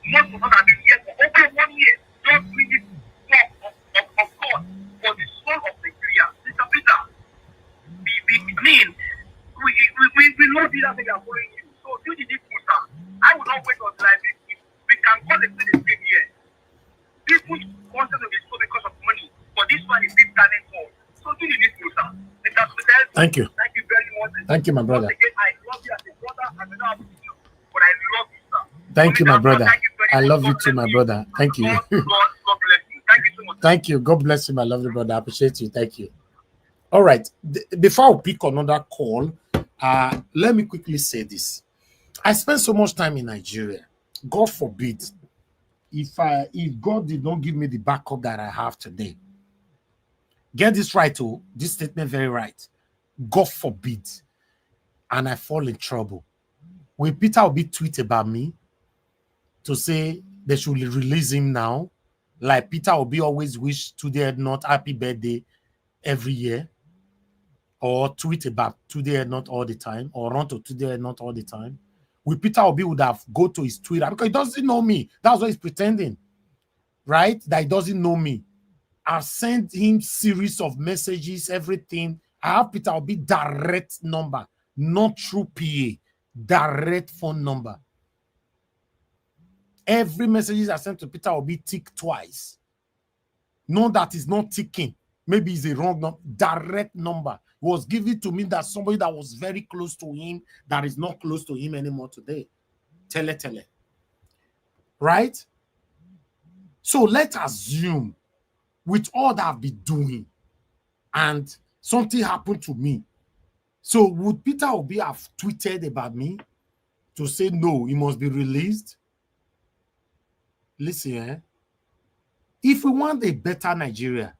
Most of us have been here for over 1 year. Just bring this talk of God for the soul of Nigeria. Mr. Peter, we love you that we are following you. So, do the needful, sir. I will not wait until I meet you. We can call the same here. People wanted to be so because of money, but this one is big talent for. So, do the needful, sir. Mr. Peter, thank you. Thank you very much. Thank you, my brother. Once again, I love you as a brother. I may not have you, but I love you, sir. Thank you, my brother. I love you too, my brother. Thank you. God bless you. Thank you so much. Thank you. God bless you, my lovely brother. I appreciate you. Thank you. All right. Before I pick another call, let me quickly say this. I spent so much time in Nigeria. God forbid, if God did not give me the backup that I have today. Get this right, oh, this statement very right. God forbid, and I fall in trouble. When Peter Obi tweet about me to say they should release him now, like Peter Obi always wish Today Not happy birthday every year, or tweet about Today Not all the time, or run to Today Not all the time, with Peter Obi would have go to his Twitter because he doesn't know me. That's what he's pretending, right? That he doesn't know me. I've sent him series of messages, everything. I have Peter Obi direct number, not through PA, direct phone number. Every message I sent to Peter Obi tick twice. No, that is not ticking. Maybe it's a wrong number. Direct number was given to me that somebody that was very close to him that is not close to him anymore today. Tele. Right? So let's assume with all that I've been doing and something happened to me. So would Peter Obi have tweeted about me to say, no, he must be released? Listen, if we want a better Nigeria,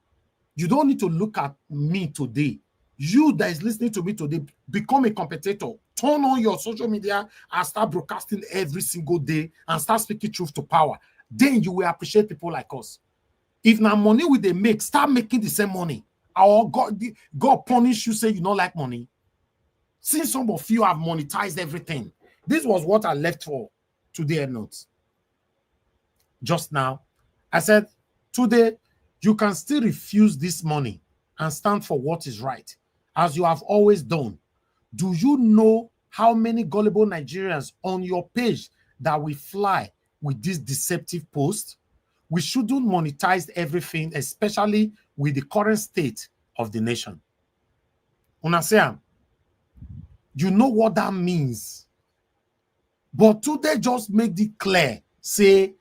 you don't need to look at me today. You that is listening to me today, become a competitor. Turn on your social media and start broadcasting every single day and start speaking truth to power. Then you will appreciate people like us. If now money will they make, start making the same money. Or God punish you, say you don't like money. Since some of you have monetized everything, this was what I left for Today Notes. Just now, I said, today, you can still refuse this money and stand for what is right, as you have always done. Do you know how many gullible Nigerians on your page that will fly with this deceptive post? We shouldn't monetize everything, especially with the current state of the nation. Unasiam, you know what that means. But today just make it clear. Say,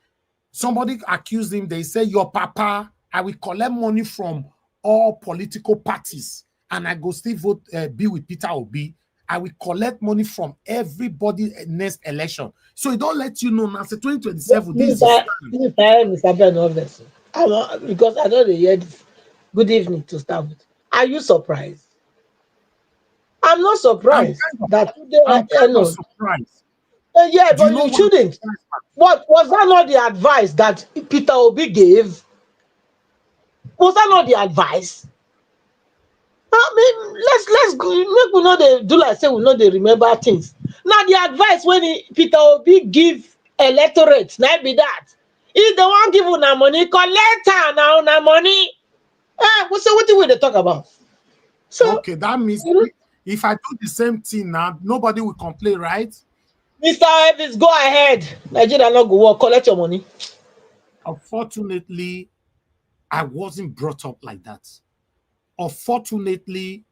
somebody accused him, they say, your papa, I will collect money from all political parties and I go still vote, be with Peter Obi. I will collect money from everybody next election. So it don't let you know now, say 2027. Mr. Ben, because I know they hear this. Good evening to start with. Are you surprised? I'm not surprised I'm kind of surprised. Yeah, but you shouldn't. What was that not the advice that Peter Obi gave? Was that not the advice? I mean, let's go, make we know they do like say we know they remember things. Now the advice when Peter Obi give electorate, now be that. If they want give una money, collect now una money. What do we talk about? So okay, that means if I do the same thing now, nobody will complain, right? Mr. Evans, go ahead. Nigeria not go work, collect your money. Unfortunately, I wasn't brought up like that. Unfortunately,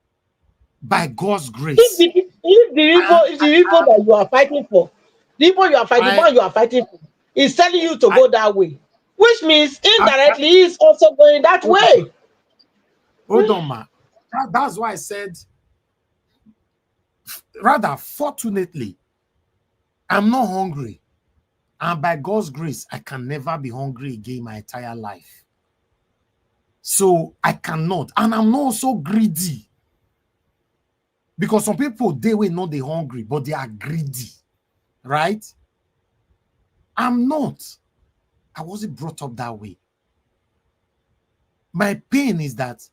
by God's grace. If the people that you are fighting for, the people you are fighting for, you are fighting for, is telling you to go that way, which means indirectly he's also going that way. Hold on, ma. That's why I said, rather, fortunately, I'm not hungry. And by God's grace, I can never be hungry again my entire life. So I cannot. And I'm not so greedy. Because some people, they will know they're hungry, but they are greedy. Right? I'm not. I wasn't brought up that way. My pain is that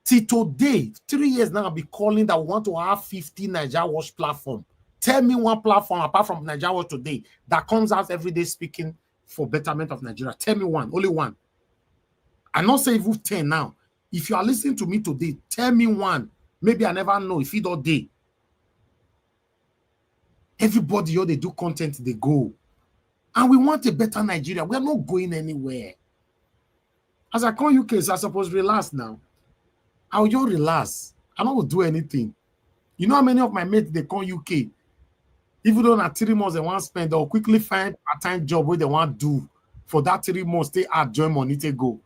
till today, 3 years now, I'll be calling that we want to have 50 Nigeria Watch platform. Tell me one platform apart from Nigeria Watch today that comes out every day speaking for betterment of Nigeria. Tell me one, only one. I'm not saying even 10 now. If you are listening to me today, tell me one. Maybe I never know if it all day. Everybody here, they do content, they go. And we want a better Nigeria. We are not going anywhere. As I come UK, so I'm supposed to relax now. I'll just relax. I don't do anything. You know how many of my mates, they come UK? Even though na 3 months they want to spend, they'll quickly find a part-time job where they want to do. For that 3 months, they add join money to go.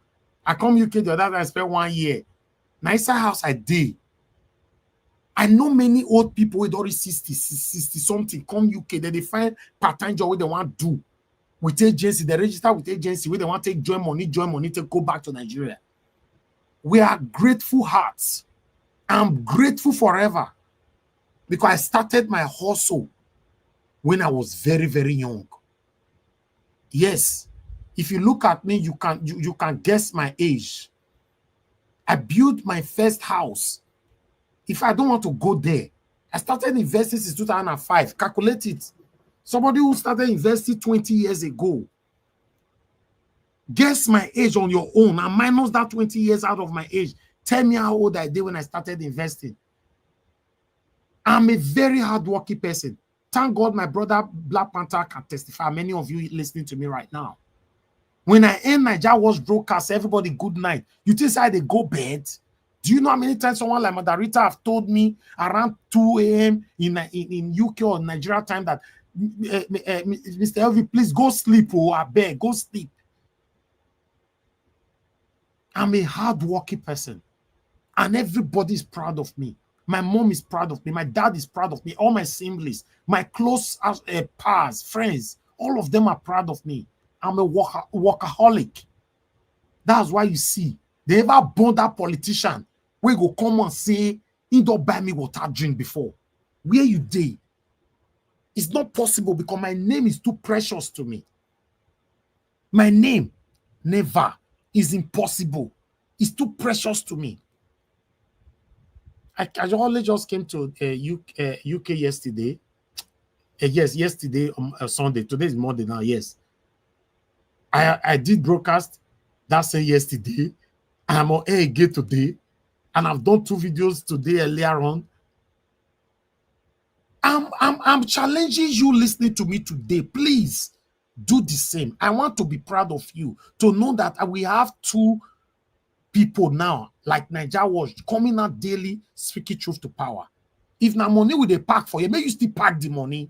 I come UK the other time, I spend 1 year. Nicer house I did. I know many old people with already 60 something come UK, then they find part-time job where they want to do. With agency, they register with agency where they want to take join money to go back to Nigeria. We are grateful hearts. I'm grateful forever because I started my hustle when I was very, very young. Yes, if you look at me, you can guess my age. I built my first house. If I don't want to go there, I started investing since 2005. Calculate it. Somebody who started investing 20 years ago. Guess my age on your own and minus that 20 years out of my age. Tell me how old I did when I started investing. I'm a very hardworking person. Thank God my brother Black Panther can testify. Many of you listening to me right now. When I end Nigeria Watch broadcast, everybody good night. You think I they go bed? Do you know how many times someone like Madarita have told me around 2 a.m. in UK or Nigeria time that Mr. Elvi, please go sleep, oh, I beg, go sleep. I'm a hardworking person. And everybody is proud of me. My mom is proud of me. My dad is proud of me. All my siblings, my close pals, friends, all of them are proud of me. I'm a workaholic. That's why you see, they ever born that politician where go come and say, he don't buy me water drink before. Where you dey? It's not possible because my name is too precious to me. My name, never, is impossible. It's too precious to me. I only just came to UK yesterday. Yes, yesterday, Sunday. Today is Monday now, yes. I did broadcast that say yesterday. I'm on air again today. And I've done 2 videos today earlier on. I'm challenging you listening to me today. Please do the same. I want to be proud of you to know that we have 2 people now, like Nigeria Watch, coming out daily, speaking truth to power. If na money with a pack for you, maybe you still pack the money.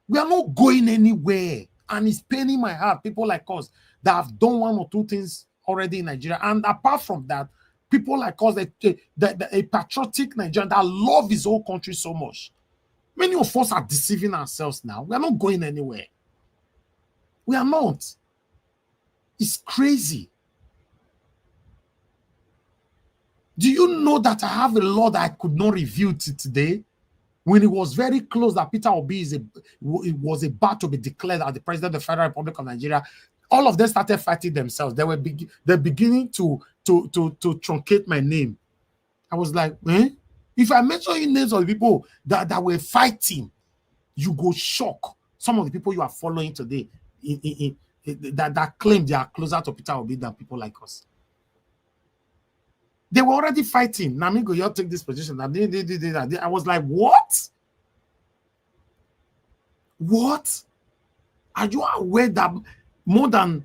We are not going anywhere. And it's paining my heart. People like us that have done 1 or 2 things already in Nigeria. And apart from that, people like us, a patriotic Nigerian that love his whole country so much. Many of us are deceiving ourselves now. We are not going anywhere. We are not. It's crazy. Do you know that I have a law that I could not reveal today? When it was very close that Peter Obi it was about to be declared as the president of the Federal Republic of Nigeria, all of them started fighting themselves. They're beginning to truncate my name. I was like, eh? If I mention you names of the people that were fighting, you go shock. Some of the people you are following today that claim they are closer to Peter Obi than people like us. They were already fighting. Namigo, you'll take this position. I was like, what? What? Are you aware that more than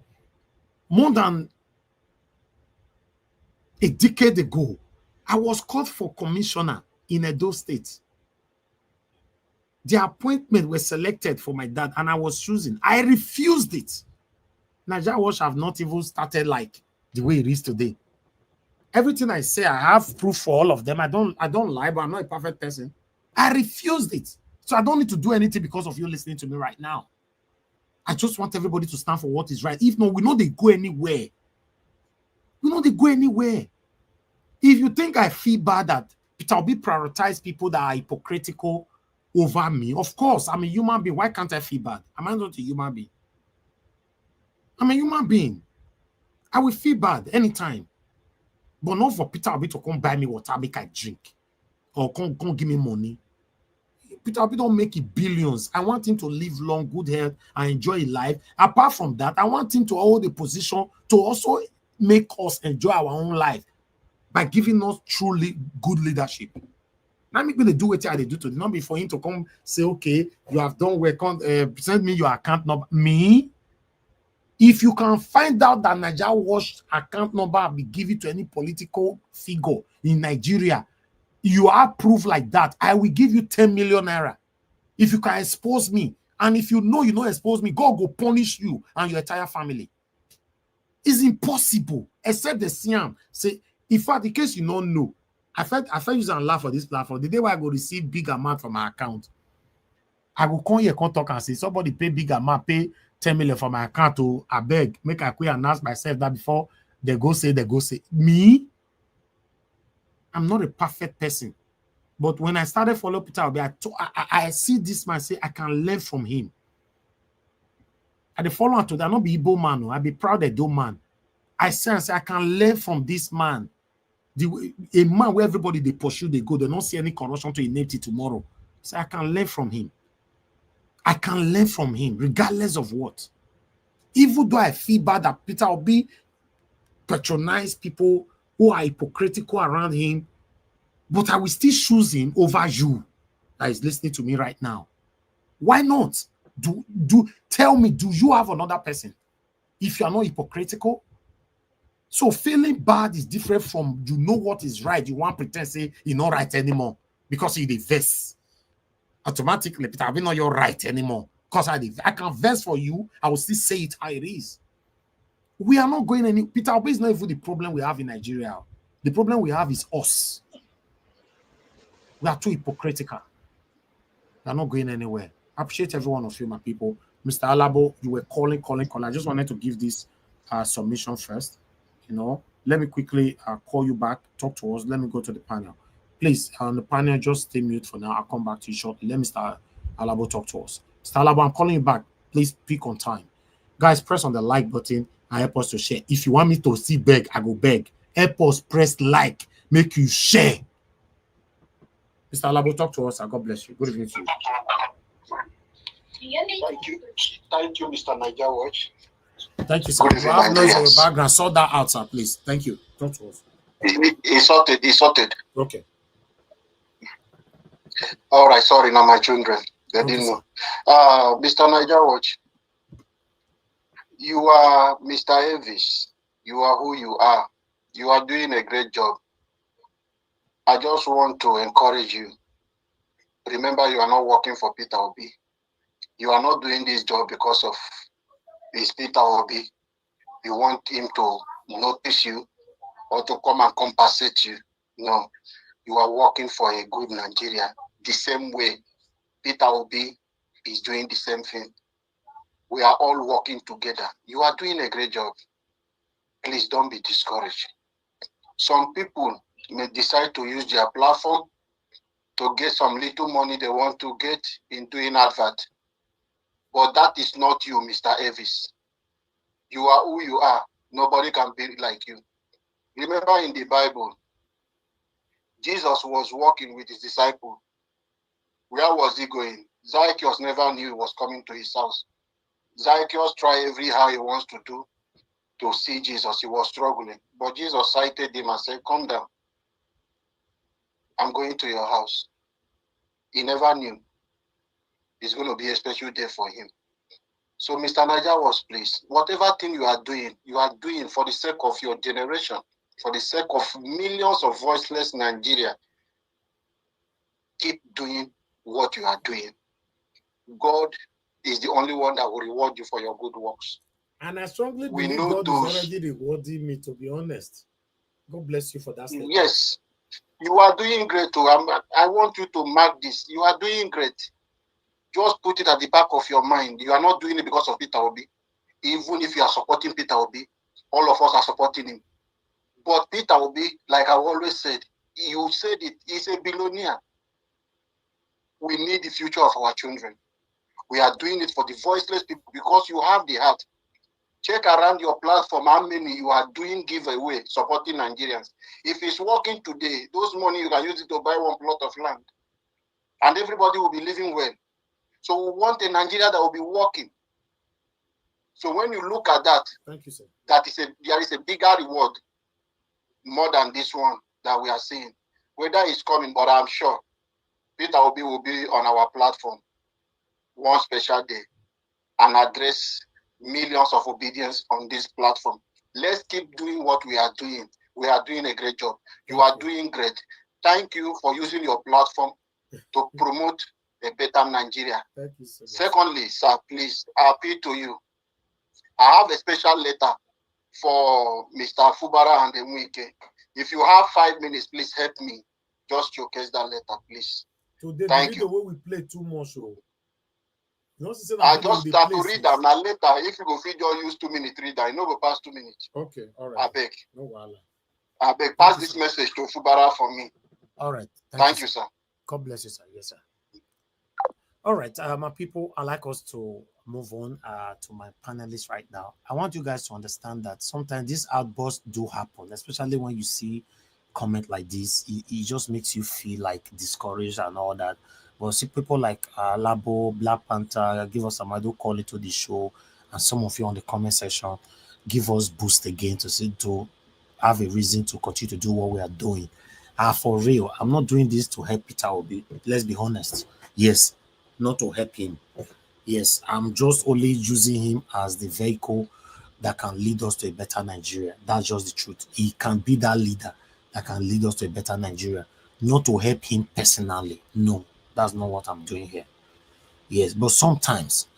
a decade ago, I was called for commissioner in Edo State. The appointment was selected for my dad, and I was choosing. I refused it. Nigeria Watch have not even started like the way it is today. Everything I say, I have proof for all of them. I don't lie, but I'm not a perfect person. I refused it. So I don't need to do anything because of you listening to me right now. I just want everybody to stand for what is right. If not, we know they go anywhere. We know they go anywhere. If you think I feel bad that Peter Obi prioritize people that are hypocritical over me, of course, I'm a human being. Why can't I feel bad? Am I not a human being? I'm a human being. I will feel bad anytime. But not for Peter Obi to come buy me water, make I drink. Or come give me money. Peter Obi don't make it billions. I want him to live long, good health, and enjoy his life. Apart from that, I want him to hold a position to also make us enjoy our own life by giving us truly good leadership. Now I'm going to do what I do today. Not be for him to come say, okay, you have done work, send me your account number. Me? If you can find out that Nigeria Watch account number will be given to any political figure in Nigeria, you are proof like that, I will give you 10 million naira. If you can expose me, and if you know expose me, God will punish you and your entire family. It's impossible, except the Siam. Say, in fact, in case you don't know, I felt use and laugh for this platform. The day where I go receive big amount from my account, I will come here, come talk and say, somebody pay big amount, pay 10 million for my account to I beg, make I quit and ask myself that before they go say. Me? I'm not a perfect person. But when I started following Peter Obi, I see this man, say I can learn from him. I dey follow to that, not be Igbo man. I be proud of that man. I say I can learn from this man. A man where everybody they pursue, they go, they don't see any corruption to enable tomorrow. So I can learn from him. I can learn from him, regardless of what. Even though I feel bad that Peter Obi patronize people who are hypocritical around him, but I will still choose him over you that is listening to me right now. Why not? Tell me, do you have another person? If you are not hypocritical, so feeling bad is different from you know what is right. You want to pretend say you're not right anymore because you the verse. Automatically, Peter, I'll be not your right anymore. Because I can verse for you, I will still say it how it is. We are not going any. Peter Obi is not even the problem we have in Nigeria. The problem we have is us. We are too hypocritical. We are not going anywhere. I appreciate every one of you, my people. Mr. Alabo, you were calling. I just wanted to give this submission first. Let me quickly call you back, talk to us. Let me go to the panel. Please, on the panel, just stay mute for now. I'll come back to you shortly. Let Mr. Alabo talk to us. Mr. Alabo, I'm calling you back. Please pick on time. Guys, press on the like button and help us to share. If you want me to see beg, I go beg. Help us press like, make you share. Mr. Alabo, talk to us. God bless you. Good evening to you. Thank you, Mr. Nigeria Watch. Thank you, sir. You have noise in your background. Sort that out, sir, please. Thank you. Talk to us. It's sorted. Okay. All right, sorry, now my children. They didn't know. Mr. Nigeria Watch, you are Mr. Elvis. You are who you are. You are doing a great job. I just want to encourage you. Remember, you are not working for Peter Obi. You are not doing this job because of his Peter Obi. You want him to notice you or to come and compensate you. No, you are working for a good Nigeria. The same way Peter Obi is doing the same thing. We are all working together. You are doing a great job. Please don't be discouraged. Some people may decide to use their platform to get some little money they want to get in doing advert. But that is not you, Mr. Elvis. You are who you are. Nobody can be like you. Remember in the Bible, Jesus was walking with his disciples. Where was he going? Zacchaeus never knew he was coming to his house. Zacchaeus tried every how he wants to do to see Jesus. He was struggling. But Jesus cited him and said, come down. I'm going to your house. He never knew it's going to be a special day for him. So Mr. Niger was pleased. Whatever thing you are doing for the sake of your generation, for the sake of millions of voiceless Nigeria. Keep doing what you are doing. God is the only one that will reward you for your good works. And I strongly believe God is already rewarding me, to be honest. God bless you for that statement. Yes, you are doing great too. I want you to mark this. You are doing great. Just put it at the back of your mind. You are not doing it because of Peter Obi. Even if you are supporting Peter Obi, all of us are supporting him. But Peter Obi, like I always said, you said it, he's a billionaire. We need the future of our children. We are doing it for the voiceless people because you have the heart. Check around your platform how many you are doing giveaway supporting Nigerians. If it's working today, those money you can use it to buy one plot of land. And everybody will be living well. So we want a Nigeria that will be working. So when you look at that, thank you, sir. There is a bigger reward more than this one that we are seeing. Whether it's coming, but I'm sure Peter Obi will be on our platform one special day and address millions of obedience on this platform. Let's keep doing what we are doing. We are doing a great job. You are doing great. Thank you for using your platform to promote a better Nigeria. Thank you so much. Secondly, sir, please, I appeal to you. I have a special letter for Mr. Fubara and Emwike. If you have 5 minutes, please help me. Just showcase that letter, please. Today, thank you. The way we play too much, I just start to read them. Now later, if you go feed your use 2 minutes, read that. You know, go past 2 minutes. Okay, all right. I beg. No wala. I beg. Pass this message to Fubara for me. All right. Thank you, sir. God bless you, sir. Yes, sir. All right, my people, I'd like us to move on to my panelists right now. I want you guys to understand that sometimes these outbursts do happen, especially when you see comment like this. It just makes you feel like discouraged and all that. But see people like Labo, Black Panther, give us a do call it to the show, and some of you on the comment section give us boost again to have a reason to continue to do what we are doing. For real, I'm not doing this to help Peter Obi. Let's be honest. Yes, not to help him. Yes, I'm just only using him as the vehicle that can lead us to a better Nigeria. That's just the truth. He can be that leader that can lead us to a better Nigeria. Not to help him personally. No, that's not what I'm doing here. Yes, but sometimes,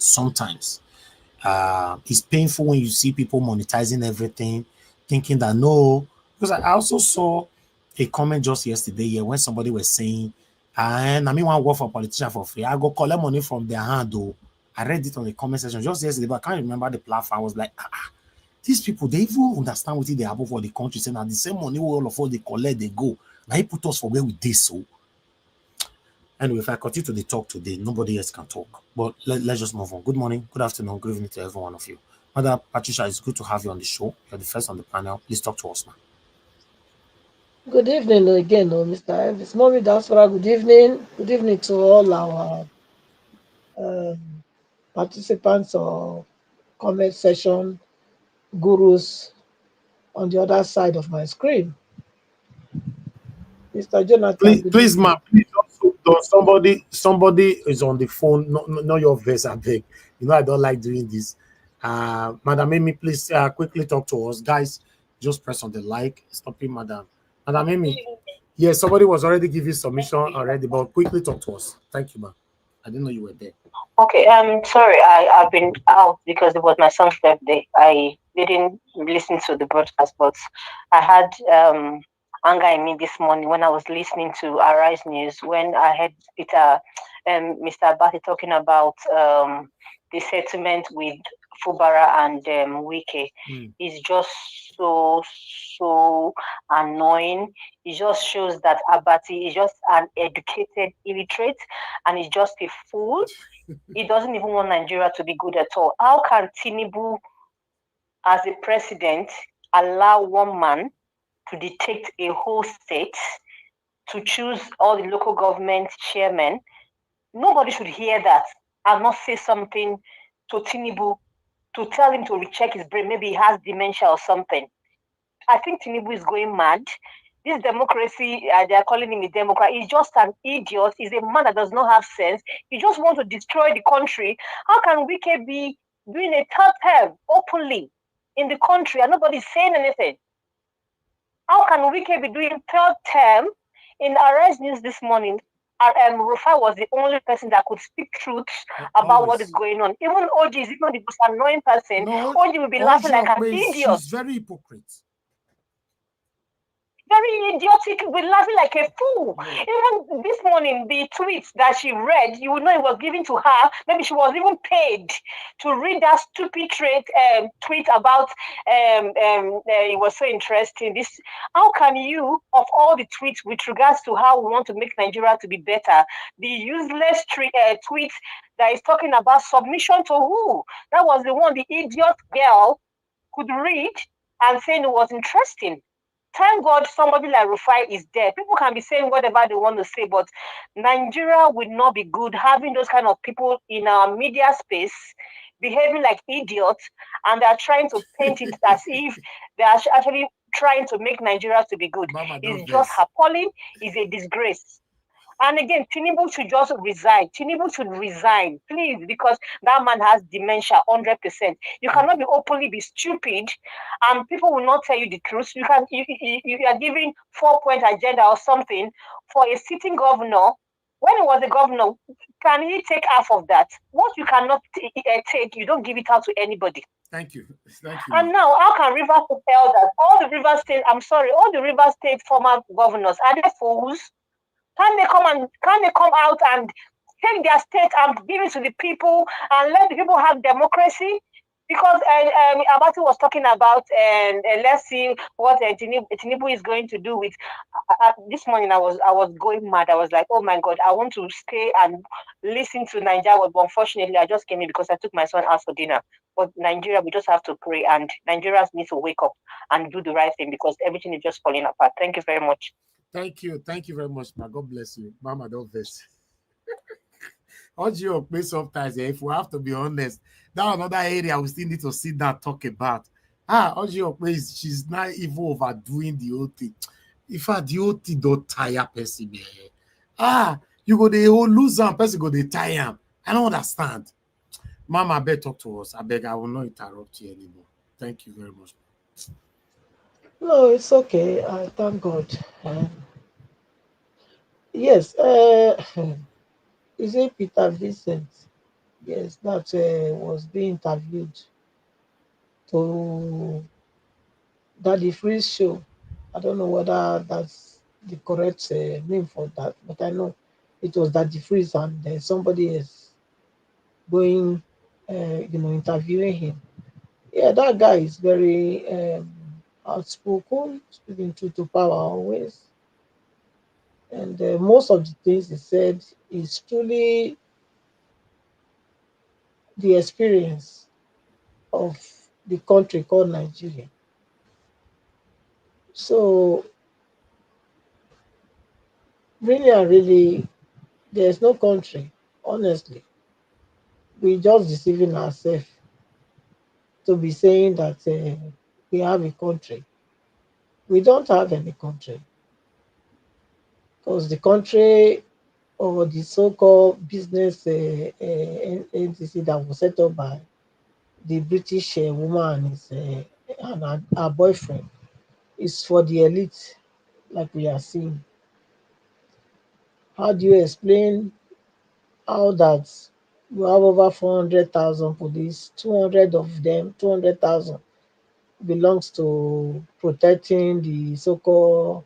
it's painful when you see people monetizing everything, thinking that no, because I also saw a comment just yesterday here when somebody was saying, and I mean, want to work for a politician for free. I go collect money from their hand, though. I read it on the comment section just yesterday, but I can't remember the platform. I was like, these people, they even understand what they happen for the country, saying that the same money all of us they collect, they go. Now he put us for where we did so. Anyway, if I continue to the talk today, nobody else can talk. But let's just move on. Good morning, good afternoon, good evening to every one of you. Mother Patricia, it's good to have you on the show. You're the first on the panel. Please talk to us, man. Good evening again, Mr. Elvis. Mommy Diaspora, good evening. Good evening to all our participants or comment session gurus on the other side of my screen. Mr. Jonathan. Please, ma, please somebody is on the phone, not your voice, I beg. You know I don't like doing this. Madam Amy, please quickly talk to us. Guys, just press on the like. Stop it, Madam Amy. Yes, somebody was already giving submission already, but quickly talk to us. Thank you, ma'am. I didn't know you were there. Okay, sorry, I've been out because it was my son's birthday. I didn't listen to the broadcast, but I had anger in me this morning when I was listening to Arise News, when I heard Mr. Abati talking about the settlement with Fubara and Wike is just so annoying. It just shows that Abati is just an educated illiterate and is just a fool. He doesn't even want Nigeria to be good at all. How can Tinubu, as a president, allow one man to dictate a whole state, to choose all the local government chairmen? Nobody should hear that and not say something to Tinubu to tell him to recheck his brain. Maybe he has dementia or something. I think Tinubu is going mad. This democracy, they are calling him a Democrat. He's just an idiot. He's a man that does not have sense. He just wants to destroy the country. How can Wike be doing a third term openly in the country and nobody's saying anything? How can Wike be doing third term? In Arise News this morning, Rufai was the only person that could speak truth about what is going on. Even OG is even the most annoying person. No, OG will be laughing like an Ojo, idiot. she's very hypocrite. Very idiotic, we're laughing like a fool. Even this morning, the tweets that she read, you would know it was given to her. Maybe she was even paid to read that stupid tweet about it was so interesting. This, how can you, of all the tweets with regards to how we want to make Nigeria to be better, the useless tweet that is talking about submission to who? That was the one the idiot girl could read and saying it was interesting. Thank God somebody like Rufai is there. People can be saying whatever they want to say, but Nigeria would not be good having those kind of people in our media space behaving like idiots, and they're trying to paint it as if they are actually trying to make Nigeria to be good. It's just appalling. It's a disgrace. And again, Tinubu should just resign. Tinubu should resign, please, because that man has dementia, 100%. You cannot be openly be stupid, and people will not tell you the truth. You are giving 4-point agenda or something for a sitting governor. When he was a governor, can he take half of that? What you cannot take, you don't give it out to anybody. Thank you. Thank you. And now, how can Rivers tell that all the River State, all the River State former governors, are they fools? Can they come out and take their state and give it to the people and let the people have democracy? Because Abati was talking about, let's see what Tinubu is going to do with. This morning I was going mad. I was like, oh my God, I want to stay and listen to Nigeria, but unfortunately I just came in because I took my son out for dinner. But Nigeria, we just have to pray, and Nigerians need to wake up and do the right thing because everything is just falling apart. Thank you very much. Thank you very much, ma. God bless you, Mama. Don't vex. Audio play sometimes. If we have to be honest, that another area we still need to sit down talk about. Audio plays. She's not even overdoing the whole thing. In fact, the whole thing don't tire person. You go the whole loser and person go the tire. I don't understand. Mama, I beg talk to us. I beg. I will not interrupt you anymore. Thank you very much. No, it's okay. Thank God. Yes, is it Peter Vincent? Yes, that was being interviewed to Daddy Freeze show. I don't know whether that's the correct name for that, but I know it was Daddy Freeze and somebody is going, interviewing him. Yeah, that guy is very outspoken, speaking to power always. And most of the things he said is truly the experience of the country called Nigeria. So, really and really, there's no country, honestly. We're just deceiving ourselves to be saying that we have a country. We don't have any country because the country or the so-called business entity that was set up by the British woman and her boyfriend is for the elite, like we are seeing. How do you explain how that you have over 400,000 police, 200 of them, 200,000 belongs to protecting the so-called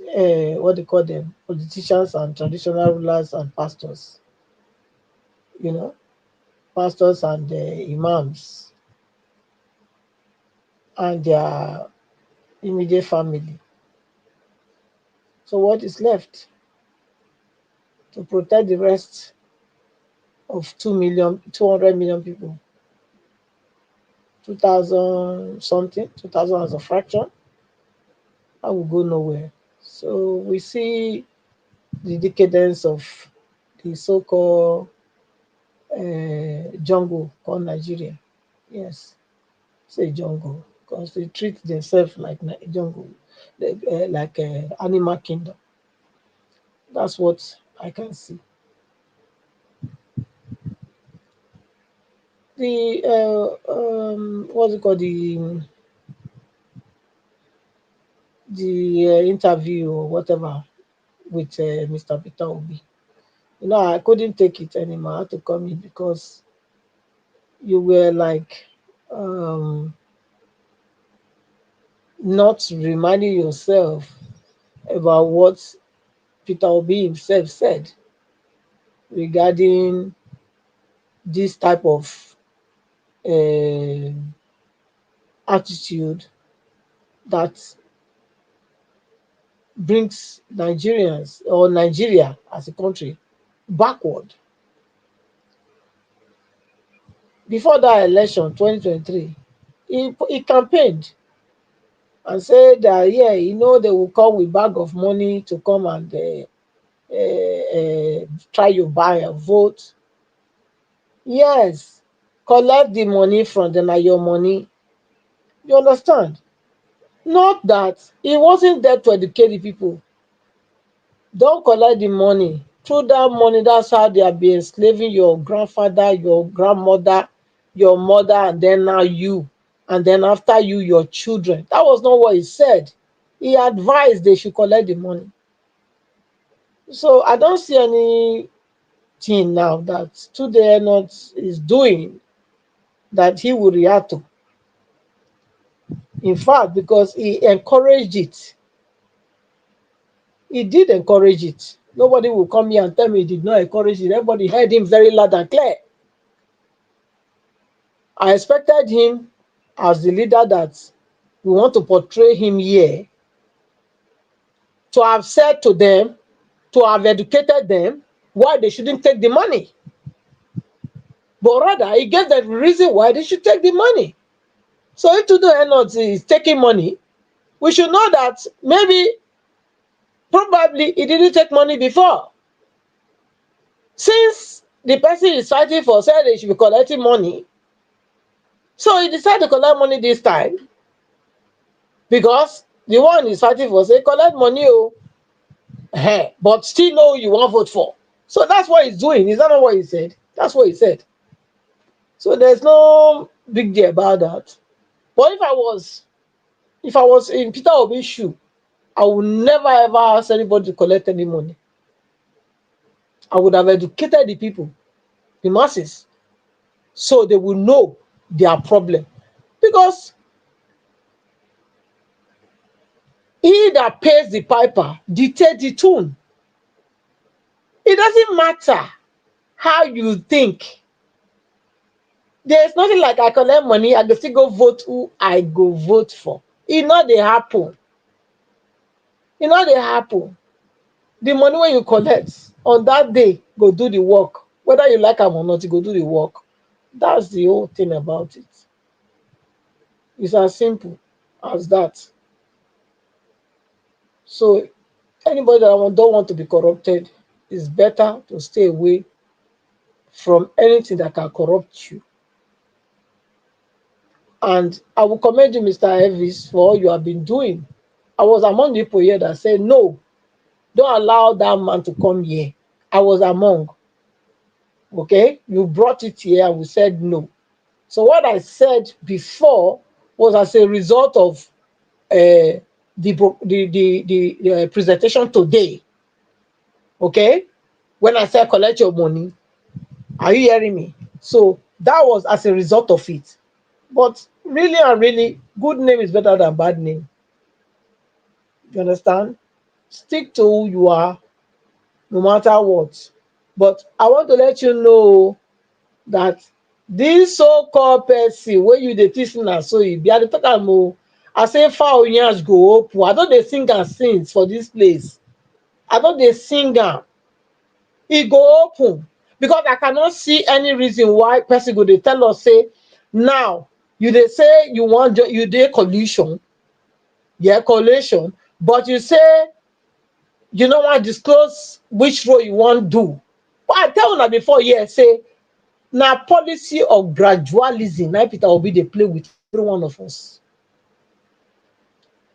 what they call them, politicians and traditional rulers and pastors. pastors and imams and their immediate family. So what is left to protect the rest of 200 million people? 2,000 something, 2,000 as a fraction, I will go nowhere. So we see the decadence of the so-called jungle called Nigeria. Yes, say jungle because they treat themselves like jungle, like animal kingdom. That's what I can see. The what's it called, the interview or whatever with Mr. Peter Obi. I couldn't take it anymore. I had to come in because you were like not reminding yourself about what Peter Obi himself said regarding this type of attitude that brings Nigerians or Nigeria as a country backward. Before that election, 2023, he campaigned and said that, yeah, they will come with bag of money to come and try you buy a vote. Yes, collect the money from them, na your money. You understand? Not that he wasn't there to educate the people. Don't collect the money. Through that money, that's how they are being enslaving your grandfather, your grandmother, your mother, and then now you. And then after you, your children. That was not what he said. He advised they should collect the money. So I don't see anything now that today not is doing that he will react to. In fact, because he encouraged it. He did encourage it. Nobody will come here and tell me he did not encourage it. Everybody heard him very loud and clear. I expected him as the leader that we want to portray him here to have said to them, to have educated them why they shouldn't take the money. But rather, he gave them the reason why they should take the money. So if today NLT is taking money, we should know that maybe, probably, he didn't take money before. Since the person is fighting for said they should be collecting money, so he decided to collect money this time because the one he's fighting for say collect money, but still know you won't vote for. So that's what he's doing. Is that not what he said? That's what he said. So there's no big deal about that. But if I was in Peter Obi's shoe, I would never ever ask anybody to collect any money. I would have educated the people, the masses, so they will know their problem. Because he that pays the piper dictates the tune. It doesn't matter how you think. There's nothing like I collect money, I go still go vote who I go vote for. It not dey happen. It not dey happen. The money when you collect on that day go do the work. Whether you like am or not, you go do the work. That's the whole thing about it. It's as simple as that. So anybody that don't want to be corrupted, it's better to stay away from anything that can corrupt you. And I will commend you, Mr. Elvis, for all you have been doing. I was among the people here that said, no, don't allow that man to come here. I was among. Okay? You brought it here and we said no. So what I said before was as a result of the presentation today. Okay? When I said collect your money, are you hearing me? So that was as a result of it. But really and really, good name is better than bad name. You understand? Stick to who you are, no matter what. But I want to let you know that this so-called person wey you dey teach na so e be. I dey talk am o. I say fowl yansh go open. I don dey sing am since for this place. I don dey sing am. E go open because I cannot see any reason why person go dey tell us say now you dey say you wan you dey coalition, yeah, coalition, but you say you no wan disclose which role you wan do. But I tell una before here say na policy of gradualism na Peter Obi dey play with every one of us.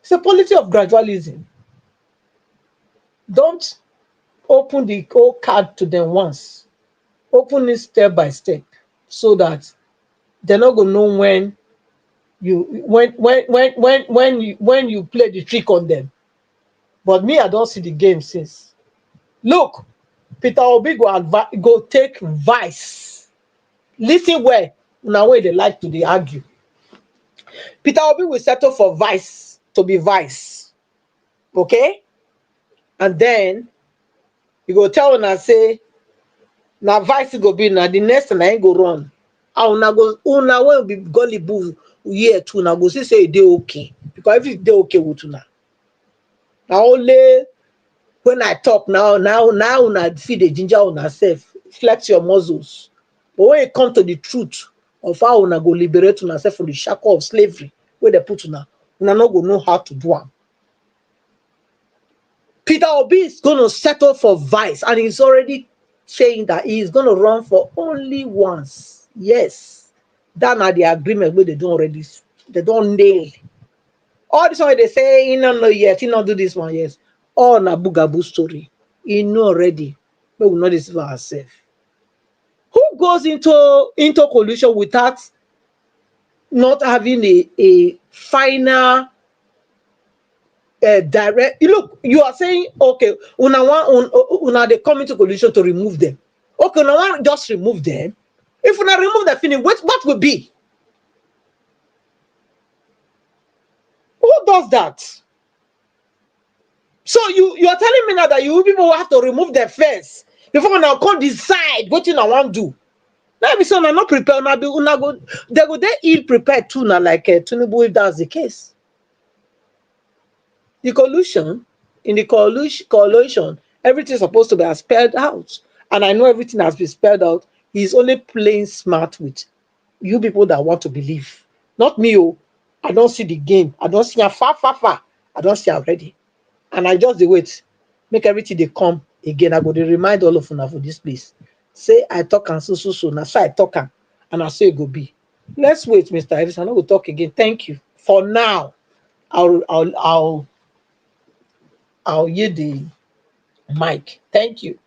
It's a policy of gradualism. Don't open the whole card to them once. Open it step by step so that they're not gonna know when you play the trick on them. But me, I don't see the game since. Look, Peter Obi go take vice. Listen where now where they like to argue. Peter Obi will settle for vice to be vice. Okay? And then you go tell una say na vice go be na the next time I ain't go run. Una will be gullible year too. Now go say they okay. Because if it's they okay with una. Now only when I talk now una feed the ginger on herself, flex your muscles. But when it comes to the truth of how una go liberate una self from the shackle of slavery, where they put una not go know how to do it. Peter Obi is going to settle for vice, and he's already saying that he is going to run for only once. Yes, that are the agreement where they don't nail. All this one they say he don't know yet, he not do this one, yes. All na bugaboo story. He know already, but we know this for ourselves. Who goes into coalition without not having a final direct? Look, you are saying okay, una they come into coalition to remove them. Okay, una want just remove them. If una remove the finish, what will be? Who does that? So you are telling me now that you people have to remove their face before una come decide what you want to do. Now be so not prepared. They go ill prepared too now, like Tinubu, if that's the case. The coalition, in the coalition, everything's supposed to be spelled out. And I know everything has been spelled out. He's only playing smart with you people that want to believe. Not me. Oh, I don't see the game. I don't see a far. I don't see already. And I just wait. Make everything they come again. I go to remind all of you for this place. Say I talk and so. Now so I talk and I say it go be. Let's wait, Mr. Evans. I know we'll talk again. Thank you. For now, I'll yield the mic. Thank you.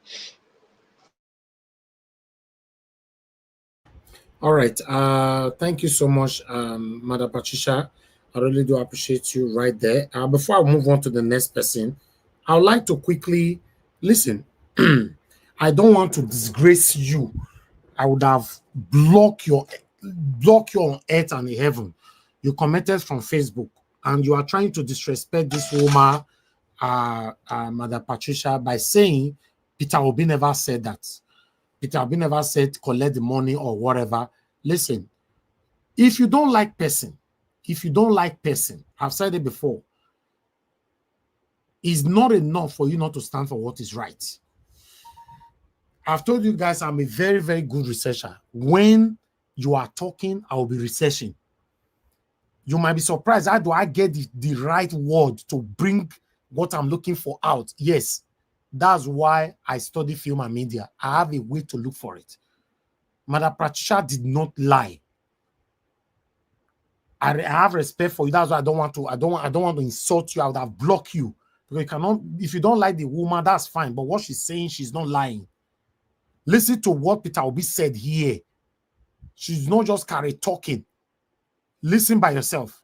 All right. Thank you so much, Madam Patricia. I really do appreciate you right there. Before I move on to the next person, I would like to quickly listen. I don't want to disgrace you. I would have blocked you on earth and in heaven. You commented from Facebook, and you are trying to disrespect this woman, Madam Patricia, by saying Peter Obi never said that. Peter Obi never said collect the money or whatever. Listen, if you don't like person, I've said it before, it's not enough for you not to stand for what is right. I've told you guys I'm a very, very good researcher. When you are talking, I will be researching. You might be surprised, how do I get the right word to bring what I'm looking for out? Yes, that's why I study film and media. I have a way to look for it. Madam Patricia did not lie. I have respect for you. That's why I don't want to insult you. I would have blocked you. Because you cannot, if you don't like the woman, that's fine. But what she's saying, she's not lying. Listen to what Peter Obi said here. She's not just carry talking. Listen by yourself.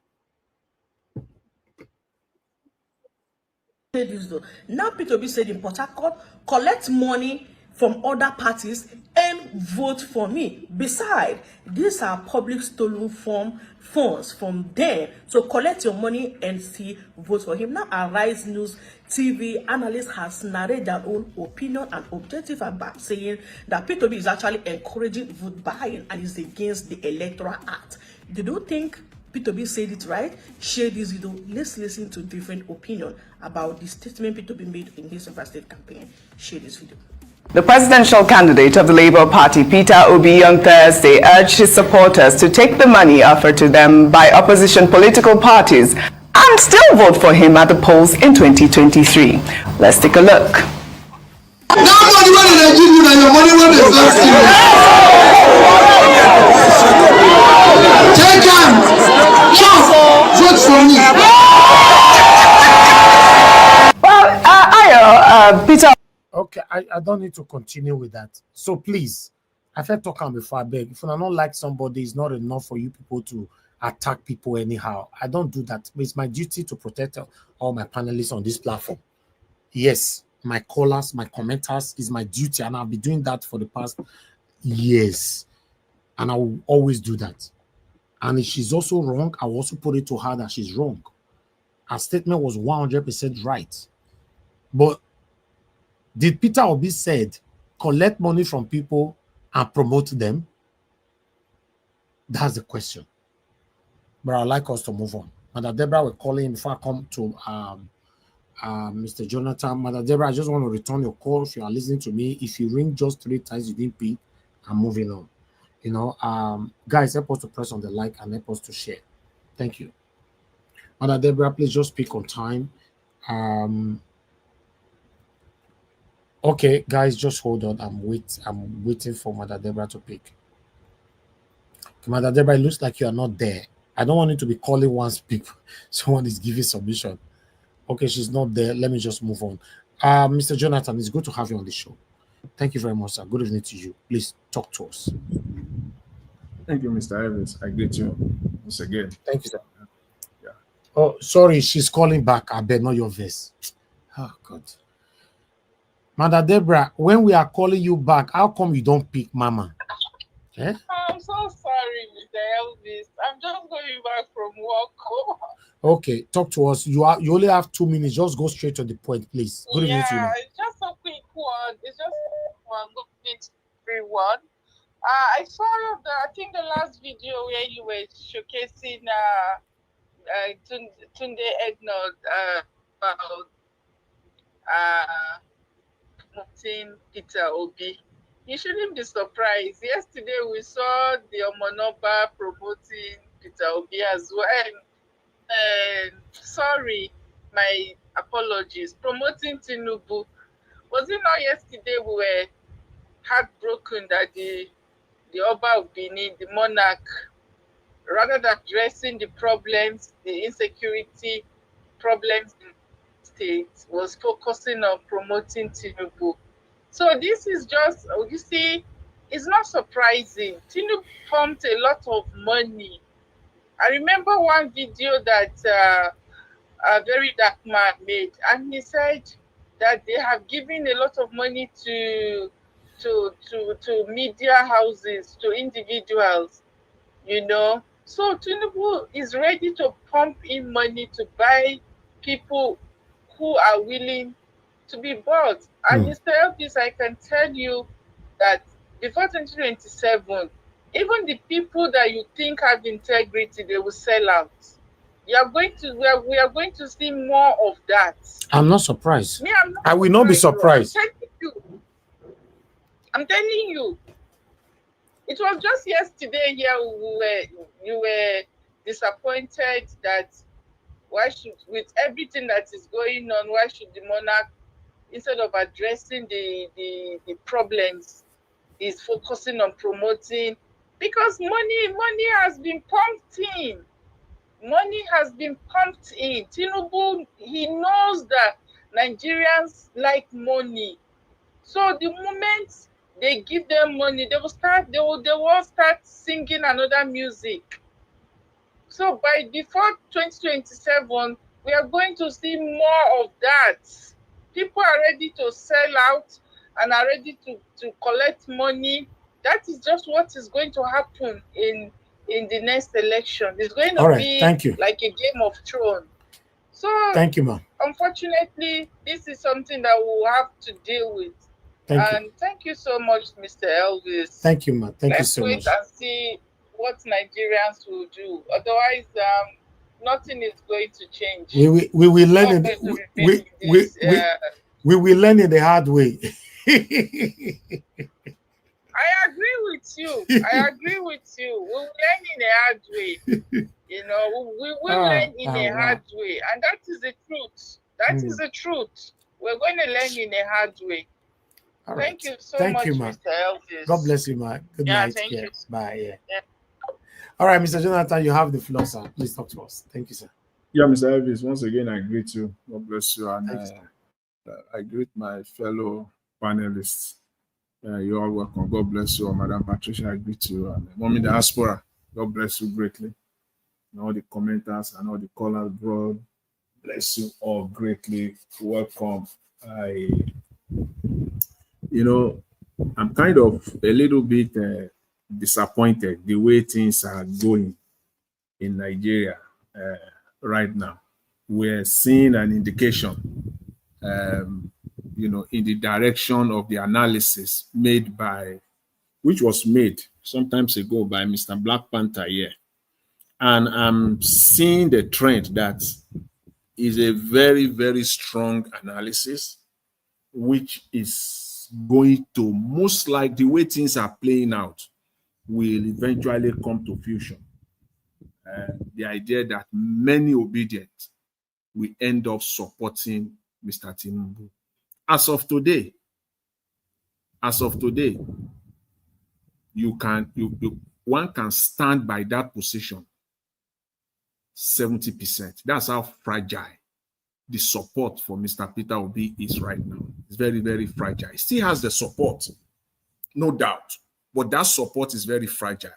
Now Peter Obi said in Port Harcourt, collect money from other parties and vote for me. Besides, these are public stolen funds from them. So collect your money and see, vote for him. Now, Arise News TV analyst has narrated their own opinion and objective about saying that P2B is actually encouraging vote buying and is against the Electoral Act. They don't think P2B said it right. Share this video. Let's listen to different opinion about the statement P2B made in his state campaign. Share this video. The presidential candidate of the Labour Party, Peter Obi, on Thursday urged his supporters to take the money offered to them by opposition political parties and still vote for him at the polls in 2023. Let's take a look. Well, Peter. Okay, I don't need to continue with that. So please, I've had talk on before. I beg, if I don't like somebody, it's not enough for you people to attack people anyhow. I don't do that. It's my duty to protect all my panelists on this platform. Yes, my callers, my commenters is my duty, and I'll be doing that for the past years, and I will always do that. And if she's also wrong, I will also put it to her that she's wrong. Her statement was 100% right, but did Peter Obi said collect money from people and promote them? That's the question. But I'd like us to move on. Mother Deborah, we're calling before I come to Mr. Jonathan. Mother Deborah, I just want to return your call. If you are listening to me, if you ring just 3 times, you didn't pick, I'm moving on. You know, guys, help us to press on the like and help us to share. Thank you. Mother Deborah, please just speak on time. Okay, guys, just hold on. I'm waiting for Mother Deborah to pick. Okay, Mother Deborah, it looks like you are not there. I don't want you to be calling once people someone is giving submission. Okay, she's not there. Let me just move on. Mr. Jonathan, it's good to have you on the show. Thank you very much, sir. Good evening to you. Please talk to us. Thank you, Mr. Evans. I greet you once again. Thank you, sir. Yeah. Oh, sorry, she's calling back. I bet not your voice. Oh, God. Mother Deborah, when we are calling you back, how come you don't pick Mama? Eh? I'm so sorry, Mr. Elvis. I'm just going back from work. Okay, talk to us. You only have 2 minutes. Just go straight to the point, please. Good evening to you. It's just a quick one. It's just one. Good evening to everyone. I saw I think the last video where you were showcasing Tunde Egnod about promoting Peter Obi. You shouldn't be surprised. Yesterday we saw the Omonoba promoting Peter Obi as well. Sorry, my apologies. Promoting Tinubu. Was it not yesterday we were heartbroken that the Oba of Benin, the monarch, rather than addressing the problems, the insecurity problems in the state, was focusing on promoting Tinubu. So this is just, you see, it's not surprising. Tinubu pumped a lot of money. I remember one video that a very dark man made, and he said that they have given a lot of money to media houses, to individuals, you know. So Tinubu is ready to pump in money to buy people who are willing to be bought. And Mr. Elvis, I can tell you that before 2027, even the people that you think have integrity, they will sell out. We are going to see more of that. I'm not surprised. Me, I'm not I will not be surprised. I'm telling you. It was just yesterday here you were disappointed that with everything that is going on, why should the monarch, instead of addressing the problems, is focusing on promoting, because money has been pumped in. Money has been pumped in. Tinubu, he knows that Nigerians like money. So the moment they give them money, they will start singing another music. So before 2027, we are going to see more of that. People are ready to sell out and are ready to collect money. that is just what is going to happen in the next election. It's going to All right, be thank you. like a Game of Thrones. So Thank you, ma'am. unfortunately, this is something that we'll have to deal with. Thank you so much, Mr. Elvis. Thank you, ma'am. Thank you Let's so wait much. and see what Nigerians will do. Otherwise, nothing is going to change. We will learn it. We will learn it the hard way. I agree with you. I agree with you. We will learn in a hard way. You know, we will learn in a hard way. And that is the truth. That is the truth. We're going to learn in a hard way. All Thank right. you so Thank much, you, ma. Mr. Elvis. God bless you, ma. Good night. Thank you. Bye. All right, Mr. Jonathan, you have the floor, sir. Please talk to us. Thank you, sir. Yeah, Mr. Elvis, once again, I greet you. God bless you. And I greet my fellow panelists. You're all welcome. God bless you. Madam Patricia, I greet you. And Mommy Diaspora, God bless you greatly. And all the commenters and all the callers, bro, bless you all greatly. Welcome. I'm kind of a little bit disappointed the way things are going in Nigeria right now. We're seeing an indication, in the direction of the analysis which was made some time ago by Mr. Black Panther here. And I'm seeing the trend that is a very, very strong analysis, which is going to, most like the way things are playing out, will eventually come to fusion. The idea that many obedient will end up supporting Mr. Tinubu. As of today, one can stand by that position 70%. That's how fragile the support for Mr. Peter Obi is right now. It's very, very fragile. He still has the support, no doubt, but that support is very fragile.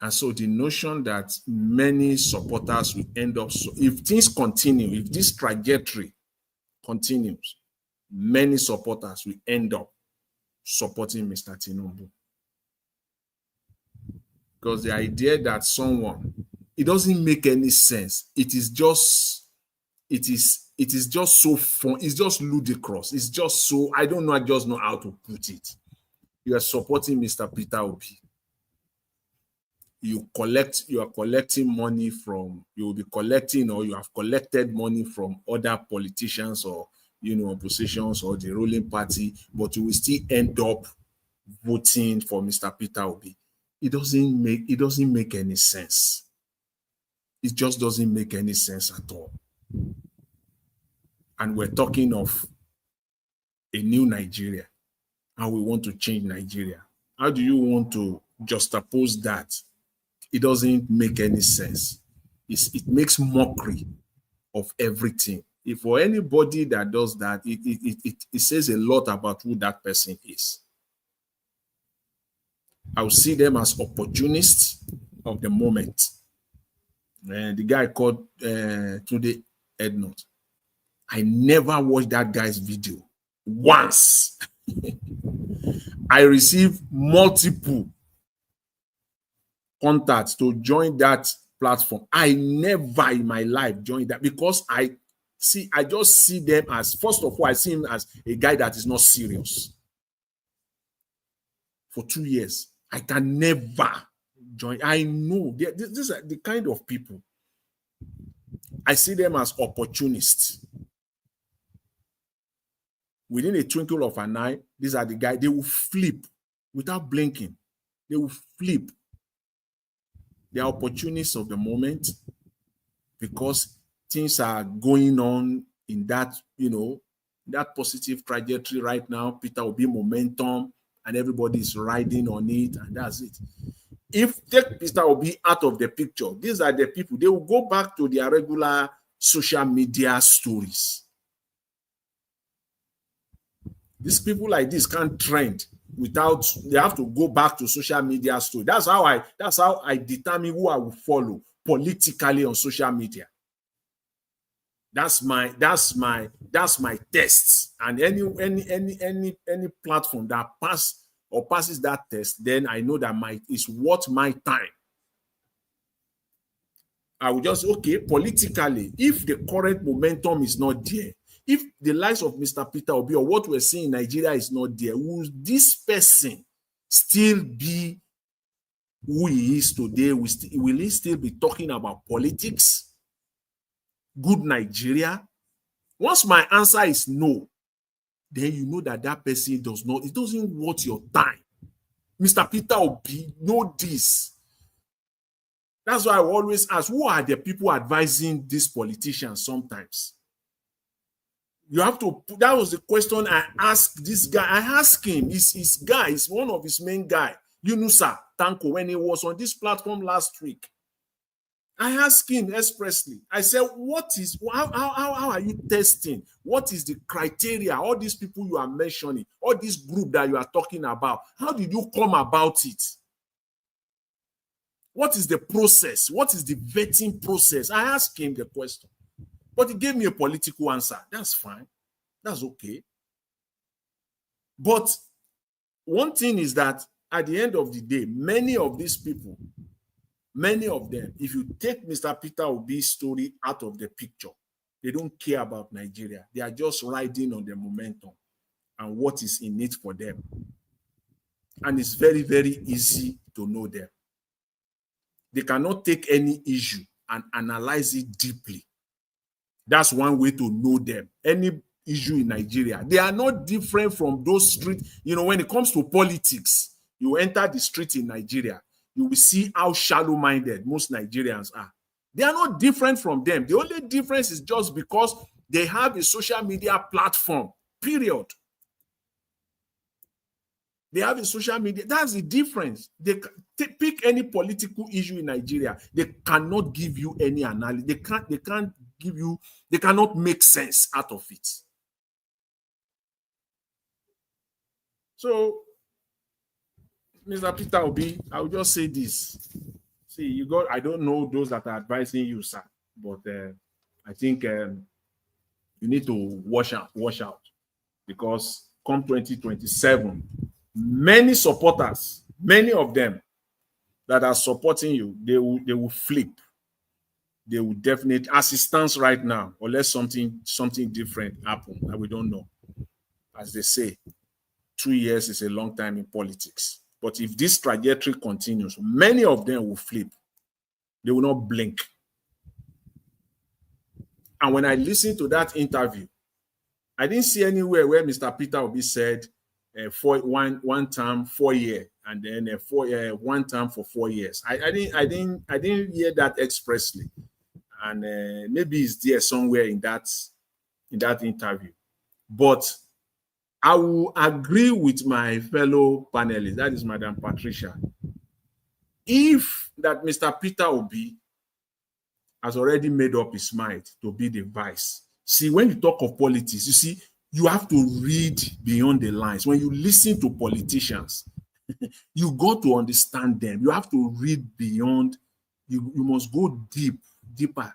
And so the notion that many supporters will end up, if things continue, if this trajectory continues, many supporters will end up supporting Mr. Tinubu. Because the idea that it doesn't make any sense. It is just so fun. It's just ludicrous. It's just so, I just know how to put it. You are supporting Mr. Peter Obi. You are collecting money from, you will be collecting, or you have collected money from other politicians or, oppositions or the ruling party, but you will still end up voting for Mr. Peter Obi. It doesn't make any sense. It just doesn't make any sense at all. And we're talking of a new Nigeria, and we want to change Nigeria. How do you want to juxtapose that? It doesn't make any sense. It makes mockery of everything. If for anybody that does that, it says a lot about who that person is. I will see them as opportunists of the moment. The guy called Tunde Ednut. I never watched that guy's video once. I received multiple contacts to join that platform. I never in my life joined that because I just see them as, first of all, I see him as a guy that is not serious. For 2 years, I can never join. I know these are the kind of people. I see them as opportunists. Within a twinkle of an eye, these are the guys, they will flip without blinking. They will flip. They are opportunists of the moment because things are going on in that, that positive trajectory right now. Peter will be momentum and everybody is riding on it, and that's it. If Peter will be out of the picture, these are the people, they will go back to their regular social media stories. These people like this can't trend without, they have to go back to social media story. That's how I determine who I will follow politically on social media. That's my test. And any platform that passes that test, then I know that is worth my time. I will just, okay, politically, if the current momentum is not there, if the likes of Mr. Peter Obi or what we're seeing in Nigeria is not there, will this person still be who he is today? Will he still be talking about politics? Good Nigeria? Once my answer is no, then you know that that person it doesn't worth your time. Mr. Peter Obi, know this. That's why I always ask, who are the people advising these politicians sometimes? You have to, that was the question I asked this guy. I asked him, his guy, is one of his main guy, Yunusa Tanko, when he was on this platform last week. I asked him expressly. I said, how are you testing? What is the criteria? All these people you are mentioning, all this group that you are talking about, how did you come about it? What is the process? What is the vetting process? I asked him the question, but he gave me a political answer. That's fine. That's okay. But one thing is that at the end of the day, many of these people, many of them, if you take Mr. Peter Obi's story out of the picture, they don't care about Nigeria. They are just riding on the momentum and what is in it for them. And it's very, very easy to know them. They cannot take any issue and analyze it deeply. That's one way to know them. Any issue in Nigeria, they are not different from those streets. You know, when it comes to politics, you enter the street in Nigeria, you will see how shallow-minded most Nigerians are. They are not different from them. The only difference is just because they have a social media platform, period. They have a social media. That's the difference. They pick any political issue in Nigeria. They cannot give you any analysis. They cannot make sense out of it. So, Mr. Peter Obi, I will just say this. See, I don't know those that are advising you, sir, but I think you need to watch out, because come 2027, many supporters, many of them that are supporting you, they will flip. They will definitely, as it stands right now, unless something different happen, and we don't know. As they say, 2 years is a long time in politics. But if this trajectory continues, many of them will flip. They will not blink. And when I listened to that interview, I didn't see anywhere where Mr. Peter Obi said one term, 4 years, and then one term for 4 years. I didn't hear that expressly, and maybe it's there somewhere in that interview. But I will agree with my fellow panelists, that is Madam Patricia, if that Mr. Peter Obi has already made up his mind to be the vice. See, when you talk of politics, you see, you have to read beyond the lines. When you listen to politicians, you got to understand them. You have to read beyond. You must go deeper,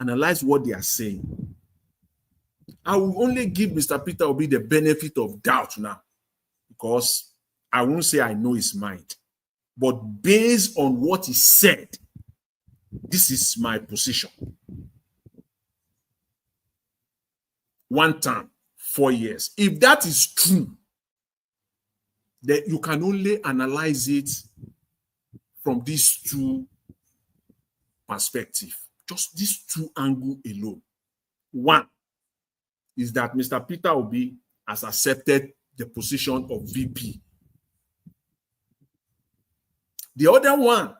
analyze what they are saying. I will only give Mr. Peter Obi the benefit of doubt now, because I won't say I know his mind. But based on what he said, this is my position. 1 term, 4 years. If that is true, then you can only analyze it from these two perspectives, just these two angles alone. One is that Mr. Peter Obi has accepted the position of VP. The other one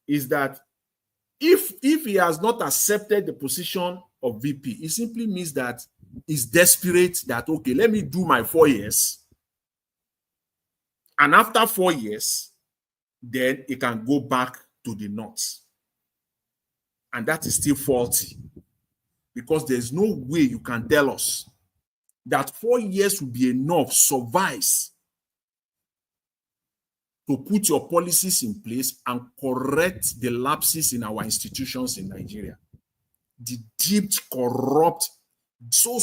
is that if he has not accepted the position of VP, it simply means that he's desperate that, okay, let me do my 4 years. And after 4 years, then he can go back to the north. And that is still faulty, because there's no way you can tell us that 4 years will be enough, suffice, to put your policies in place and correct the lapses in our institutions in Nigeria. the deep, corrupt, so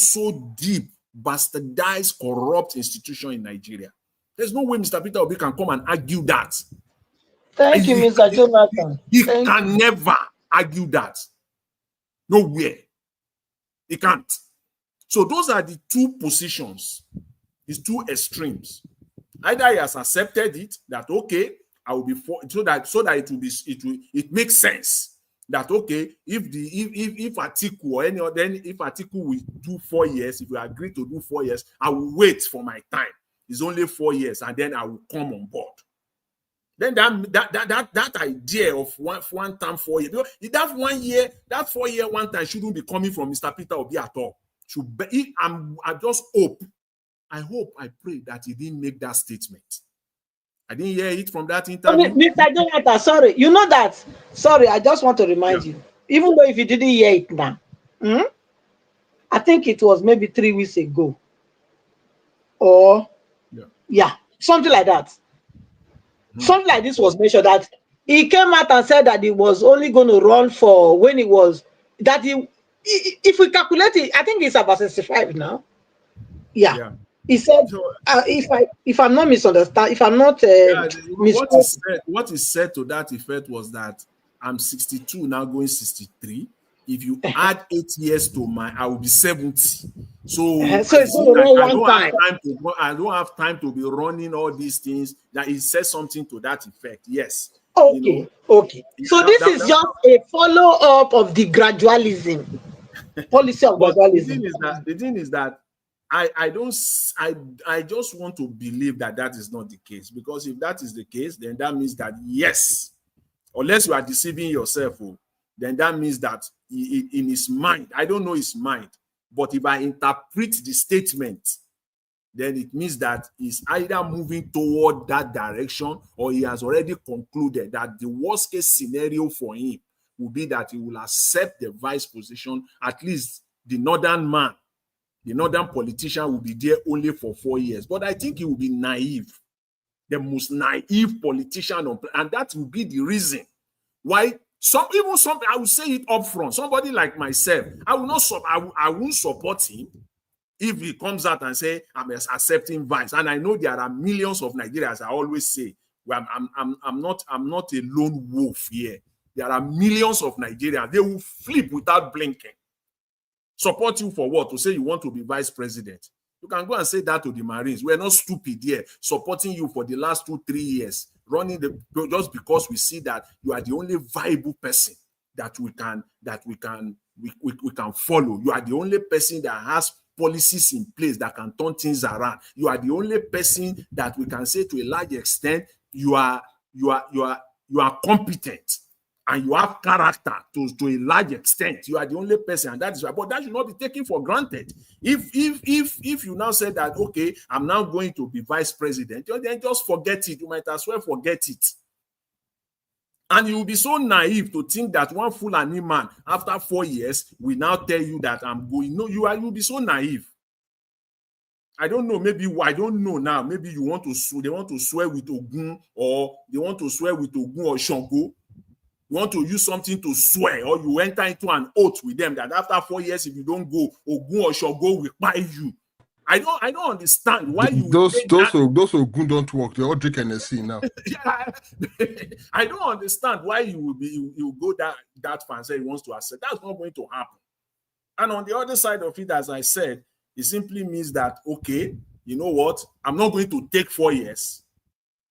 deep, bastardized, corrupt institution in Nigeria. There's no way Mr. Peter Obi can come and argue that. Thank you, Mr. Jonathan. He can never argue that. Nowhere. He can't. So those are the two positions, these two extremes. Either he has accepted it, that okay, I will be for, so that it makes sense that okay, if Atiku or any other, then if Atiku will do 4 years, if we agree to do 4 years, I will wait for my time. It's only 4 years, and then I will come on board. Then that idea of one time 4 years, that 1 year, that 4 year one time shouldn't be coming from Mr. Peter Obi at all. Should be, I just hope, I pray that he didn't make that statement. I didn't hear it from that interview. Mr. Jonathan, sorry, you know that. Sorry, I just want to remind you. Even though if you didn't hear it now, I think it was maybe 3 weeks ago, or something like that. Something like this was mentioned, that he came out and said that he was only going to run for when he was that he if we calculate it, I think it's about 65 now. Yeah. He said, if I'm not misunderstand, if I'm not what he said to that effect was that I'm 62 now, going 63. If you add 8 years to I will be 70. So it's I don't have time to be running all these things. That he said something to that effect. Yes. Okay. Okay. So this is just a follow-up of the gradualism policy of gradualism. The thing is that I just want to believe that is not the case, because if that is the case, then that means that yes, unless you are deceiving yourself, then that means that in his mind, I don't know his mind, but if I interpret the statement, then it means that he's either moving toward that direction, or he has already concluded that the worst case scenario for him will be that he will accept the vice position. At least the northern man, the northern politician, will be there only for 4 years. But I think he will be naive, the most naive politician, and that will be the reason why I will say it up front. Somebody like myself, I won't support him if he comes out and say I'm accepting vice. And I know there are millions of Nigerians. I always say, well, I'm not a lone wolf here. There are millions of Nigerians. They will flip without blinking. Support you for what? To say you want to be vice president. You can go and say that to the Marines. We're not stupid here, supporting you for the last 2-3 years, just because we see that you are the only viable person that we can follow. You are the only person that has policies in place that can turn things around. You are the only person that we can say to a large extent you are competent and you have character to a large extent. You are the only person, and that is why. But that should not be taken for granted. If you now say that, okay, I'm now going to be vice president, then just forget it. You might as well forget it. And you will be so naive to think that one Fulani man, after 4 years, will now tell you that I'm going. No, you'll be so naive. I don't know. Maybe I don't know now. Maybe they want to swear with Ogun, or they want to swear with Ogun or Shango. You want to use something to swear, or you enter into an oath with them that after 4 years, if you don't go, Ogun or Shango will buy you. I don't understand why you those Ogun don't work. They all drink NSC now. I don't understand why you go that far and say he wants to accept. That's not going to happen. And on the other side of it, as I said, it simply means that, okay, you know what? I'm not going to take 4 years,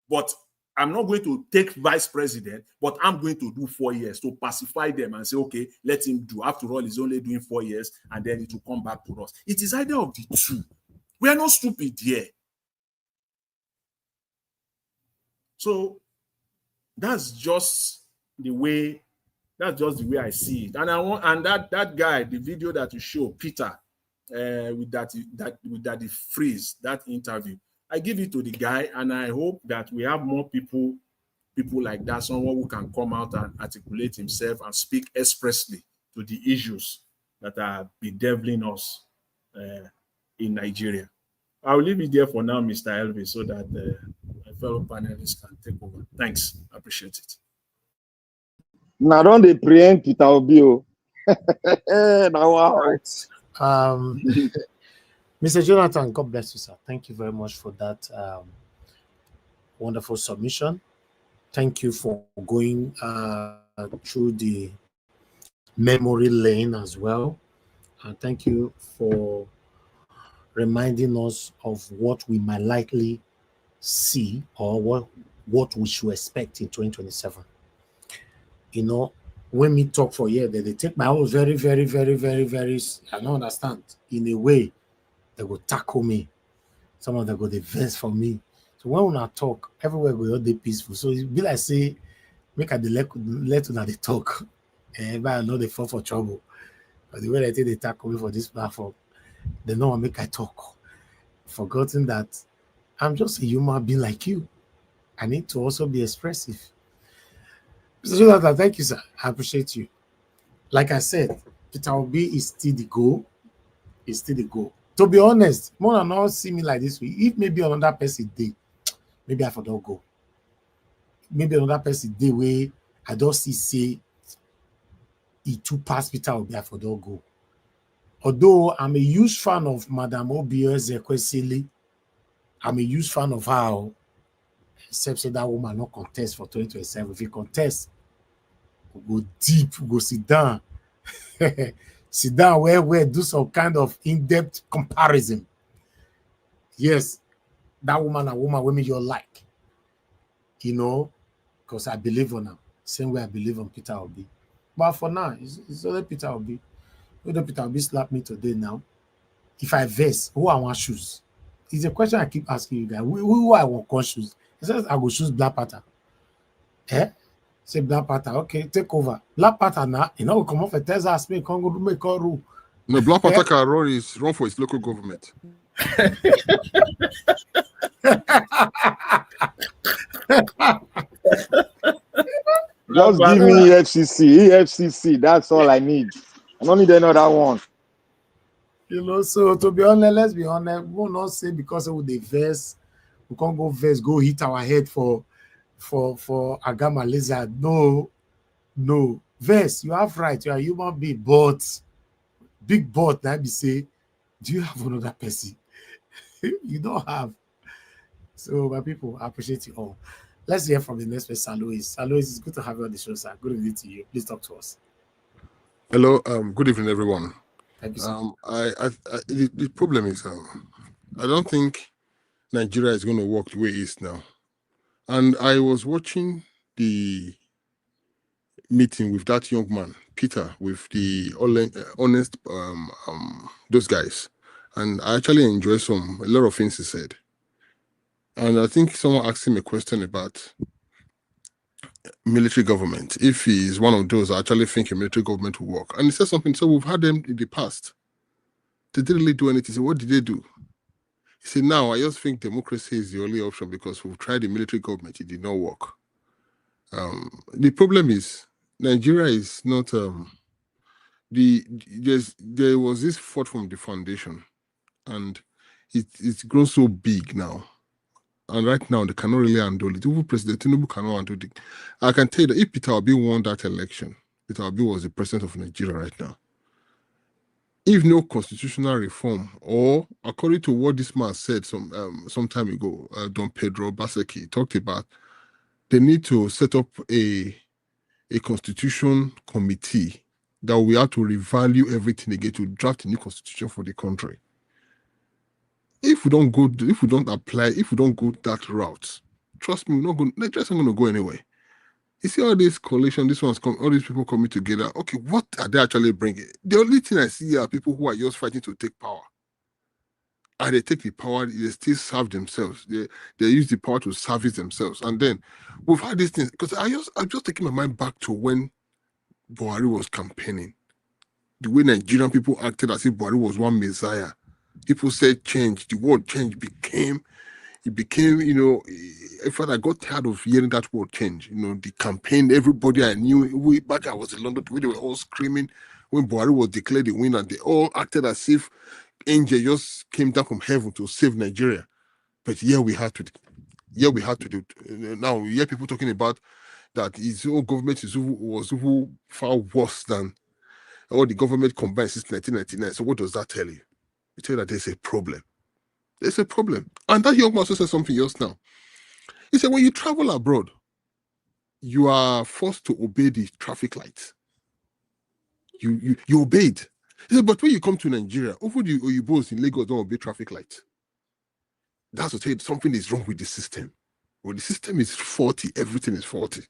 but I'm not going to take vice president, but I'm going to do 4 years to pacify them and say, okay, let him do. After all, he's only doing 4 years, and then it will come back to us. It is either of the two. We are not stupid here. So that's just the way I see it. And that guy, the video that you show, Peter, with that freeze, that interview, I give it to the guy, and I hope that we have more people like that, someone who can come out and articulate himself and speak expressly to the issues that are bedeviling us in Nigeria. I'll leave it there for now, Mr. Elvis, so that my fellow panelists can take over. Thanks. I appreciate it. Now, don't they preempt Peter Obi? Wow. Right. Mr. Jonathan, God bless you, sir. Thank you very much for that wonderful submission. Thank you for going through the memory lane as well. And thank you for reminding us of what we might likely see or what we should expect in 2027. You know, when me talk for year, they take my own very, very, very, very, very, I don't understand. In a way, they will tackle me. Some of them go the verse for me. So when I talk, everywhere go all day peaceful. So it be like say, make a let una they talk. And I know they fall for trouble. But the way they take they tackle me for this platform, they know I make I talk. Forgotten that I'm just a human being like you. I need to also be expressive. Mr. Jonathan, thank you, sir. I appreciate you. Like I said, Peter Obi is still the goal. Is still the goal. To be honest, more than not see me like this way. If maybe another person day, maybe I for don't go. Maybe another person day where I don't see say he too pass Peter Obi, I for don't go. Although I'm a huge fan of Madam Obi Ezekwesili, I'm a huge fan of how, except say that woman not contest for 2027. If he contest, we'll go deep, we'll go sit down. Sit down where do some kind of in-depth comparison. Yes, that woman a woman women you like. You know, because I believe on her. Same way I believe on Peter Obi. But for now, it's only Peter Obi. Whether Peter Obi slap me today now, if I vest, who I want shoes? It's a question I keep asking you guys. Who I want call shoes? It says I go choose Black Panther. Say Black Panther. Okay, take over. Black Panther now, you know, come off a Texas, me can't go do make a rule. No, Black Panther can run for his local government. Just give me EFCC. That's all I need. I don't need another one. You know, so to be honest, let's be honest, we'll not say because of the verse, we can't go verse, go hit our head for Agama Lizard. No. Verse, you have right, you are a human being, but big but that be say, do you have another person? You don't have. So my people, I appreciate you all. Let's hear from the next person, Alois. Alois, it's good to have you on the show, sir. Good evening to you. Please talk to us. Hello, good evening, everyone. Thank you, sir. The problem is, I don't think Nigeria is going to work the way it is now. And I was watching the meeting with that young man, Peter, with the honest, those guys. And I actually enjoyed a lot of things he said. And I think someone asked him a question about military government, if he is one of those that actually think a military government will work. And he said something, so we've had them in the past. They didn't really do anything. So what did they do? He said, now I just think democracy is the only option because we've tried the military government, it did not work. The problem is Nigeria is not there was this thought from the foundation, and it's grown so big now. And right now, they cannot really handle it. Even President Tinubu cannot handle it. I can tell you that if Peter Obi won that election, Peter Obi was the president of Nigeria right now. If no constitutional reform, or according to what this man said some time ago, Don Pedro Baseki talked about, they need to set up a constitution committee that we have to revalue everything again to draft a new constitution for the country. If we don't go that route, trust me, Nigeria's not going to go anywhere. You see all this coalition, all these people coming together. Okay, what are they actually bringing? The only thing I see are people who are just fighting to take power. And they take the power, they still serve themselves. They use the power to service themselves. And then we've had these things, because I'm just taking my mind back to when Buhari was campaigning. The way Nigerian people acted as if Buhari was one messiah. People said change, the word change became, in fact, I got tired of hearing that word change. The campaign, everybody I knew, back I was in London, the way they were all screaming when Buhari was declared the winner, they all acted as if angel just came down from heaven to save Nigeria. But we had to do. Now we hear people talking about that his own government was far worse than all the government combined since 1999. So what does that tell you? It tells you that there's a problem. There's a problem. And that young man also said something else now. He said, when you travel abroad, you are forced to obey the traffic lights. You obeyed. He said, but when you come to Nigeria, over the Oyibos in Lagos don't obey traffic lights. That's to tell you something is wrong with the system. When the system is faulty, everything is faulty.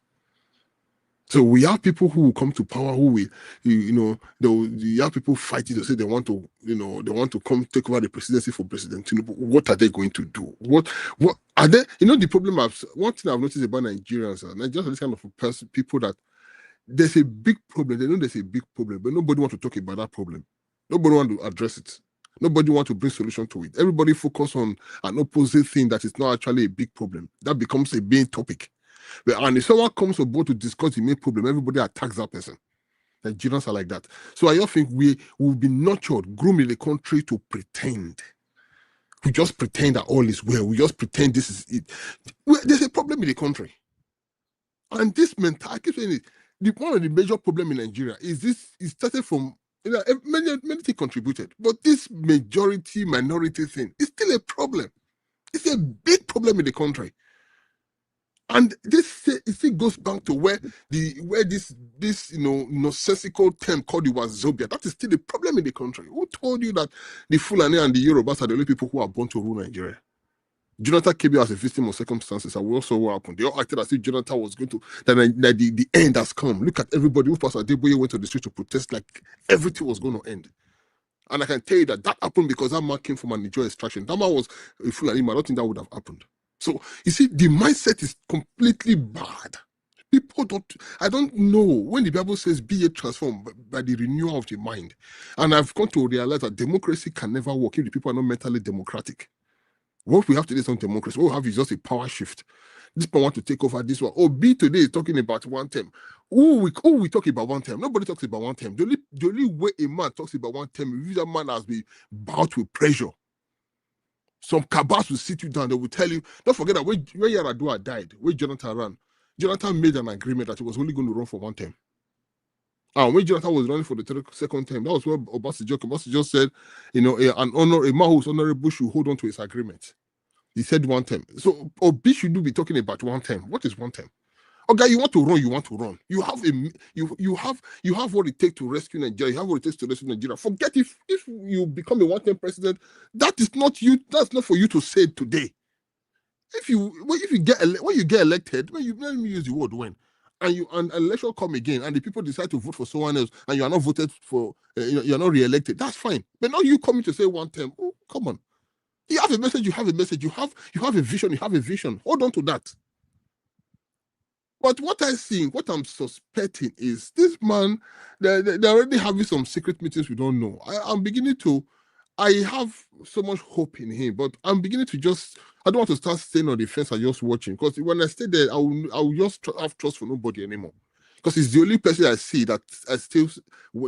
So we have people who will come to power who will, you have people fighting to say they want to come take over the presidency for President Tinubu. What are they going to do? What are they? The problem one thing I've noticed about Nigerians are this kind of people that there's a big problem. They know there's a big problem, but nobody wants to talk about that problem. Nobody wants to address it. Nobody wants to bring solution to it. Everybody focus on an opposite thing that is not actually a big problem. That becomes a main topic. And if someone comes aboard to discuss the main problem, everybody attacks that person. Nigerians are like that. So I think we will be nurtured, groomed in the country to pretend. We just pretend that all is well. We just pretend this is it. There's a problem in the country. And this mentality, I keep saying it, one of the major problems in Nigeria is this. It started from many things contributed, but this minority thing is still a problem. It's a big problem in the country. And this it goes back to where this nonsensical term called the Wazobia, that is still a problem in the country. Who told you that the Fulani and the Yorubas are the only people who are born to rule Nigeria? Jonathan came here as a victim of circumstances, and we also what happened. They all acted as if Jonathan was going to that the end has come. Look at everybody who passed Adeboye went to the street to protest like everything was going to end. And I can tell you that happened because that man came from an Nigeria extraction. That man was a Fulani man. I don't think that would have happened. So, you see, the mindset is completely bad. I don't know when the Bible says be ye transformed by the renewal of the mind. And I've come to realize that democracy can never work if the people are not mentally democratic. What we have today is not democracy. What we have is just a power shift. This people want to take over this one. B today is talking about one term. We talk about one term. Nobody talks about one term. The only way a man talks about one term is that man has been bound with pressure. Some cabals will sit you down. They will tell you, don't forget that when Yaradua died, when Jonathan ran, Jonathan made an agreement that he was only going to run for one term. And when Jonathan was running for the second term, that was what Obasanjo said, a man who's honorable should hold on to his agreement. He said one term. So Obi should be talking about one term. What is one term? Okay, you want to run. You have what it takes to rescue Nigeria. You have what it takes to rescue Nigeria. Forget if you become a one-term president, that is not you. That's not for you to say today. When you get elected, let me use the word when, and an election come again, and the people decide to vote for someone else, and you are not voted for, you're not re-elected. That's fine. But now you coming to say one term. Oh, come on. You have a message. You have a message. You have a vision. You have a vision. Hold on to that. But what I'm suspecting is this man, they're already having some secret meetings we don't know. I have so much hope in him, but I'm beginning to I don't want to start staying on the fence and just watching, because when I stay there, I will just have trust for nobody anymore. Because it's the only person I see that I still,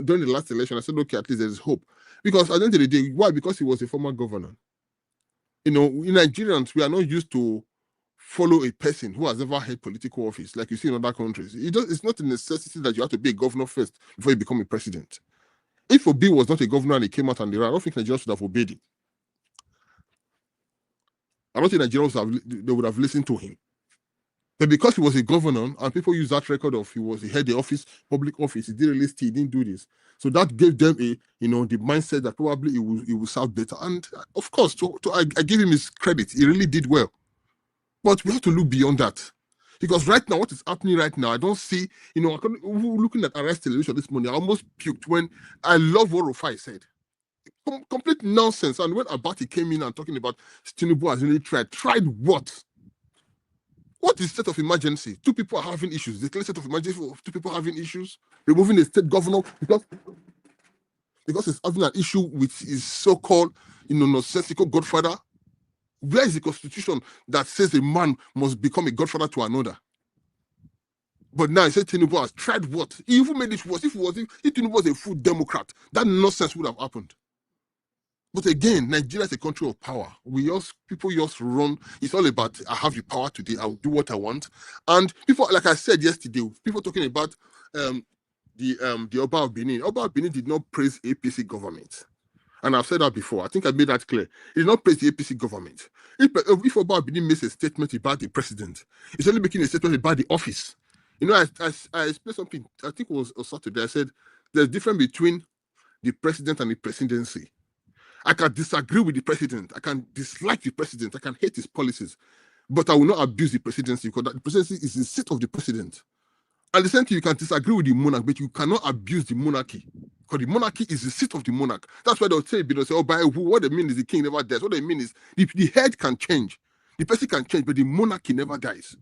during the last election, I said, okay, at least there's hope. Because at the end of the day, why? Because he was a former governor. In Nigerians, we are not used to follow a person who has never held political office, like you see in other countries. It's not a necessity that you have to be a governor first before you become a president. If Obi was not a governor and he came out and they ran, I don't think Nigerians should have obeyed him. I don't think Nigerians would have listened to him. But because he was a governor and people use that record of he had the office, public office, he didn't list, he didn't do this. So that gave them the mindset that probably he will serve better. And of course, I give him his credit. He really did well. But we have to look beyond that. Because right now, what is happening right now, I don't see, looking at Arrest Television this morning, I almost puked when I love what Rufai said. Complete nonsense. And when Abati came in and talking about Tinubu has really tried what? What is state of emergency? Two people are having issues. Declare state of emergency for two people having issues. Removing the state governor because he's having an issue with his so-called, nonsensical godfather. Where is the constitution that says a man must become a godfather to another? But now he said Tinubu has tried what? He even made it worse. If Tinubu was a full Democrat, that nonsense would have happened. But again, Nigeria is a country of power. People just run. It's all about, I have the power today, I'll do what I want. And people, like I said yesterday, people talking about the Oba of Benin. Oba of Benin did not praise APC government. And I've said that before. I think I made that clear. He did not praise the APC government. If Oba of Benin makes a statement about the president, he's only making a statement about the office. You know, I explained something, I think it was Saturday. I said there's a difference between the president and the presidency. I can disagree with the president. I can dislike the president. I can hate his policies. But I will not abuse the presidency because the presidency is the seat of the president. At the same time, you can disagree with the monarch, but you cannot abuse the monarchy. Because the monarchy is the seat of the monarch. That's why they'll say, oh, by who? What they mean is the king never dies. What they mean is the head can change. The person can change, but the monarchy never dies.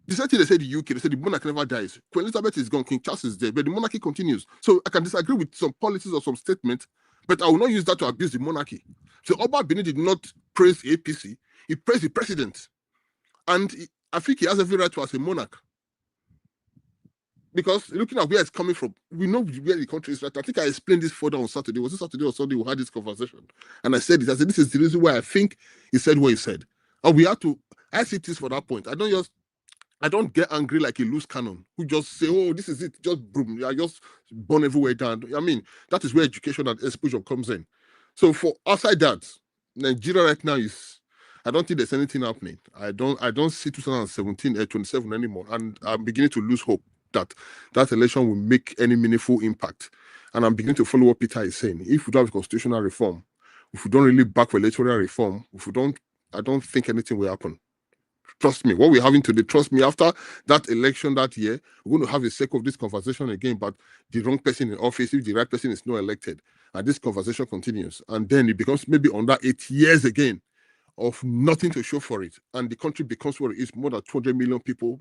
The same thing they say the UK, they say the monarch never dies. Queen Elizabeth is gone, King Charles is dead, but the monarchy continues. So I can disagree with some policies or some statements, but I will not use that to abuse the monarchy. So Oba Benin did not praise APC, he praised the president. And I think he has every right to as a monarch. Because looking at where it's coming from, we know where the country is right. I think I explained this further on Saturday. Was it Saturday or Sunday we had this conversation? And I said this. I said, this is the reason why I think he said what he said. And we have to, I see this for that point. I don't get angry like a loose cannon who just say, oh, this is it, just boom, I just burn everywhere down. I mean, that is where education and exposure comes in. So for outside that, Nigeria right now is, I don't think there's anything happening. I don't see 2017 27 anymore, and I'm beginning to lose hope that election will make any meaningful impact. And I'm beginning to follow what Peter is saying. If we don't have constitutional reform, if we don't really back for electoral reform, I don't think anything will happen. Trust me, what we're having today, trust me, after that election that year, we're going to have a sake of this conversation again, but the wrong person in office, if the right person is not elected, and this conversation continues, and then it becomes maybe under 8 years again of nothing to show for it, and the country becomes what it is, more than 200 million people.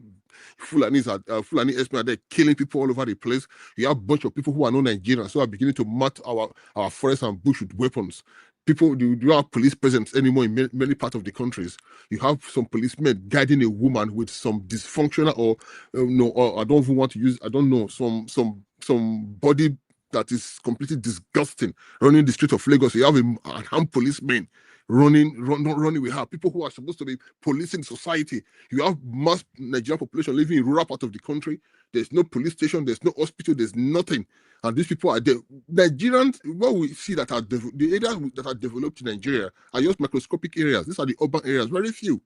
Fulani are there killing people all over the place. You have a bunch of people who are not Nigerians, who are beginning to mat our forests and bush with weapons. People, you don't have police presence anymore in many parts of the countries. You have some policemen guiding a woman with some dysfunctional or I don't even want to use, I don't know, some body that is completely disgusting running the street of Lagos. You have a armed policeman running with her. People who are supposed to be policing society. You have mass Nigerian population living in rural part of the country. There's no police station, there's no hospital, there's nothing. And these people are there. Nigerians, what we see that are the areas that are developed in Nigeria are just microscopic areas. These are the urban areas, very few.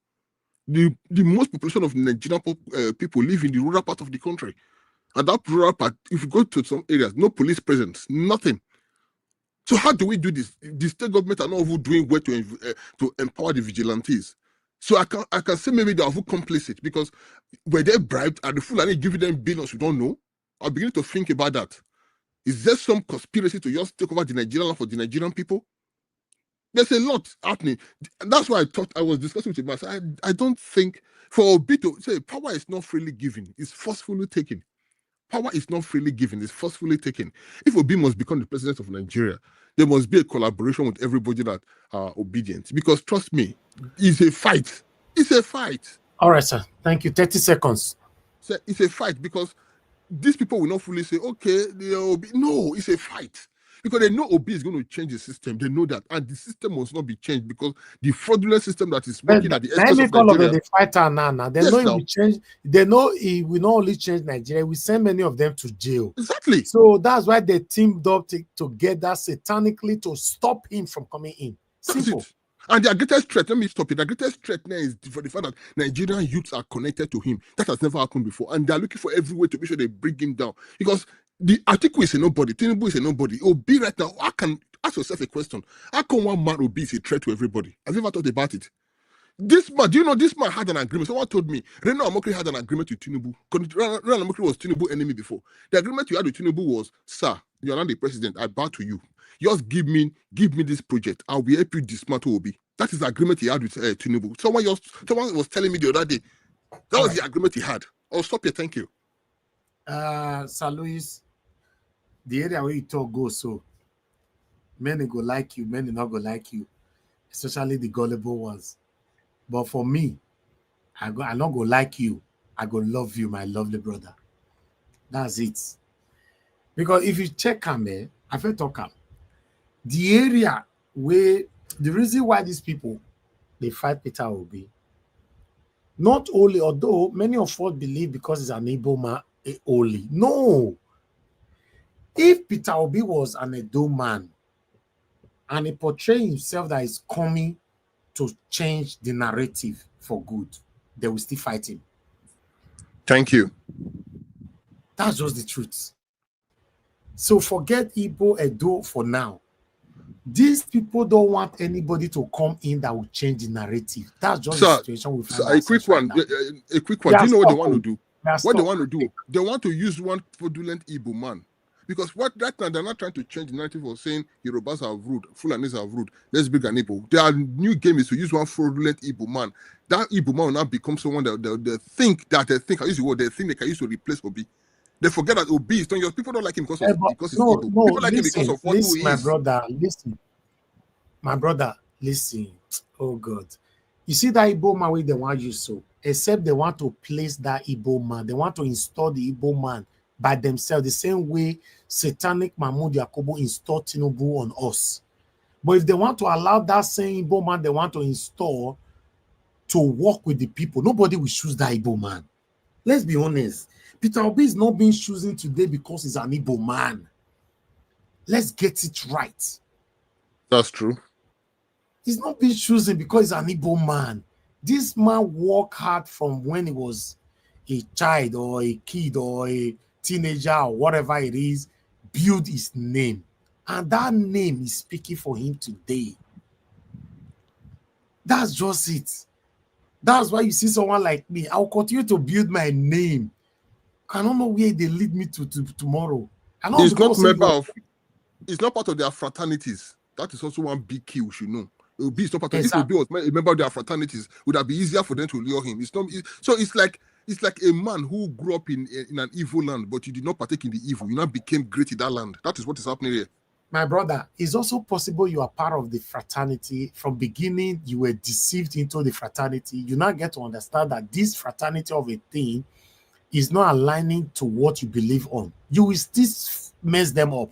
The most population of Nigerian people live in the rural part of the country. And that rural part, if you go to some areas, no police presence, nothing. So how do we do this? The state government are not even doing well to empower the vigilantes. So I can say maybe they are complicit because were they bribed and the Fulani giving them billions we don't know? I'm beginning to think about that. Is there some conspiracy to just take over the Nigerian land for the Nigerian people? There's a lot happening. That's why I thought I was discussing with him. I said, I don't think for Obi to say power is not freely given, it's forcefully taken. Power is not freely given, it's forcefully taken. If Obi must become the president of Nigeria, there must be a collaboration with everybody that are obedient. Because trust me, it's a fight. It's a fight. All right, sir. Thank you. 30 seconds. So it's a fight because these people will not fully say, okay, Obi. No, it's a fight. Because they know Obi is going to change the system. They know that. And the system must not be changed because the fraudulent system that is working at the expense of Nigeria. The fighter now. They know it will change. They know it will not only change Nigeria, we send many of them to jail. Exactly. So that's why they teamed up together satanically to stop him from coming in. Simple. And their greatest threat, let me stop it. The greatest threat now is for the fact that Nigerian youths are connected to him. That has never happened before. And they're looking for every way to make sure they bring him down. Because the Atiku is a nobody. Tinubu is a nobody. Obi right now, ask yourself a question. How come one man Obi is a threat to everybody? Have you ever thought about it? This man, do you know this man had an agreement? Someone told me Reno Amokri had an agreement with Tinubu. Reno Amokri was Tinubu's enemy before. The agreement you had with Tinubu was, sir, you're not the president. I bow to you. Just give me this project. I will help you dismantle Obi. That is the agreement he had with Tinubu. Someone was telling me the other day. That was the agreement he had. I'll stop here. Thank you. Sir Louis, the area where you talk goes so many go like you, many not go like you, especially the gullible ones. But for me, I not go like you. I go love you, my lovely brother. That's it. Because if you check him, I feel talk him. The area where the reason why these people they fight Peter Obi, not only, although many of us believe because he's an able man only. No, If Peter Obi was an Edo man and he portrayed himself that is coming to change the narrative for good, they will still fight him. Thank you. That's just the truth. So forget Igbo, Edo for now. These people don't want anybody to come in that will change the narrative. That's just the situation we find a quick one. Right now. A quick one. Do you know what they want to do? What they want to do? They want to use one fraudulent Igbo man. Because what right now they're not trying to change the narrative of saying Yorubas are rude, Fulanis are rude, let's bring an Igbo. Their new game is to use one fraudulent Igbo man. That Igbo man will now become someone that they think I use the word, they think they can use to replace Obi. They forget that Obi is not. People don't like him because he's Igbo. People like him because of what he is. My brother, listen. Oh God. You see that Igbo man way they want you so, except they want to place that Igbo man. They want to install the Igbo man by themselves, the same way satanic Mahmoud Yakubu installed Tinubu on us. But if they want to allow that same Igbo man they want to install to work with the people, nobody will choose that Igbo man. Let's be honest. Peter Obi is not being chosen today because he's an Igbo man. Let's get it right. That's true. He's not being chosen because he's an Igbo man. This man worked hard from when he was a child or a kid or a teenager or whatever it is, build his name. And that name is speaking for him today. That's just it. That's why you see someone like me. I'll continue to build my name. I don't know where they lead me to tomorrow. It's not part of their fraternities. That is also one big key we should know. Obi is not part of. If Obi was a member of their fraternities, would that be easier for them to lure him? It's not. So it's like a man who grew up in an evil land, but you did not partake in the evil. You now became great in that land. That is what is happening here. My brother, it's also possible you are part of the fraternity. From beginning, you were deceived into the fraternity. You now get to understand that this fraternity of a thing is not aligning to what you believe on. You will still mess them up.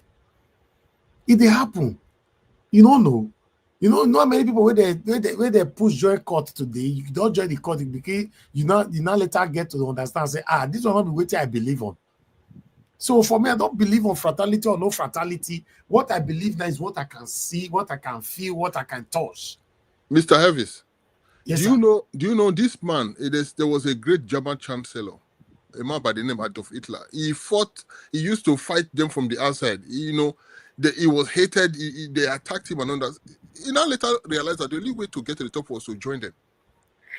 It will happen. You don't know. You know, not many people where they push join court today. You don't join the court because you not later get to understand. Say, this will not be what I believe on. So for me, I don't believe on fraternity or no fraternity. What I believe now is what I can see, what I can feel, what I can touch. Mr. Heavis, yes, do you know this man? There was a great German chancellor, a man by the name Adolf Hitler. He used to fight them from the outside. He was hated. They attacked him and others. He now later realized that the only way to get to the top was to join them.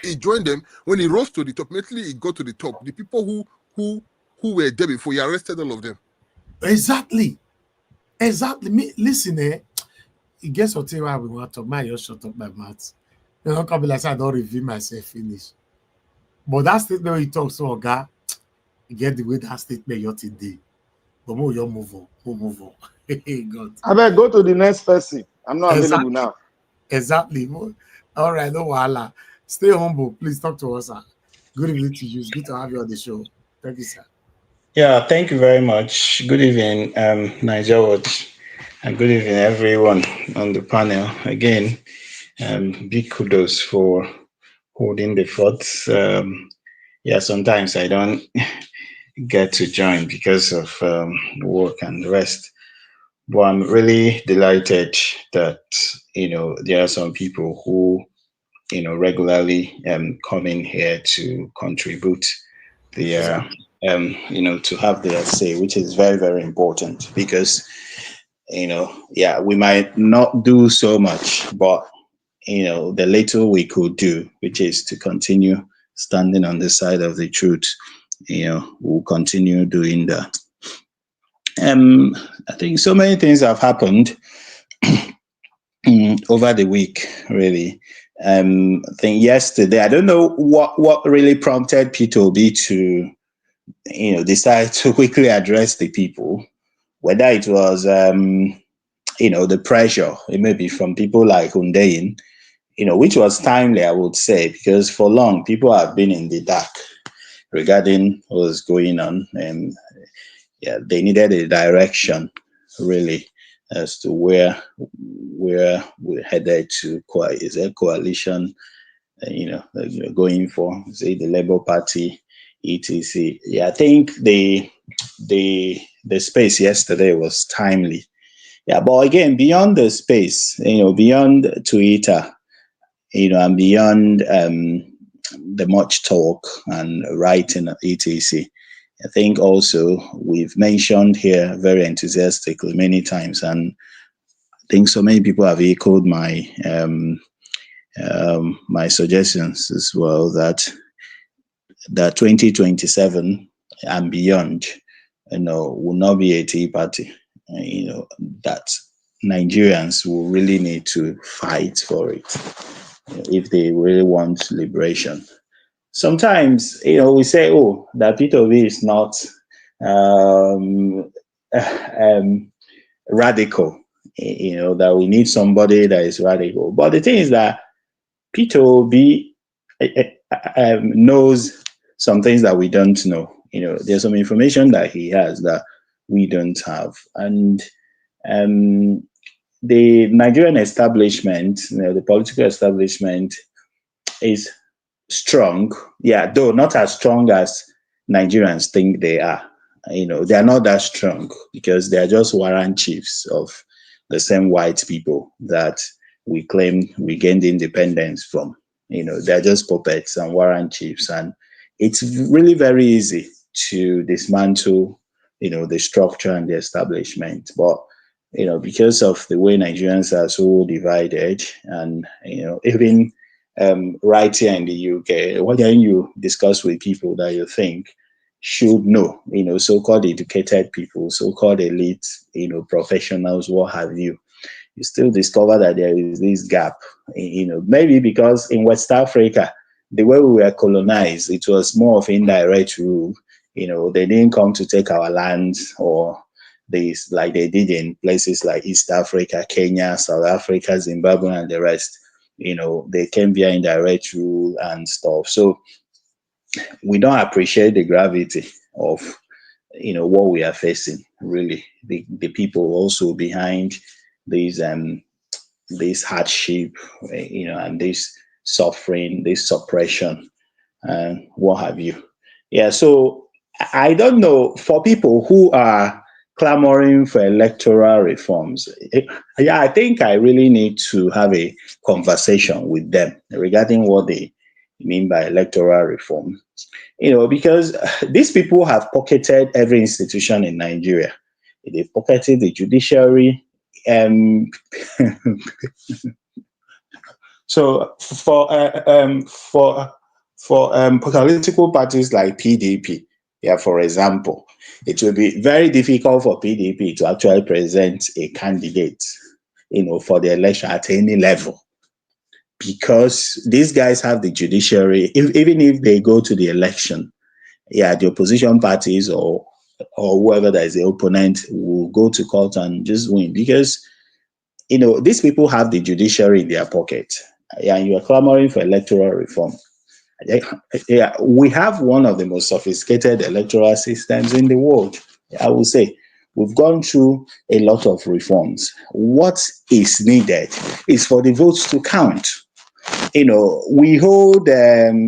He joined them. When he rose to the top, immediately he got to the top. The people who were there before, he arrested all of them. Exactly. Listen, you guess what I we want to my just shut up my mouth. You don't come like I don't reveal myself finish. But that statement he talks so God, you get the way that statement you're today. But more you move on. God. I better go to the next person. I'm not available now. Exactly. All right, no wahala. Stay humble. Please talk to us, sir. Good evening to you. It's good to have you on the show. Thank you, sir. Yeah, thank you very much. Good evening, Niger Watch, and good evening, everyone on the panel. Again, big kudos for holding the fort. Sometimes I don't get to join because of work and the rest. But I'm really delighted that, there are some people who, regularly come in here to contribute their, to have their say, which is very, very important because, we might not do so much, but, the little we could do, which is to continue standing on the side of the truth, we'll continue doing that. I think so many things have happened over the week, really. I think yesterday, I don't know what really prompted Peter Obi to, decide to quickly address the people, whether it was, the pressure, it may be from people like Hundeyin, which was timely, I would say, because for long, people have been in the dark regarding what was going on. And they needed a direction, really, as to where we're headed to. Is there coalition, going for, say, the Labour Party, etc. Yeah, I think the the space yesterday was timely. Yeah, but again, beyond the space, beyond Twitter, and beyond the much talk and writing, etc. I think also we've mentioned here very enthusiastically many times, and I think so many people have echoed my my suggestions as well, that 2027 and beyond, will not be a tea party. That Nigerians will really need to fight for it if they really want liberation. Sometimes, we say, oh, that Peter Obi is not radical, that we need somebody that is radical. But the thing is that Peter Obi knows some things that we don't know. There's some information that he has that we don't have. And the Nigerian establishment, the political establishment, is strong. Yeah, though not as strong as Nigerians think they are. They are not that strong because they are just warrant chiefs of the same white people that we claim we gained independence from. They're just puppets and warrant chiefs. And it's really very easy to dismantle, the structure and the establishment. But, because of the way Nigerians are so divided, and, even right here in the UK, why don't you discuss with people that you think should know, so-called educated people, so-called elite, professionals, what have you, you still discover that there is this gap, maybe because in West Africa, the way we were colonized, it was more of indirect rule. They didn't come to take our lands or this like they did in places like East Africa, Kenya, South Africa, Zimbabwe, and the rest. They came via indirect rule and stuff. So we don't appreciate the gravity of, what we are facing, really. The people also behind these hardship, and this suffering, this suppression, and what have you. Yeah, so I don't know, for people who are clamoring for electoral reforms, yeah, I think I really need to have a conversation with them regarding what they mean by electoral reform. Because these people have pocketed every institution in Nigeria. They've pocketed the judiciary. So for political parties like PDP, yeah, for example, it will be very difficult for PDP to actually present a candidate, for the election at any level, because these guys have the judiciary. Even if they go to the election, yeah, the opposition parties or whoever that is the opponent will go to court and just win, because these people have the judiciary in their pocket. Yeah, and you are clamoring for electoral reform. Yeah, we have one of the most sophisticated electoral systems in the world. I would say we've gone through a lot of reforms. What is needed is for the votes to count. We hold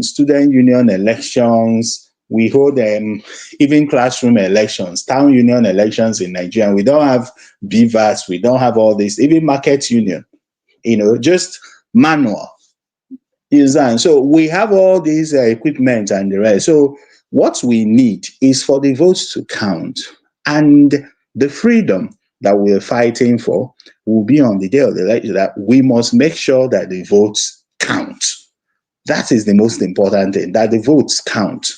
student union elections, we hold even classroom elections, town union elections in Nigeria. We don't have BVAS, we don't have all this, even market union, just manual. So we have all these equipment and the rest. So what we need is for the votes to count, and the freedom that we're fighting for will be on the day of the election, that we must make sure that the votes count. That is the most important thing, that the votes count.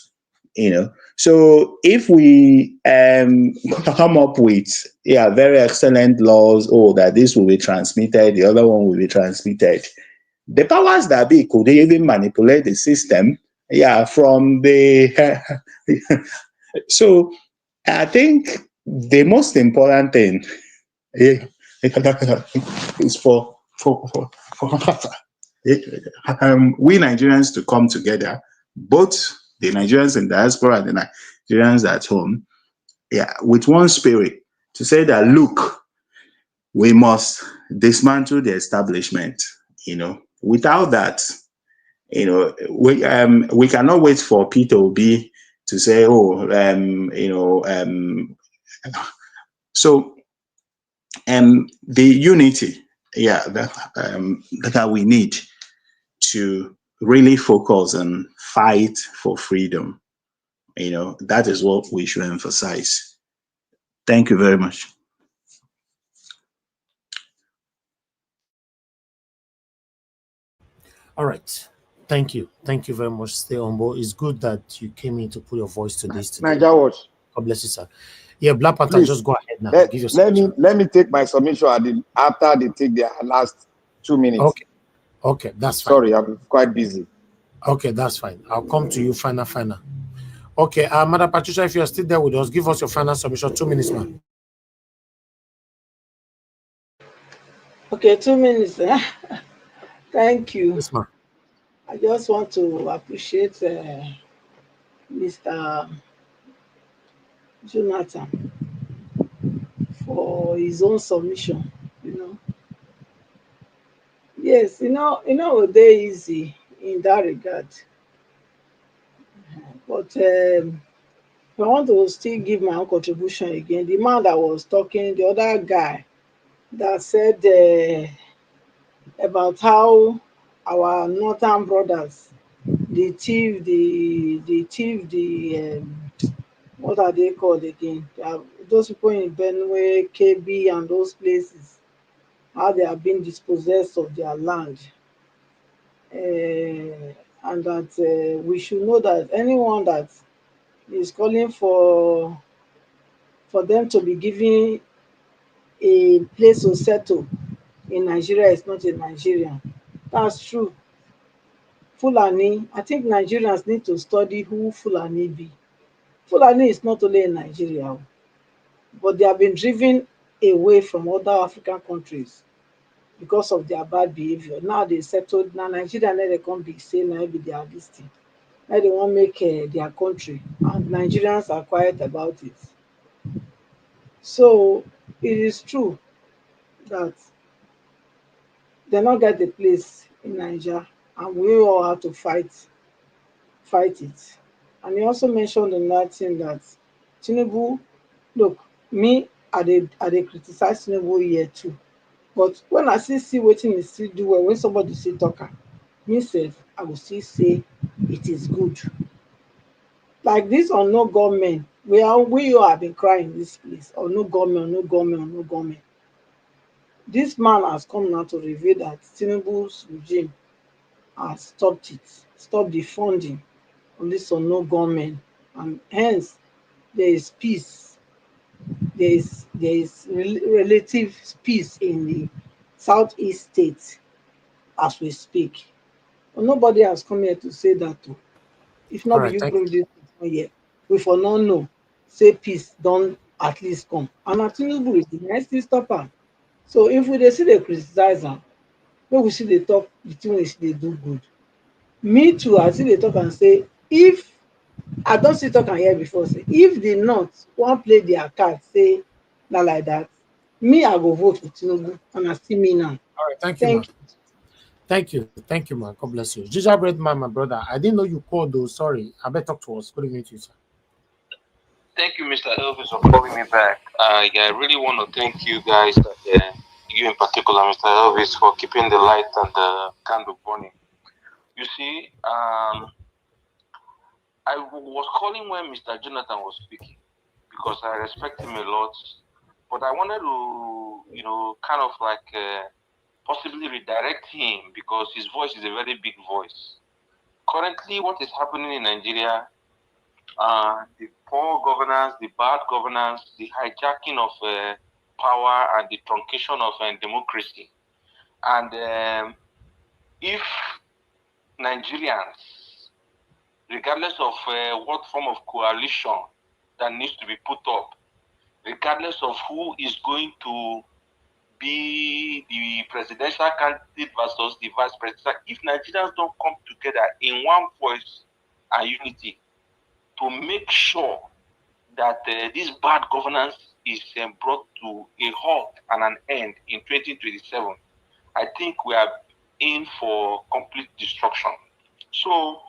So if we come up with very excellent laws, that this will be transmitted, the other one will be transmitted, the powers that be could even manipulate the system from the so I think the most important thing is for we Nigerians to come together, both the Nigerians in diaspora and the Nigerians at home, with one spirit, to say that, look, we must dismantle the establishment. Without that, we cannot wait for Peter Obi to say, So, the unity, that we need to really focus and fight for freedom, that is what we should emphasize. Thank you very much. All right. Thank you. Thank you very much. Stay on board. It's good that you came in to put your voice to this today. Niger Watch. God bless you, sir. Yeah, Black Panther, Please, just go ahead now. let, Give your let me take my submission after they take their last 2 minutes. Okay. Okay, that's fine. Sorry, I'm quite busy. Okay, that's fine. I'll come to you final. Okay, Madam Patricia, if you're still there with us, give us your final submission. 2 minutes, ma'am. Okay, 2 minutes. Thank you. Yes, ma'am. I just want to appreciate Mr. Jonathan for his own submission. Yes, it will be easy in that regard. But I want to still give my own contribution again. The man that was talking, the other guy that said about how our northern brothers they thief the what are they called again? Those people in Benue, KB, and those places, how they are being dispossessed of their land. And that we should know that anyone that is calling for them to be given a place to settle in Nigeria is not a Nigerian. That's true. Fulani, I think Nigerians need to study who Fulani be. Fulani is not only in Nigeria, but they have been driven away from other African countries because of their bad behavior. Now they settled. Now Nigeria, now they come be say now be their this thing. Now they want make their country, and Nigerians are quiet about it. So it is true that they not get the place in Nigeria, and we all have to fight it. And he also mentioned another thing that Tinubu, look, me, I dey criticize Tinubu here too. But when I see wetin he still do well, when somebody still talk am, me sef, I go still say it is good. Like this or no government, we all have been crying in this place, or no government, no government, no government. This man has come now to reveal that Tinubu's regime has stopped the funding of this or no government, and hence there is peace. There is relative peace in the southeast states as we speak. But nobody has come here to say that too. If All not be right, you thank bring this one here, we for not know. Say peace don't at least come. And na Tinubu is the next thing stop am. So if we dey see dey criticize am, make we see dey talk the thing wey she dey do good. Me too, I still dey talk am say if I don still talk am here before say if the north wan play their card say na like that, me I go vote for Tinubu and I still mean am. All right, thank you, ma'am. Thank you, man. God bless you. Gingerbread man, my brother. I didn't know you called though. Sorry. I better talk to us. Good evening to you, sir. Thank you, Mr. Elvis, for calling me back. I really want to thank you guys, you in particular, Mr. Elvis, for keeping the light and the candle burning. You see, I was calling when Mr. Jonathan was speaking because I respect him a lot, but I wanted to, kind of like possibly redirect him because his voice is a very big voice. Currently, what is happening in Nigeria, the poor governance, the bad governance, the hijacking of power, and the truncation of democracy. And if Nigerians, regardless of what form of coalition that needs to be put up, regardless of who is going to be the presidential candidate versus the vice president, if Nigerians don't come together in one voice and unity to make sure that this bad governance is brought to a halt and an end in 2027, I think we are in for complete destruction. So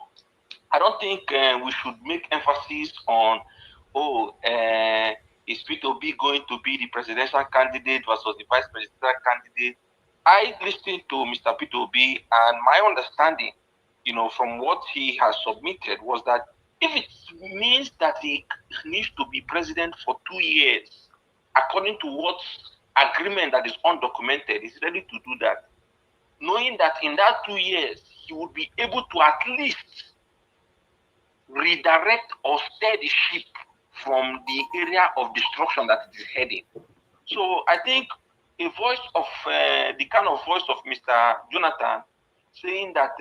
I don't think we should make emphasis on, is Peter Obi going to be the presidential candidate versus the vice presidential candidate? I listened to Mr. Peter Obi, and my understanding, from what he has submitted was that if it means that he needs to be president for 2 years, according to what agreement that is undocumented, he's ready to do that, knowing that in that 2 years, he would be able to at least redirect or steer the ship from the area of destruction that it is heading. So I think a voice of the kind of voice of Mr. Jonathan saying that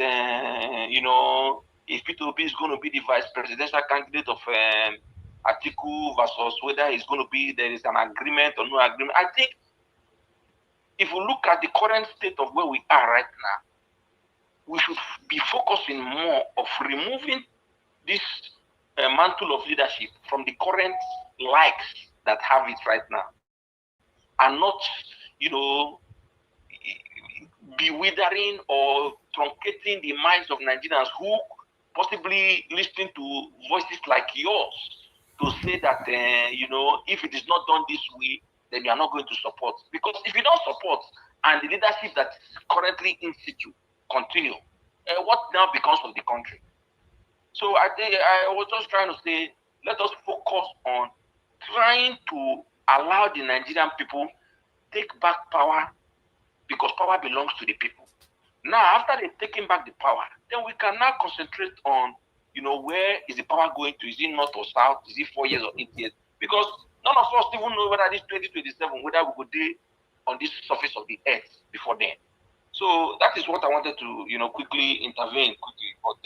if Peter Obi is going to be the vice presidential candidate of Atiku versus whether he's going to be, there is an agreement or no agreement. I think if we look at the current state of where we are right now, we should be focusing more of removing this mantle of leadership from the current likes that have it right now, and not, bewildering or truncating the minds of Nigerians who possibly listening to voices like yours to say that, if it is not done this way, then you are not going to support. Because if you don't support and the leadership that is currently in situ continue, what now becomes of the country? So I think I was just trying to say, let us focus on trying to allow the Nigerian people take back power, because power belongs to the people. Now, after they've taken back the power, then we can now concentrate on, where is the power going to? Is it north or south? Is it 4 years or 8 years? Because none of us even know whether this 2027, whether we could be on this surface of the earth before then. So that is what I wanted to, quickly intervene quickly. But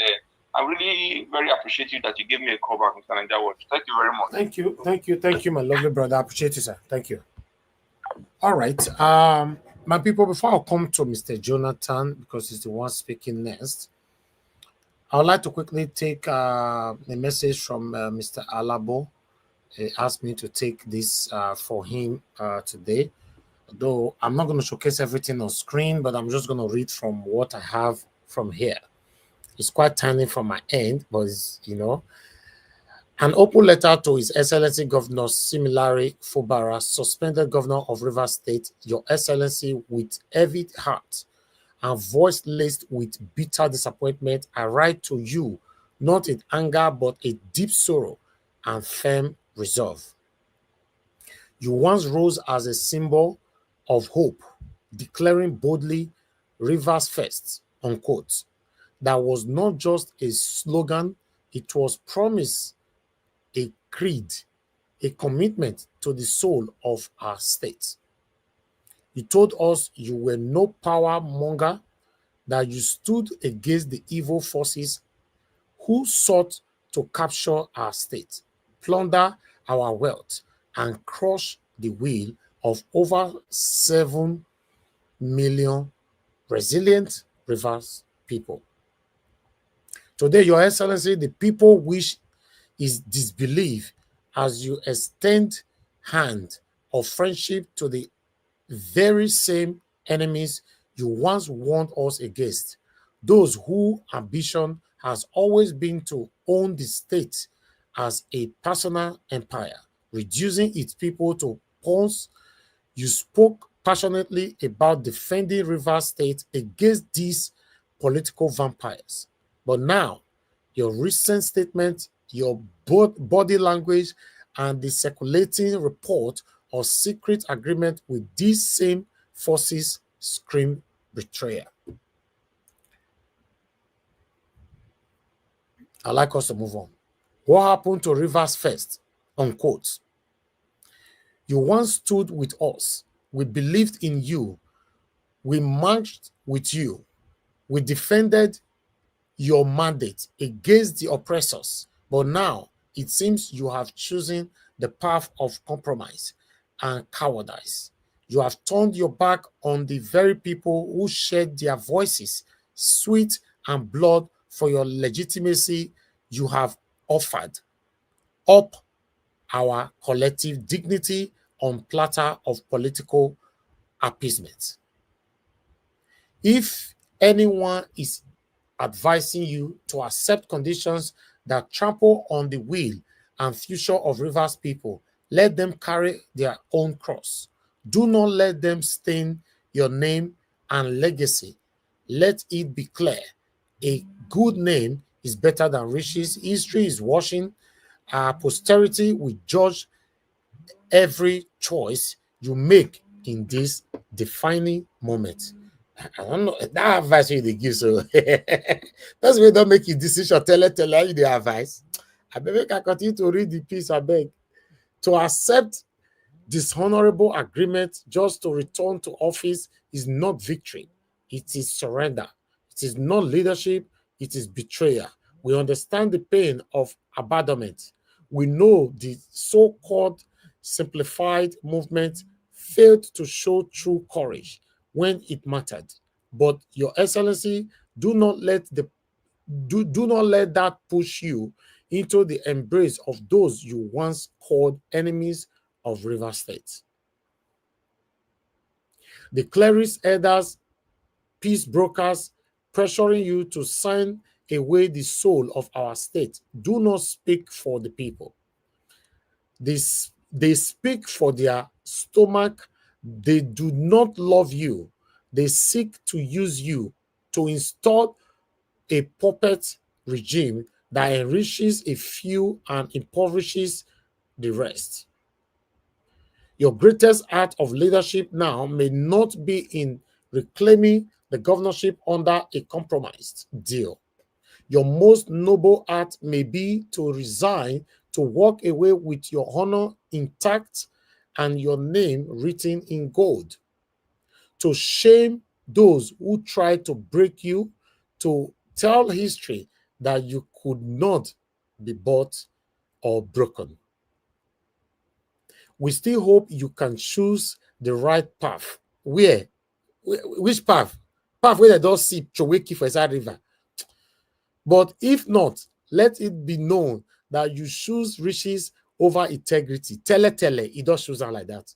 I'm really very appreciative that you gave me a call back, Mr. Niger Watch. Thank you very much. Thank you, my lovely brother. I appreciate you, sir. Thank you. All right. My people, before I come to Mr. Jonathan, because he's the one speaking next, I would like to quickly take a message from Mr. Alabo. He asked me to take this for him today. Though I'm not going to showcase everything on screen, but I'm just going to read from what I have from here. It's quite tiny from my end, but it's, an open letter to His Excellency Governor Similari Fubara, suspended Governor of Rivers State, Your Excellency, with heavy heart and voice laced with bitter disappointment, I write to you, not in anger, but a deep sorrow and firm resolve. You once rose as a symbol of hope, declaring boldly, Rivers first, unquote. That was not just a slogan, it was promise, a creed, a commitment to the soul of our state. You told us you were no power monger, that you stood against the evil forces who sought to capture our state, plunder our wealth, and crush the will of over 7 million resilient Rivers people. Today, Your Excellency, the people wish is disbelief as you extend hand of friendship to the very same enemies you once warned us against, those whose ambition has always been to own the state as a personal empire, reducing its people to pawns. You spoke passionately about defending Rivers State against these political vampires. But now, your recent statement, your body language, and the circulating report of secret agreement with these same forces scream betrayal. I'd like us to move on. What happened to Rivers first? Unquote. You once stood with us. We believed in you. We marched with you. We defended your mandate against the oppressors. But now it seems you have chosen the path of compromise and cowardice. You have turned your back on the very people who shed their voices, sweat, and blood for your legitimacy. You have offered up our collective dignity on platter of political appeasement. If anyone is advising you to accept conditions that trample on the will and future of Rivers people, Let them carry their own cross. Do not let them stain your name and legacy. Let it be clear. A good name is better than riches. History is washing. Our posterity will judge every choice you make in this defining moment. I don't know that advice they give, so that's why don't make your decision. Tell you the advice. I beg I continue to read the piece. I beg to accept dishonorable agreement just to return to office is not victory. It is surrender. It is not leadership. It is betrayal. We understand the pain of abandonment. We know the so-called simplified movement failed to show true courage when it mattered. But Your Excellency, do not let that push you into the embrace of those you once called enemies of River State. The clerics, elders, peace brokers pressuring you to sign away the soul of our state do not speak for the people. They speak for their stomach. They do not love you. They seek to use you to install a puppet regime that enriches a few and impoverishes the rest. Your greatest act of leadership now may not be in reclaiming the governorship under a compromised deal. Your most noble act may be to resign, to walk away with your honor intact and your name written in gold. To shame those who try to break you, to tell history that you could not be bought or broken. We still hope you can choose the right path. Where? Which path? Path where they don't see Choweki for inside river. But if not, let it be known that you choose riches over integrity. Tele, it does choose like that.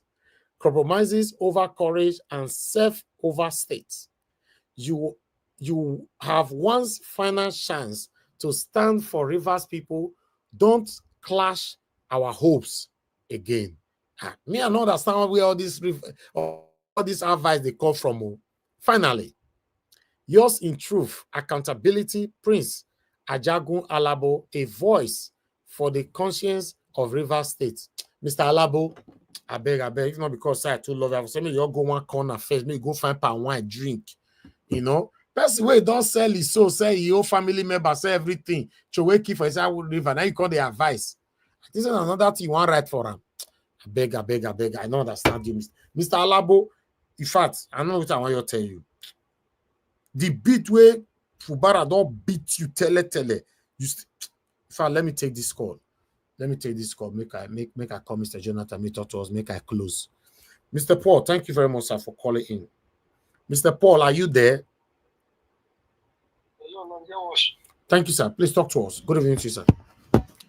Compromises over courage and self over state. You have one's final chance to stand for Rivers people. Don't clash our hopes again. Me, I don't understand where all this advice they come from. Finally, yours in truth, accountability, Prince Ajagun Alabo, a voice for the conscience of Rivers State. Mr. Alabo, I beg, if not because I too love you, say me you go one corner first, me go find palm wine, drink. You know, person way don't sell his soul, sell your family member, sell everything. Choweki for his river. Now you call the advice. This is another thing you want right for him. I beg. I don't understand you, Mr. Alabo. In fact, I know what I want to tell you. The beat way Fubara don't beat you, tele. You in fact, let me take this call. Make I call Mr. Jonathan, me talk to us, make I close. Mr. Paul, thank you very much, sir, for calling in. Mr. Paul, are you there? Thank you, sir. Please talk to us. Good evening to you, sir.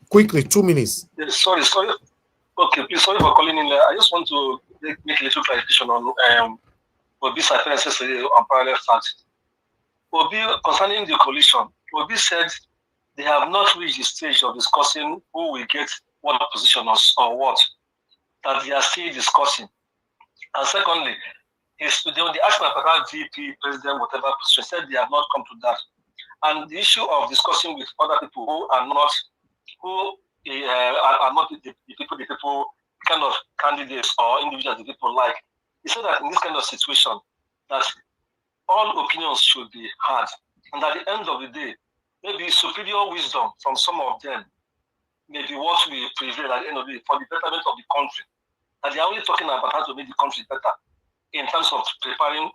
Quickly, 2 minutes. Yes, sorry. Okay, please, sorry for calling in. I just want to make a little clarification on Obi's appearances on parallel facts. Obi, concerning the coalition, Obi said they have not reached the stage of discussing who will get what position or what, that they are still discussing. And secondly, they asked about VP, president, whatever position, said they have not come to that. And the issue of discussing with other people who are not the people kind of candidates or individuals the people like. He said that in this kind of situation, that all opinions should be heard. And at the end of the day, maybe superior wisdom from some of them may be what will prevail at the end of the day for the betterment of the country. And they are only talking about how to make the country better in terms of preparing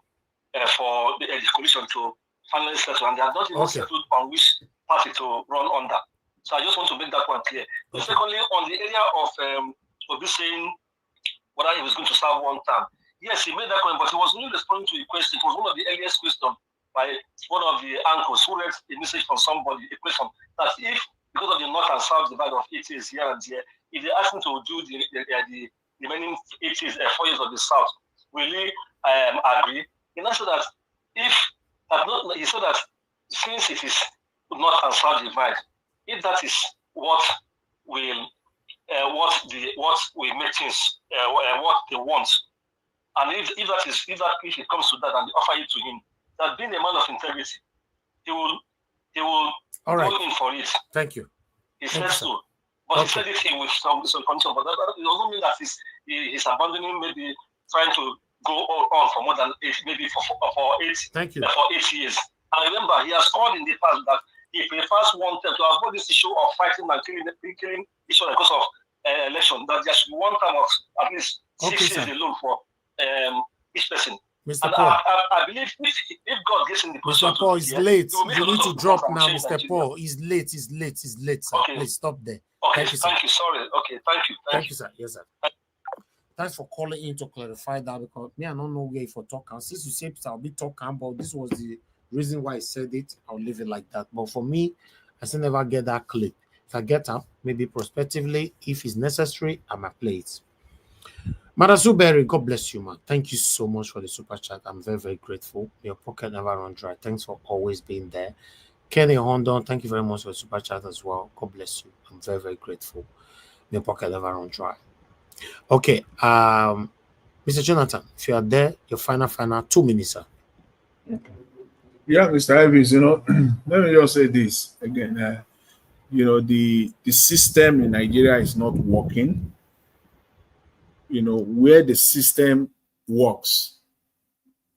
for the coalition to finally settle. And they have not even settled on which party to run under. So I just want to make that one clear. Okay. Secondly, on the area of Obi saying whether he was going to serve one term, yes, he made that comment, but he was only responding to a question. It was one of the earliest questions by one of the uncles who read a message from somebody, a question that if, because of the north and south divide of 8 years here and there, if they ask him to do the remaining 8 years, 4 years of the south, will he agree? He said that he said that since it is north and south divide, if that is what will what we make things, what they want. And if it comes to that and they offer it to him, that being a man of integrity, he will All right. go in for it. Thank you. He said so. But he said it with some condition. But that doesn't mean that he's abandoning, maybe trying to go on for more than maybe for 8 years. And remember, he has called in the past that he prefers one term to avoid this issue of fighting and killing each other because of election. That there should be one term of at least 6 years alone for each person. Mr. And Paul. I believe if God gets in the position, Mr. Paul, it's late. You need to drop now, Mr. Nigeria. Paul. It's late, sir. Okay. Please stop there. Okay, Thank you, sir. thank you. Sorry. Okay, thank you, sir. Yes, sir. Thanks for calling in to clarify that, because me, I don't know where for talking. Since you said I'll be talking about this was the reason why I said it, I'll leave it like that. But for me, I still never get that clip. If I get up, maybe prospectively, if it's necessary, I might play it. Madazuberi, God bless you, man. Thank you so much for the super chat. I'm very, very grateful. Your pocket never run dry. Thanks for always being there. Kenny Hondon, thank you very much for the super chat as well. God bless you. I'm very, very grateful. Your pocket never run dry. Okay, Mr. Jonathan, if you are there, your final 2 minutes, sir. Yeah, Mr. Ives, let me just say this again. The system in Nigeria is not working. Where the system works,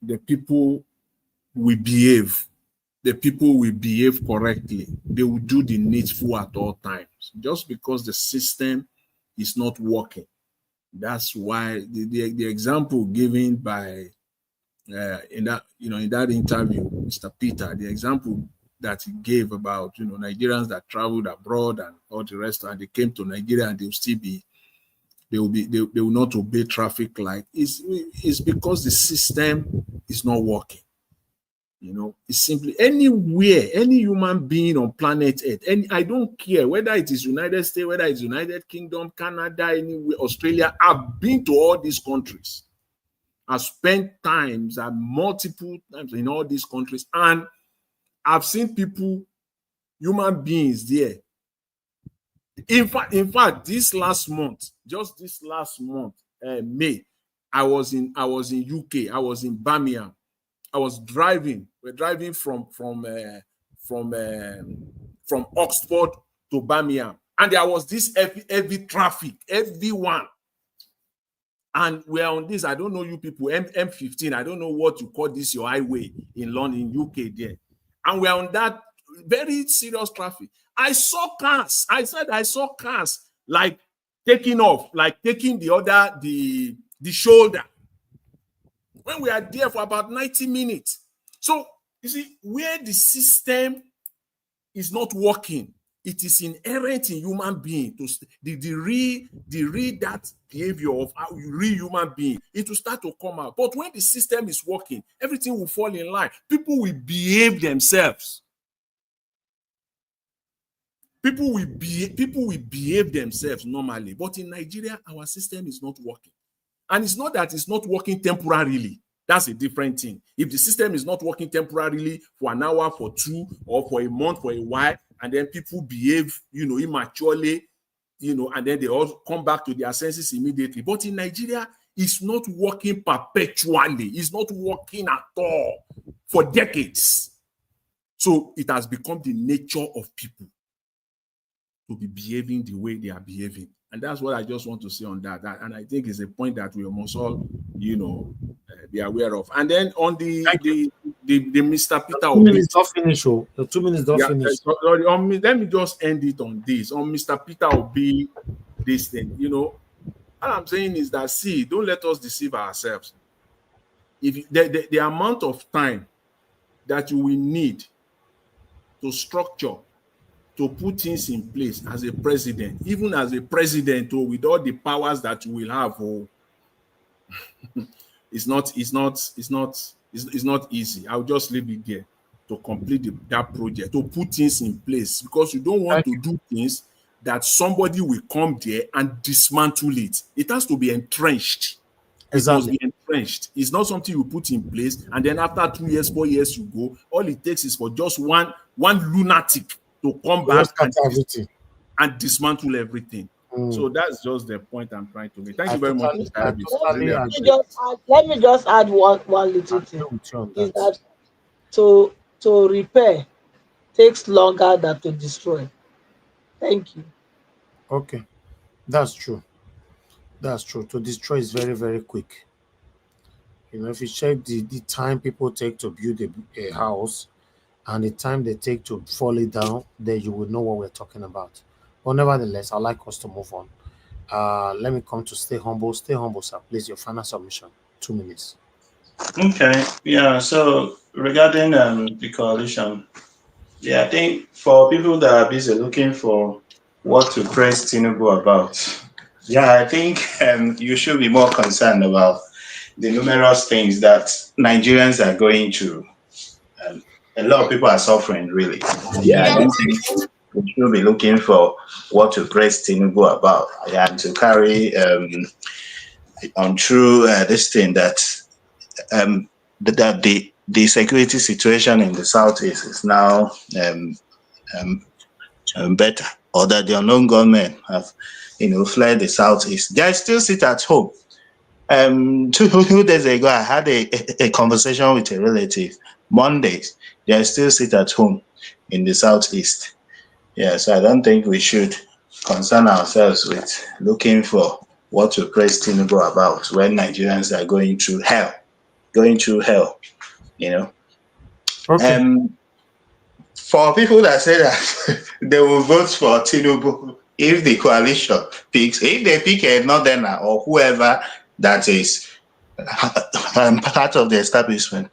the people will behave. The people will behave correctly. They will do the needful at all times. Just because the system is not working, that's why the example given by in that interview, Mr. Peter, the example that he gave about Nigerians that traveled abroad and all the rest, and they came to Nigeria and they will not obey traffic light. It's because the system is not working. It's simply anywhere, any human being on planet Earth, I don't care whether it is United States, whether it's United Kingdom, Canada, anywhere, Australia. I've been to all these countries. I've spent multiple times in all these countries, and I've seen people, human beings there. In fact, just this last month, May, I was in UK. I was in Birmingham. I was driving. We're driving from Oxford to Birmingham, and there was this heavy traffic, everyone. And we're on this. I don't know you people, M15. I don't know what you call this, your highway in London, UK there. And we're on that very serious traffic. I saw cars. I saw cars like taking off, like taking the shoulder. When we are there for about 90 minutes. So, you see, where the system is not working, it is inherent in human being to the real that behavior of a real human being. It will start to come out. But when the system is working, everything will fall in line. People will behave themselves. People will behave themselves normally. But in Nigeria, our system is not working. And it's not that it's not working temporarily. That's a different thing. If the system is not working temporarily for an hour, for 2, or for a month, for a while, and then people behave, immaturely, and then they all come back to their senses immediately. But in Nigeria, it's not working perpetually. It's not working at all for decades. So it has become the nature of people to be behaving the way they are behaving. And that's what I just want to say on that. And I think it's a point that we must all, be aware of. And then on the Mr. Peter, 2 minutes don't finish. The 2 minutes don't finish. Let me just end it on this. On Mr. Peter Obi, this thing, all I'm saying is that, don't let us deceive ourselves. If the amount of time that you will need to structure, to put things in place as a president, even as a president, with all the powers that you will have, it's not easy. I'll just leave it there to complete that project, to put things in place, because you don't want to do things that somebody will come there and dismantle it. It has to be entrenched. Exactly. It must be entrenched. It's not something you put in place and then after 2 years, 4 years you go. All it takes is for just one lunatic to come back and dismantle everything. So that's just the point I'm trying to make. Thank I you very much, totally- Mr. I Elvis. totally Really agree. appreciate it. Let me just add one little thing. Is that to repair takes longer than to destroy. Thank you. Okay, that's true. That's true. To destroy is very, very quick. You know, if you check the time people take to build a house and the time they take to fall it down, then you will know what we're talking about. But nevertheless, I'd like us to move on. Let me come to Stay Humble. Stay Humble, sir. Please, your final submission. 2 minutes. Okay, yeah. So regarding the coalition, yeah, I think for people that are busy looking for what to praise Tinubu about, yeah, I think you should be more concerned about the numerous things that Nigerians are going through. A lot of people are suffering, really. Yeah, I don't think we should be looking for what to praise Tinubu about. Yeah, and to carry on through this thing that the security situation in the southeast is now better, or that the unknown gunmen have, fled the southeast. They still sit at home. 2 days ago, I had a conversation with a relative. Mondays, they still sit at home in the southeast. Yeah, so I don't think we should concern ourselves with looking for what to praise Tinubu about when Nigerians are going through hell, you know. Okay. For people that say that they will vote for Tinubu if the coalition picks, if they pick a northerner or whoever that is part of the establishment,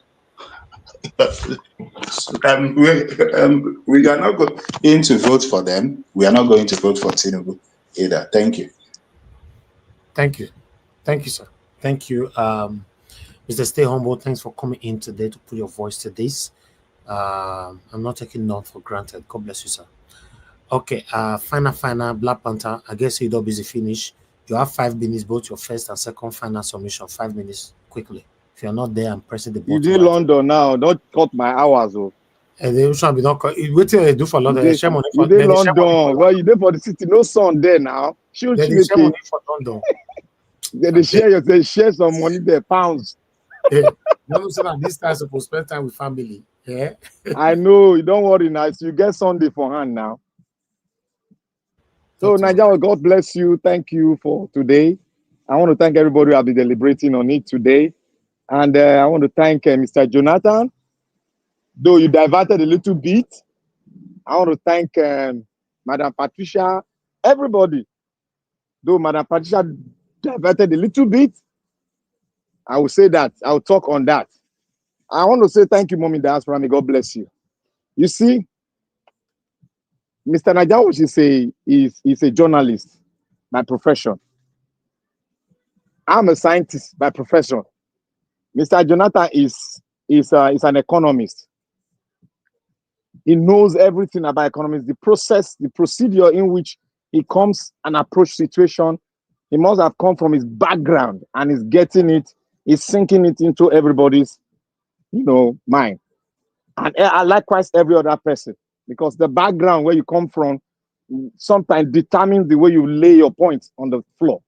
we are not going to vote for them. We are not going to vote for Tinubu either. Thank you. Thank you. Thank you, sir. Thank you. Mr. Stay Humble, thanks for coming in today to put your voice to this. I'm not taking none for granted. God bless you, sir. Okay, final, Black Panther. I guess you're busy finish. You have 5 minutes, both your first and second final submission. 5 minutes, quickly. If you're not there, I'm pressing the You button. did London now. Don't cut my hours, oh. And they should be not. What do they do for London? They share money You for. did Then they share money for London. Well, you did for the city. No sun there now. Then they share money for London. They share some money there, pounds. You know, so that this time supposed to spend time with family. Yeah. I know. You don't worry now. So you get Sunday for hand now. So Nigeria, God bless you. Thank you for today. I want to thank everybody who have been deliberating on it today. And I want to thank Mr. Jonathan. Though you diverted a little bit, I want to thank Madam Patricia, everybody. Though Madam Patricia diverted a little bit, I will say that. I will talk on that. I want to say thank you, Mommy Diaspora. May God bless you. You see, Mr. Najawosh is a journalist by profession. I'm a scientist by profession. Mr. Jonathan is an economist. He knows everything about economics, the process, the procedure in which he comes and approach situation. He must have come from his background and is getting it, is sinking it into everybody's, mind. And likewise, every other person, because the background where you come from sometimes determines the way you lay your points on the floor.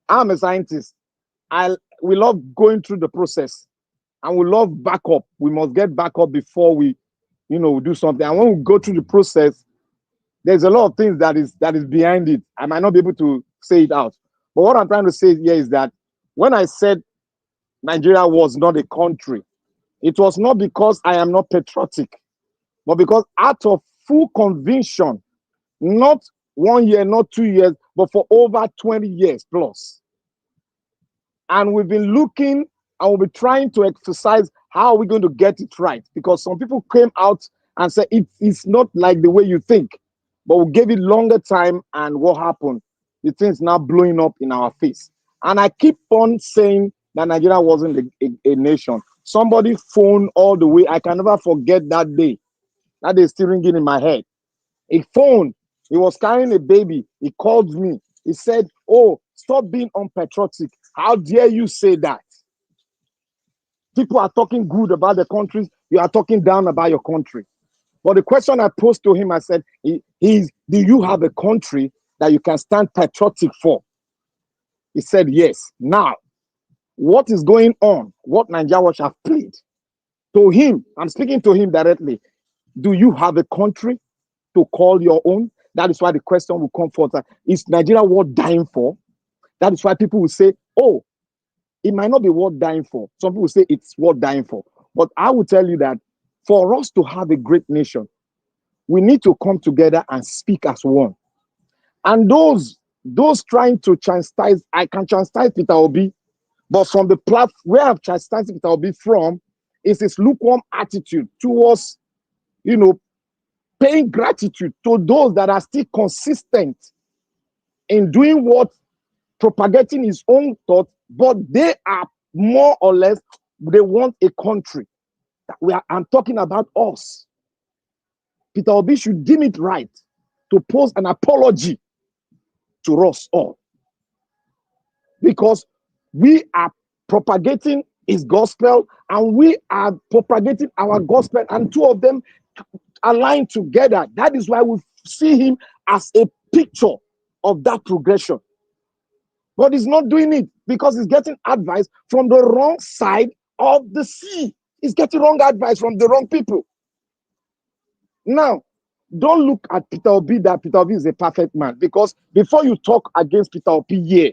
I'm a scientist. We love going through the process, and we love backup. We must get backup before we do something. And when we go through the process, there's a lot of things that is behind it. I might not be able to say it out. But what I'm trying to say here is that when I said Nigeria was not a country, it was not because I am not patriotic, but because out of full conviction, not 1 year, not 2 years, but for over 20 years plus. And we've been looking and we'll be trying to exercise how are we going to get it right? Because some people came out and said it's not like the way you think, but we gave it longer time, and what happened? The thing's now blowing up in our face. And I keep on saying that Nigeria wasn't a nation. Somebody phoned all the way. I can never forget that day. That day is still ringing in my head. He phoned. He was carrying a baby. He called me. He said, "Oh, stop being unpatriotic. How dare you say that? People are talking good about the countries. You are talking down about your country." But the question I posed to him, I said, do you have a country? that you can stand patriotic for? He said yes. Now, what is going on? What Nigeria Watch have played to him? I'm speaking to him directly. Do you have a country to call your own? That is why the question will come forth. Is Nigeria worth dying for? That is why people will say, oh, it might not be worth dying for. Some people say it's worth dying for. But I will tell you that for us to have a great nation, we need to come together and speak as one. And those trying to chastise, I can chastise Peter Obi, but from the platform where I've chastised Peter Obi from is his lukewarm attitude towards, paying gratitude to those that are still consistent in doing what, propagating his own thoughts, but they are more or less, they want a country. I'm talking about us. Peter Obi should deem it right to post an apology to us all, because we are propagating his gospel and we are propagating our gospel, and two of them aligned together. That is why we see him as a picture of that progression. But he's not doing it because he's getting advice from the wrong side of the sea. He's getting wrong advice from the wrong people. Now, don't look at Peter Obi that Peter Obi is a perfect man, because before you talk against Peter Obi here,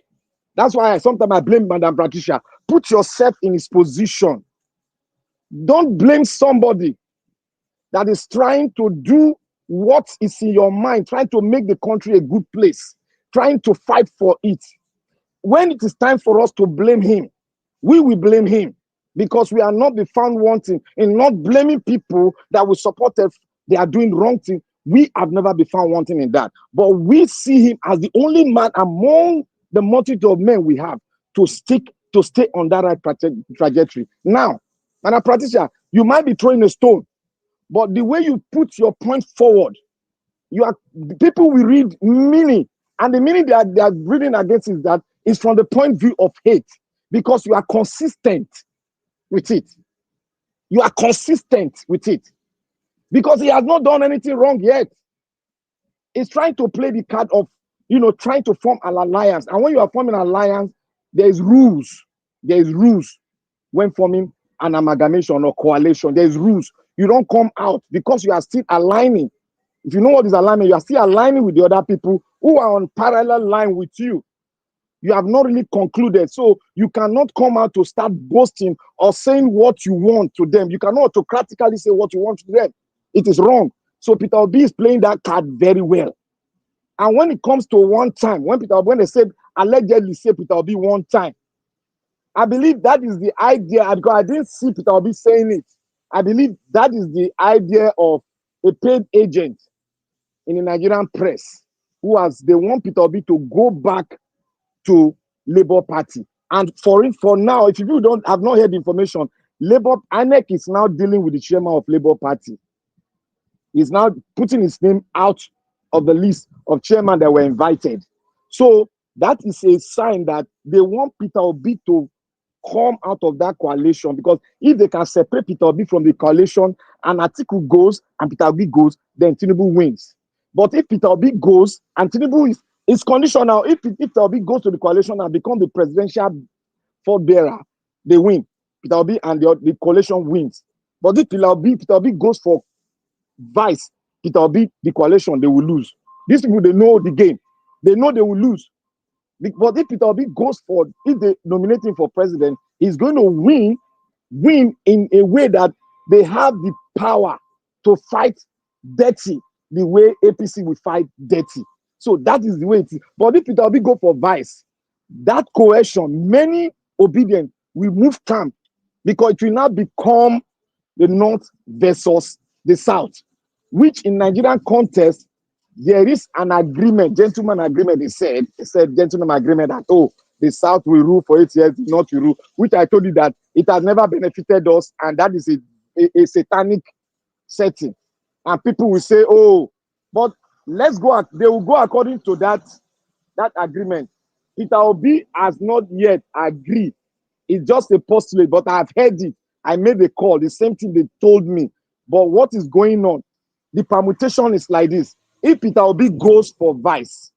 that's why sometimes I blame Madam Patricia. Put yourself in his position. Don't blame somebody that is trying to do what is in your mind, trying to make the country a good place, trying to fight for it. When it is time for us to blame him, we will blame him, because we are not be found wanting in not blaming people that we supported. They are doing wrong thing. We have never been found wanting in that. But we see him as the only man among the multitude of men we have to stay on that right trajectory. Now, Madam Patricia, you might be throwing a stone, but the way you put your point forward, people will read meaning, and the meaning they are reading against is that is from the point of view of hate, because you are consistent with it. You are consistent with it, because he has not done anything wrong yet. He's trying to play the card of, trying to form an alliance. And when you are forming an alliance, there's rules. There's rules when forming an amalgamation or coalition. There's rules. You don't come out because you are still aligning. If you know what is alignment, you are still aligning with the other people who are on parallel line with you. You have not really concluded. So you cannot come out to start boasting or saying what you want to them. You cannot autocratically say what you want to them. It is wrong. So Peter Obi is playing that card very well. And when it comes to one time, when they said, allegedly say Peter Obi one time, I believe that is the idea, because I didn't see Peter Obi saying it. I believe that is the idea of a paid agent in the Nigerian press they want Peter Obi to go back to Labour Party. And for now, if you have not heard the information, INEC is now dealing with the chairman of Labour Party. He's now putting his name out of the list of chairmen that were invited. So that is a sign that they want Peter Obi to come out of that coalition, because if they can separate Peter Obi from the coalition and Atiku goes and Peter Obi goes, then Tinubu wins. But if Peter Obi goes and Tinubu is conditional, if Peter Obi goes to the coalition and become the presidential fort bearer, they win. Peter Obi and the coalition wins. But if Peter Obi goes for vice, Peter Obi, the coalition, they will lose. These people, they know the game. They know they will lose. But if Peter Obi if they nominate him for president, he's going to win in a way that they have the power to fight dirty the way APC will fight dirty. So that is the way it is. But if Peter Obi go for vice, that coalition, many obedient will move camp, because it will now become the North versus the South, which in Nigerian context, there is an agreement, gentleman agreement, they said gentleman agreement that, the South will rule for 8 years, the North will rule, which I told you that it has never benefited us, and that is a satanic setting. And people will say, but they will go according to that agreement. Peter Obi has not yet agreed. It's just a postulate, but I've heard it. I made a call, the same thing they told me. But what is going on? The permutation is like this. If Peter Obi goes for vice,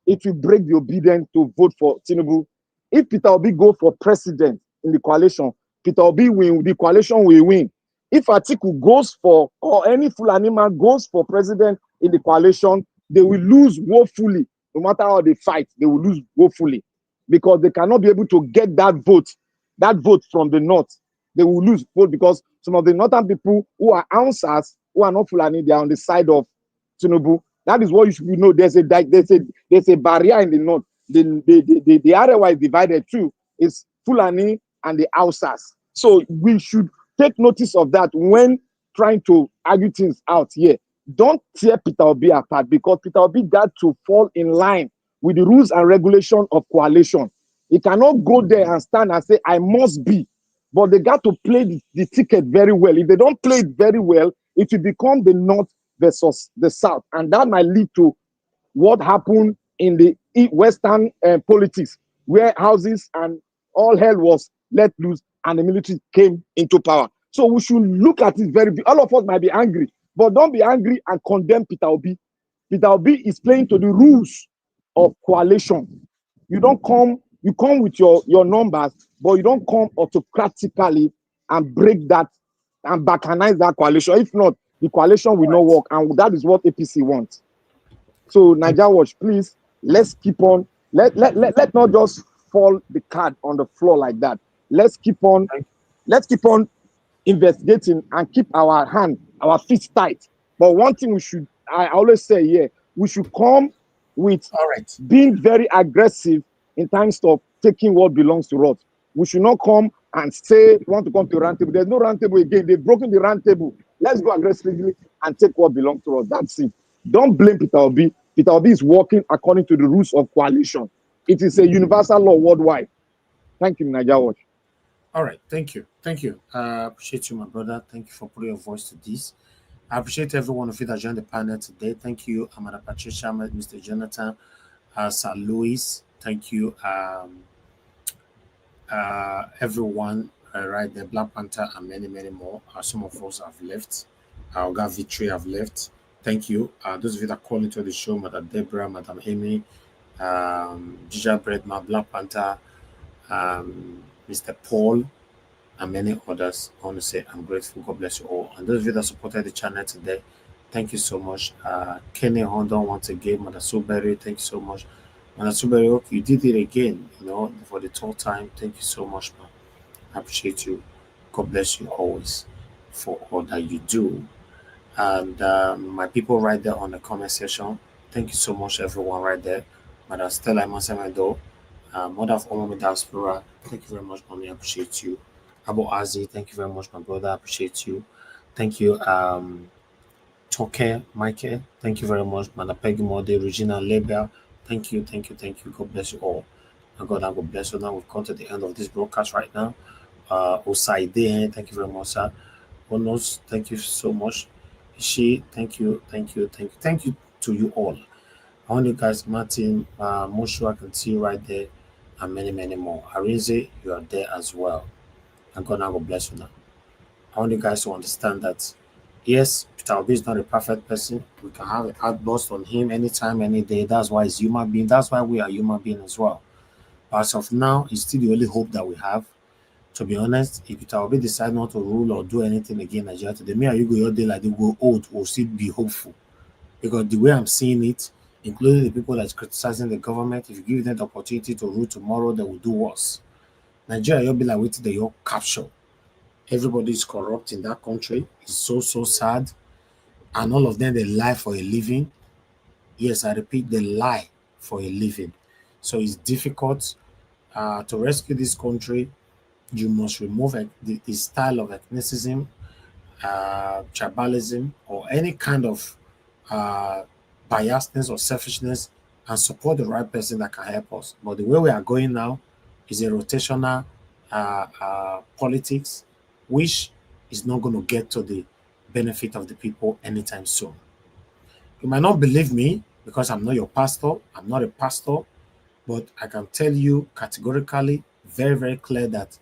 it will break the obedience to vote for Tinubu. If Peter Obi go for president in the coalition, Peter Obi win, the coalition will win. If Atiku goes for, or any Fulani man goes for president in the coalition, they will lose woefully. No matter how they fight, they will lose woefully because they cannot be able to get that vote from the north. They will lose vote because some of the northern people who are answers, who are not Fulani, they are on the side of Tinubu. That is what you should know. There's a barrier in the north. The area is divided too. It's Fulani and the Hausas. So we should take notice of that when trying to argue things out here. Don't tear Peter Obi apart because Peter Obi got to fall in line with the rules and regulation of coalition. He cannot go there and stand and say, I must be. But they got to play the ticket very well. If they don't play it very well, it will become the north versus the south. And that might lead to what happened in the Western politics, where houses and all hell was let loose and the military came into power. So we should look at it very, all of us might be angry, but don't be angry and condemn Peter Obi. Peter Obi is playing to the rules of coalition. You come with your numbers, but you don't come autocratically and break that and backhanize that coalition. If not, the coalition will not work, and that is what APC wants. So Niger Watch, please, let's keep on. Let not just fall the card on the floor like that. Let's keep on investigating and keep our feet tight. But one thing I always say here, we should come with being very aggressive in terms of taking what belongs to us. We should not come and say we want to come to round table. There's no round table again. They've broken the round table. Let's go aggressively and take what belongs to us. That's it. Don't blame Peter Obi. Peter Obi is working according to the rules of coalition. It is a universal law worldwide. Thank you, Niger Watch. All right, thank you. I appreciate you, my brother. Thank you for putting your voice to this. I appreciate every one of you that joined the panel today. Thank you, Amanda Patricia, Mr. Jonathan, Sir Louis. Thank you, everyone right there, Black Panther, and many, many more. Some of us have left. Our God Victory have left. Thank you. Those of you that call into the show, Madam Deborah, Madam Amy, Gija Breadman, Black Panther, Mr. Paul, and many others. I want to say I'm grateful. God bless you all. And those of you that supported the channel today, thank you so much. Kenny Hondon, once again, Mother Suberry, thank you so much. Mother Suberry, you did it again, for the third time. Thank you so much, man. I appreciate you. God bless you always for all that you do. And my people right there on the comment section, thank you so much, everyone right there. Mother Stella Masamendo, Mother of Omomi Diaspora, thank you very much, mommy. I appreciate you. Abu Azi, thank you very much, my brother. I appreciate you. Thank you, Toke, Michael. Thank you very much, Mother Peggy Mode, Regina Lebel. Thank you. God bless you all. And God bless you. Now we've come to the end of this broadcast right now. Osaide, thank you very much, sir. Onos, thank you so much. Ishi, thank you to you all. I want you guys, Martin, Moshu, I can see you right there, and many, many more. Arinze, you are there as well. And God bless you now. I want you guys to understand that, yes, Peter Obi is not a perfect person. We can have an outburst on him anytime, any day. That's why he's human being. That's why we are human beings as well. But as of now, it's still the only hope that we have. To be honest, if Peter Obi decide not to rule or do anything again Nigeria today, me and you go your day like they go old, will still be hopeful. Because the way I'm seeing it, including the people that's criticizing the government, if you give them the opportunity to rule tomorrow, they will do worse. Nigeria, you'll be like waiting that you're captured. Everybody is corrupt in that country. It's so sad. And all of them, they lie for a living. Yes, I repeat, they lie for a living. So it's difficult to rescue this country. You must remove the style of ethnicism, tribalism, or any kind of biasness or selfishness, and support the right person that can help us. But the way we are going now is a rotational politics, which is not going to get to the benefit of the people anytime soon. You might not believe me because I'm not your pastor. I'm not a pastor, but I can tell you categorically, very, very clear that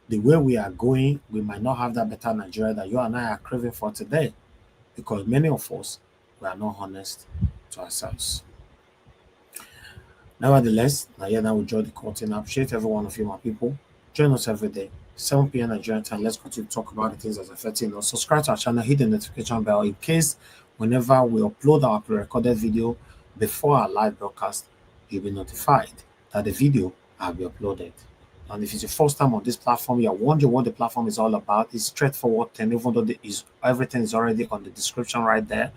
the way we are going, we might not have that better Nigeria that you and I are craving for today, because many of us, we are not honest to ourselves. Nevertheless, now we draw the curtain. I appreciate every one of you, my people. Join us every day, 7 p.m. Nigerian time. Let's continue to talk about the things that affect you. Subscribe to our channel, hit the notification bell in case whenever we upload our pre-recorded video before our live broadcast, you'll be notified that the video will be uploaded. And if it's your first time on this platform, you're wondering what the platform is all about, it's straightforward, and even though everything is already on the description right there.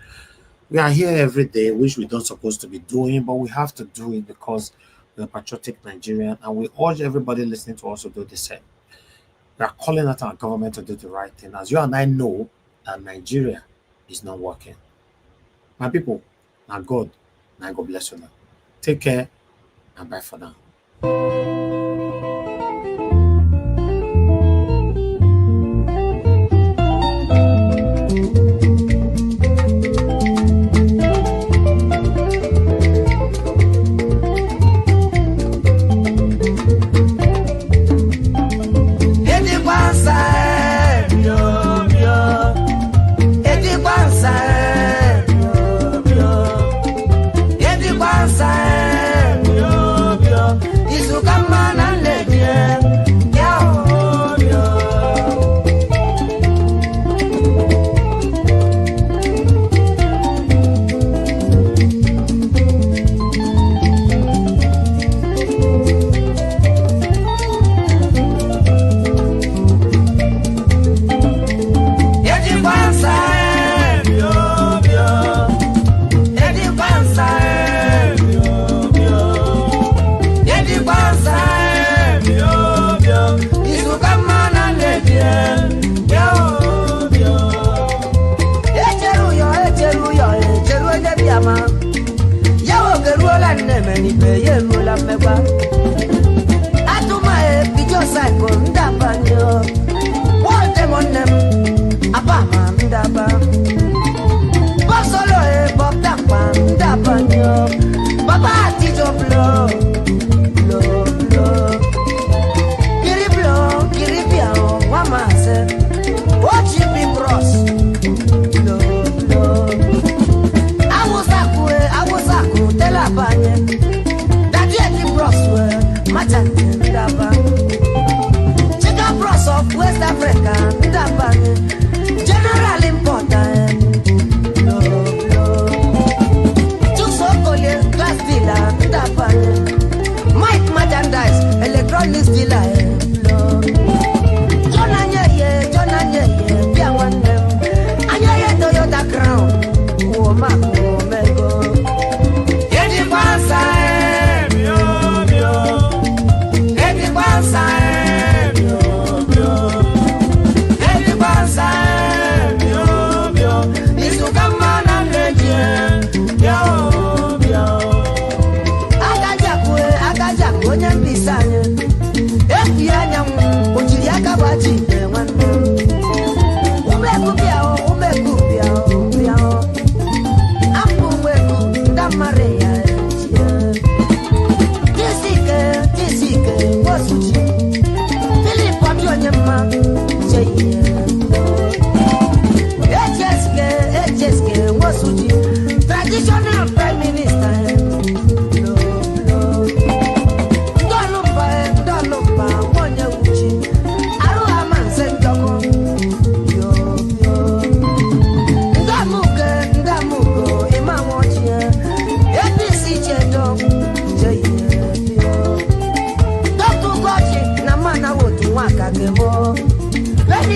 We are here every day, which we don't supposed to be doing, but we have to do it because we're patriotic Nigerian, and we urge everybody listening to us to do the same. We are calling out our government to do the right thing, as you and I know that Nigeria is not working. My people, now God bless you now. Take care, and bye for now.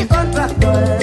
Contractor